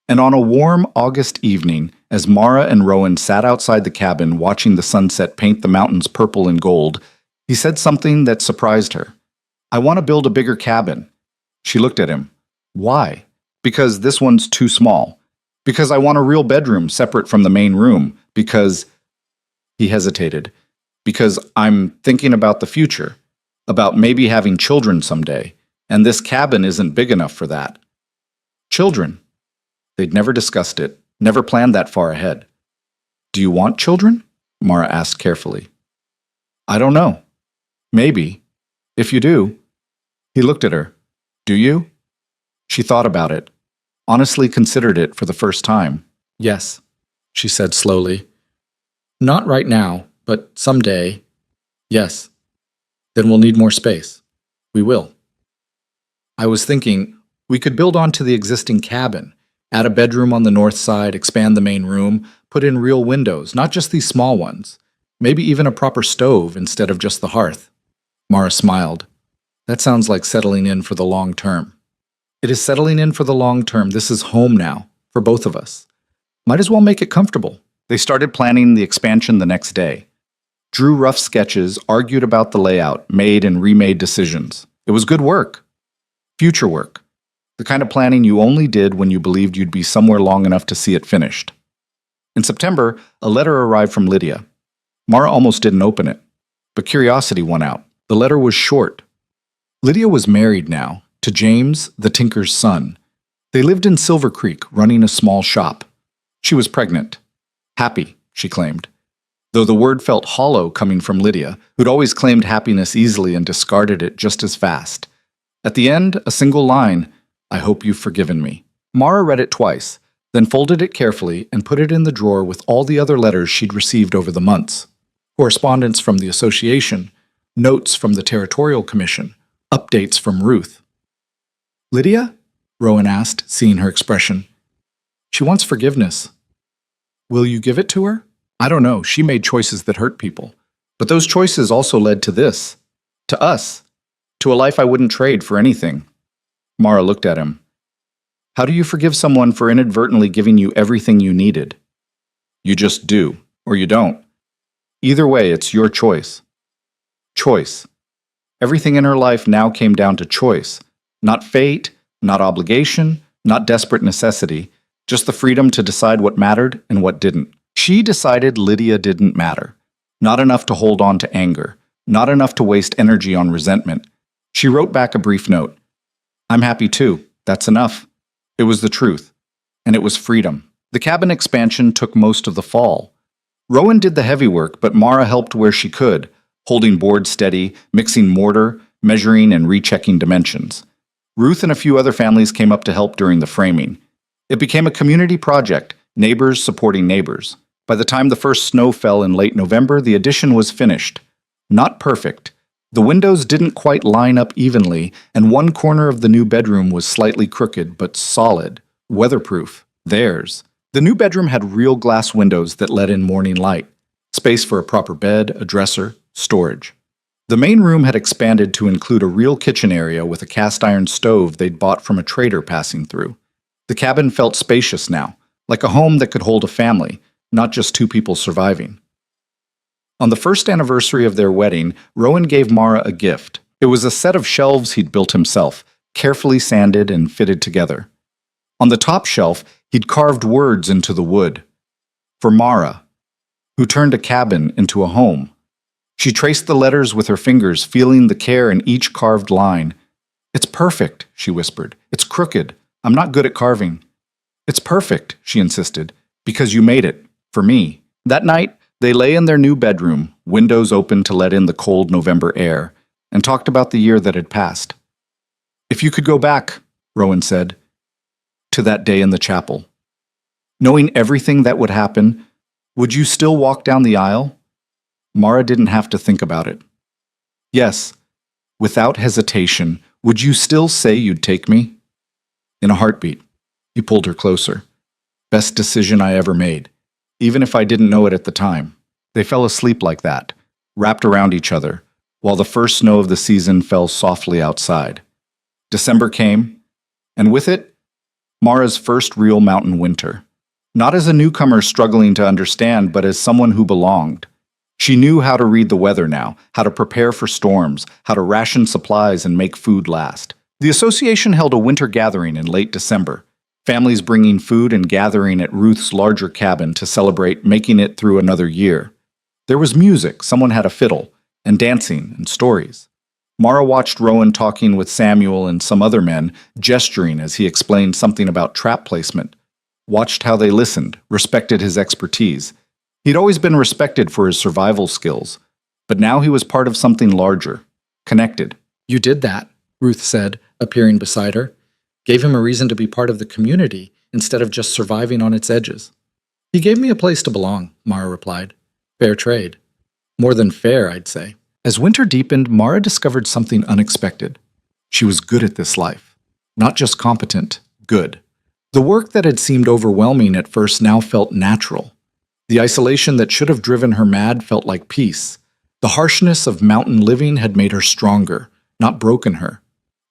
And on a warm August evening, as Mara and Rowan sat outside the cabin watching the sunset paint the mountains purple and gold, he said something that surprised her. I want to build a bigger cabin. She looked at him. Why? Because this one's too small. Because I want a real bedroom separate from the main room. Because, he hesitated, because I'm thinking about the future, about maybe having children someday, and this cabin isn't big enough for that. Children. They'd never discussed it, never planned that far ahead. Do you want children? Mara asked carefully. I don't know. Maybe. If you do. He looked at her. Do you? She thought about it, honestly considered it for the first time. Yes, she said slowly. Not right now, but someday. Yes. Then we'll need more space. We will. I was thinking, we could build onto the existing cabin, add a bedroom on the north side, expand the main room, put in real windows, not just these small ones. Maybe even a proper stove instead of just the hearth. Mara smiled. That sounds like settling in for the long term. It is settling in for the long term. This is home now, for both of us. Might as well make it comfortable. They started planning the expansion the next day. Drew rough sketches, argued about the layout, made and remade decisions. It was good work. Future work. The kind of planning you only did when you believed you'd be somewhere long enough to see it finished. In September, a letter arrived from Lydia. Mara almost didn't open it, but curiosity won out. The letter was short. Lydia was married now to James, the tinker's son. They lived in Silver Creek, running a small shop. She was pregnant. Happy, she claimed. Though the word felt hollow coming from Lydia, who'd always claimed happiness easily and discarded it just as fast. At the end, a single line, I hope you've forgiven me. Mara read it twice, then folded it carefully and put it in the drawer with all the other letters she'd received over the months. Correspondence from the association, notes from the Territorial Commission, updates from Ruth. Lydia? Rowan asked, seeing her expression. She wants forgiveness. Will you give it to her? I don't know, she made choices that hurt people. But those choices also led to this. To us. To a life I wouldn't trade for anything. Mara looked at him. How do you forgive someone for inadvertently giving you everything you needed? You just do, or you don't. Either way, it's your choice. Choice. Everything in her life now came down to choice. Not fate, not obligation, not desperate necessity, just the freedom to decide what mattered and what didn't. She decided Lydia didn't matter. Not enough to hold on to anger. Not enough to waste energy on resentment. She wrote back a brief note. I'm happy too. That's enough. It was the truth. And it was freedom. The cabin expansion took most of the fall. Rowan did the heavy work, but Mara helped where she could, holding boards steady, mixing mortar, measuring and rechecking dimensions. Ruth and a few other families came up to help during the framing. It became a community project, neighbors supporting neighbors. By the time the first snow fell in late November, the addition was finished. Not perfect. The windows didn't quite line up evenly, and one corner of the new bedroom was slightly crooked, but solid, weatherproof, theirs. The new bedroom had real glass windows that let in morning light, space for a proper bed, a dresser, storage. The main room had expanded to include a real kitchen area with a cast-iron stove they'd bought from a trader passing through. The cabin felt spacious now, like a home that could hold a family, not just two people surviving. On the first anniversary of their wedding, Rowan gave Mara a gift. It was a set of shelves he'd built himself, carefully sanded and fitted together. On the top shelf, he'd carved words into the wood. For Mara, who turned a cabin into a home. She traced the letters with her fingers, feeling the care in each carved line. It's perfect, she whispered. It's crooked. I'm not good at carving. It's perfect, she insisted, because you made it, for me. That night, they lay in their new bedroom, windows open to let in the cold November air, and talked about the year that had passed. If you could go back, Rowan said, to that day in the chapel, knowing everything that would happen, would you still walk down the aisle? Mara didn't have to think about it. Yes, without hesitation, would you still say you'd take me? In a heartbeat, he pulled her closer. Best decision I ever made, even if I didn't know it at the time. They fell asleep like that, wrapped around each other, while the first snow of the season fell softly outside. December came, and with it, Mara's first real mountain winter. Not as a newcomer struggling to understand, but as someone who belonged. She knew how to read the weather now, how to prepare for storms, how to ration supplies and make food last. The association held a winter gathering in late December, families bringing food and gathering at Ruth's larger cabin to celebrate making it through another year. There was music, someone had a fiddle, and dancing and stories. Mara watched Rowan talking with Samuel and some other men, gesturing as he explained something about trap placement. Watched how they listened, respected his expertise. He'd always been respected for his survival skills, but now he was part of something larger, connected. You did that, Ruth said, appearing beside her. Gave him a reason to be part of the community instead of just surviving on its edges. He gave me a place to belong, Mara replied. Fair trade. More than fair, I'd say. As winter deepened, Mara discovered something unexpected. She was good at this life. Not just competent, good. The work that had seemed overwhelming at first now felt natural. The isolation that should have driven her mad felt like peace. The harshness of mountain living had made her stronger, not broken her.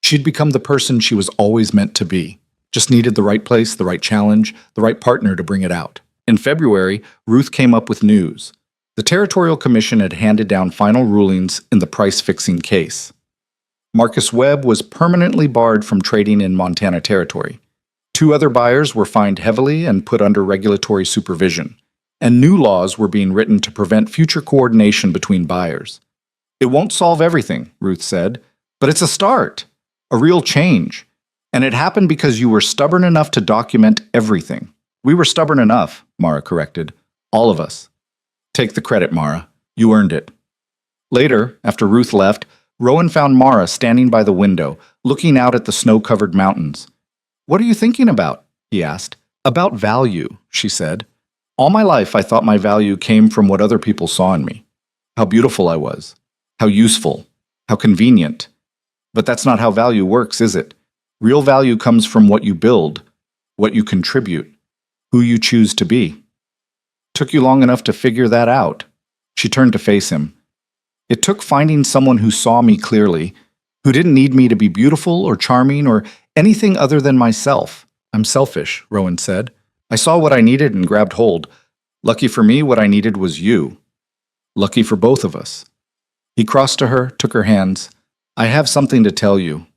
She'd become the person she was always meant to be. Just needed the right place, the right challenge, the right partner to bring it out. In February, Ruth came up with news. The Territorial Commission had handed down final rulings in the price-fixing case. Marcus Webb was permanently barred from trading in Montana Territory. 2 other buyers were fined heavily and put under regulatory supervision, and new laws were being written to prevent future coordination between buyers. It won't solve everything, Ruth said, but it's a start, a real change. And it happened because you were stubborn enough to document everything. We were stubborn enough, Mara corrected. All of us. Take the credit, Mara. You earned it. Later, after Ruth left, Rowan found Mara standing by the window, looking out at the snow-covered mountains. "What are you thinking about?" he asked. "About value," she said. "All my life I thought my value came from what other people saw in me. How beautiful I was. How useful. How convenient. But that's not how value works, is it? Real value comes from what you build, what you contribute, who you choose to be. Took you long enough to figure that out." She turned to face him. "It took finding someone who saw me clearly, who didn't need me to be beautiful or charming or anything other than myself." "I'm selfish," Rowan said. "I saw what I needed and grabbed hold. Lucky for me, what I needed was you. Lucky for both of us." He crossed to her, took her hands. "I have something to tell you."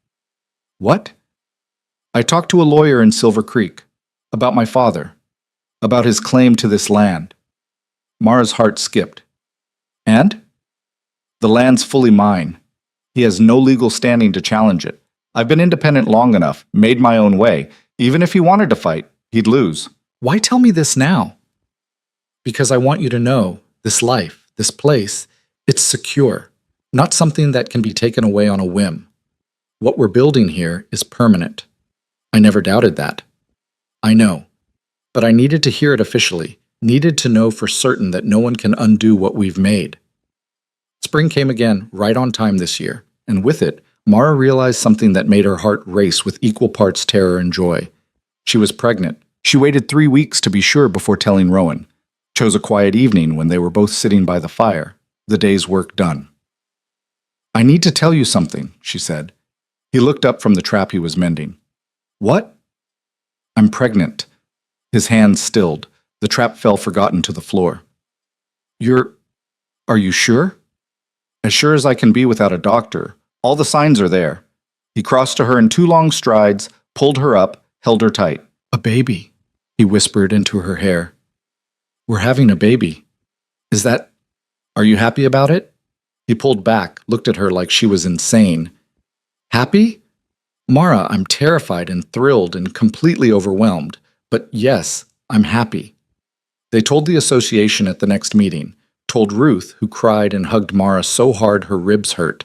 "What?" "I talked to a lawyer in Silver Creek. About my father. About his claim to this land." Mara's heart skipped. "And?" "The land's fully mine. He has no legal standing to challenge it. I've been independent long enough, made my own way. Even if he wanted to fight, he'd lose." "Why tell me this now?" "Because I want you to know, this life, this place, it's secure. Not something that can be taken away on a whim. What we're building here is permanent. I never doubted that. I know. But I needed to hear it officially, needed to know for certain that no one can undo what we've made." Spring came again, right on time this year, and with it, Mara realized something that made her heart race with equal parts terror and joy. She was pregnant. She waited 3 weeks to be sure before telling Rowan. Chose a quiet evening when they were both sitting by the fire, the day's work done. "I need to tell you something," she said. He looked up from the trap he was mending. "What?" "I'm pregnant." His hands stilled. The trap fell forgotten to the floor. Are you sure?" "As sure as I can be without a doctor. All the signs are there." He crossed to her in 2 long strides, pulled her up, held her tight. "A baby," he whispered into her hair. "We're having a baby. Are you happy about it?" He pulled back, looked at her like she was insane. "Happy? Mara, I'm terrified and thrilled and completely overwhelmed. But yes, I'm happy." They told the association at the next meeting, told Ruth, who cried and hugged Mara so hard her ribs hurt,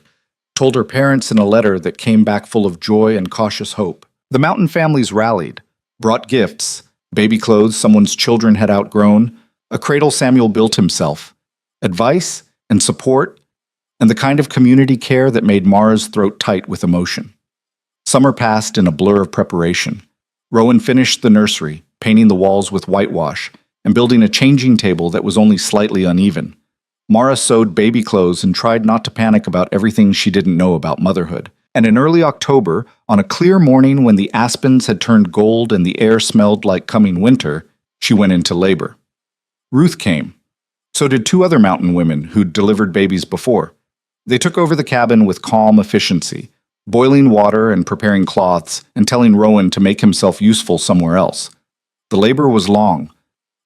told her parents in a letter that came back full of joy and cautious hope. The Mountain families rallied, brought gifts, baby clothes someone's children had outgrown, a cradle Samuel built himself, advice and support, and the kind of community care that made Mara's throat tight with emotion. Summer passed in a blur of preparation. Rowan finished the nursery, painting the walls with whitewash, and building a changing table that was only slightly uneven. Mara sewed baby clothes and tried not to panic about everything she didn't know about motherhood. And in early October, on a clear morning when the aspens had turned gold and the air smelled like coming winter, she went into labor. Ruth came. So did 2 other mountain women who'd delivered babies before. They took over the cabin with calm efficiency, boiling water and preparing cloths and telling Rowan to make himself useful somewhere else. The labor was long,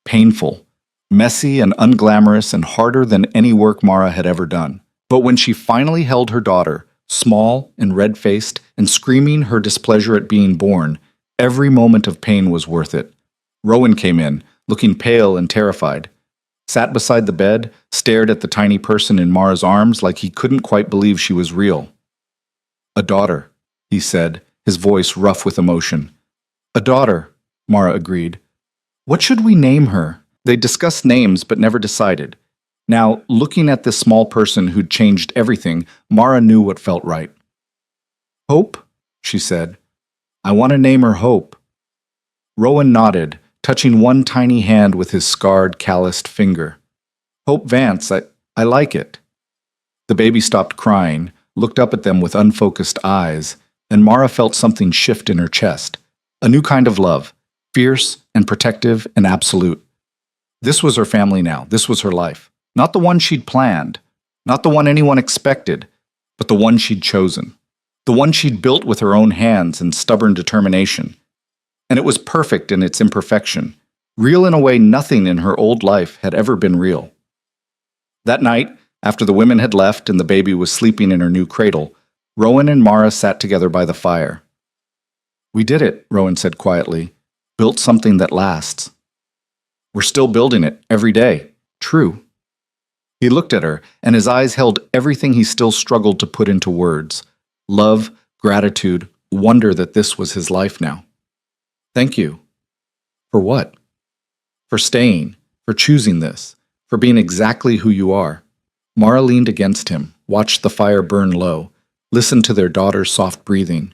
painful, messy and unglamorous and harder than any work Mara had ever done. But when she finally held her daughter, small and red-faced and screaming her displeasure at being born, every moment of pain was worth it. Rowan came in, looking pale and terrified, sat beside the bed, stared at the tiny person in Mara's arms like he couldn't quite believe she was real. "A daughter," he said, his voice rough with emotion. "A daughter," Mara agreed. "What should we name her?" They discussed names but never decided. Now, looking at this small person who'd changed everything, Mara knew what felt right. Hope, she said. I want to name her Hope. Rowan nodded, touching one tiny hand with his scarred, calloused finger. Hope Vance, I like it. The baby stopped crying, looked up at them with unfocused eyes, and Mara felt something shift in her chest. A new kind of love, fierce and protective and absolute. This was her family now. This was her life. Not the one she'd planned, not the one anyone expected, but the one she'd chosen. The one she'd built with her own hands and stubborn determination. And it was perfect in its imperfection, real in a way nothing in her old life had ever been real. That night, after the women had left and the baby was sleeping in her new cradle, Rowan and Mara sat together by the fire. We did it, Rowan said quietly. Built something that lasts. We're still building it, every day. True. He looked at her, and his eyes held everything he still struggled to put into words. Love, gratitude, wonder that this was his life now. Thank you. For what? For staying, for choosing this, for being exactly who you are. Mara leaned against him, watched the fire burn low, listened to their daughter's soft breathing.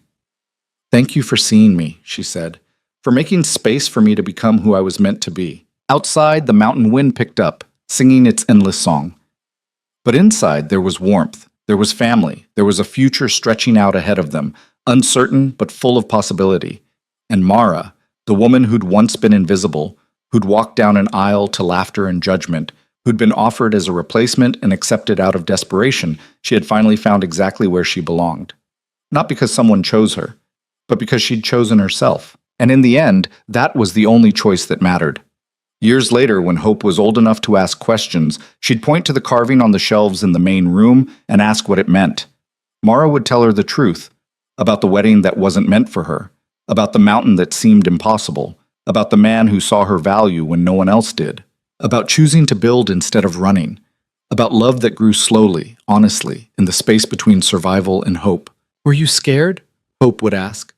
Thank you for seeing me, she said, for making space for me to become who I was meant to be. Outside, the mountain wind picked up, singing its endless song. But inside, there was warmth, there was family, there was a future stretching out ahead of them, uncertain but full of possibility. And Mara, the woman who'd once been invisible, who'd walked down an aisle to laughter and judgment, who'd been offered as a replacement and accepted out of desperation, she had finally found exactly where she belonged. Not because someone chose her, but because she'd chosen herself. And in the end, that was the only choice that mattered. Years later, when Hope was old enough to ask questions, she'd point to the carving on the shelves in the main room and ask what it meant. Mara would tell her the truth, about the wedding that wasn't meant for her, about the mountain that seemed impossible, about the man who saw her value when no one else did, about choosing to build instead of running, about love that grew slowly, honestly, in the space between survival and hope. Were you scared? Hope would ask.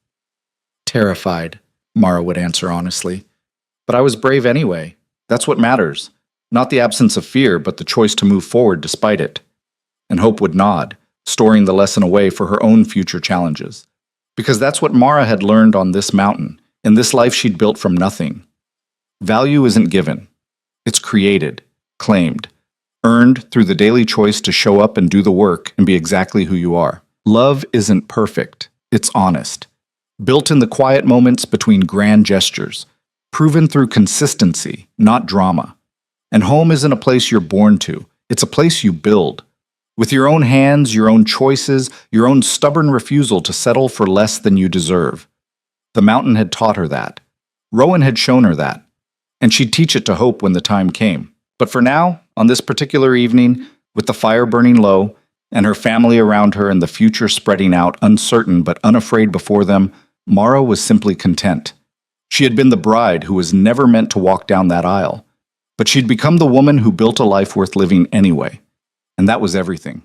Terrified, Mara would answer honestly. But I was brave anyway. That's what matters. Not the absence of fear, but the choice to move forward despite it. And Hope would nod, storing the lesson away for her own future challenges. Because that's what Mara had learned on this mountain, in this life she'd built from nothing. Value isn't given. It's created, claimed, earned through the daily choice to show up and do the work and be exactly who you are. Love isn't perfect. It's honest. Built in the quiet moments between grand gestures. Proven through consistency, not drama. And home isn't a place you're born to. It's a place you build. With your own hands, your own choices, your own stubborn refusal to settle for less than you deserve. The mountain had taught her that. Rowan had shown her that. And she'd teach it to Hope when the time came. But for now, on this particular evening, with the fire burning low, and her family around her and the future spreading out, uncertain but unafraid before them, Mara was simply content. She had been the bride who was never meant to walk down that aisle, but she'd become the woman who built a life worth living anyway. And that was everything.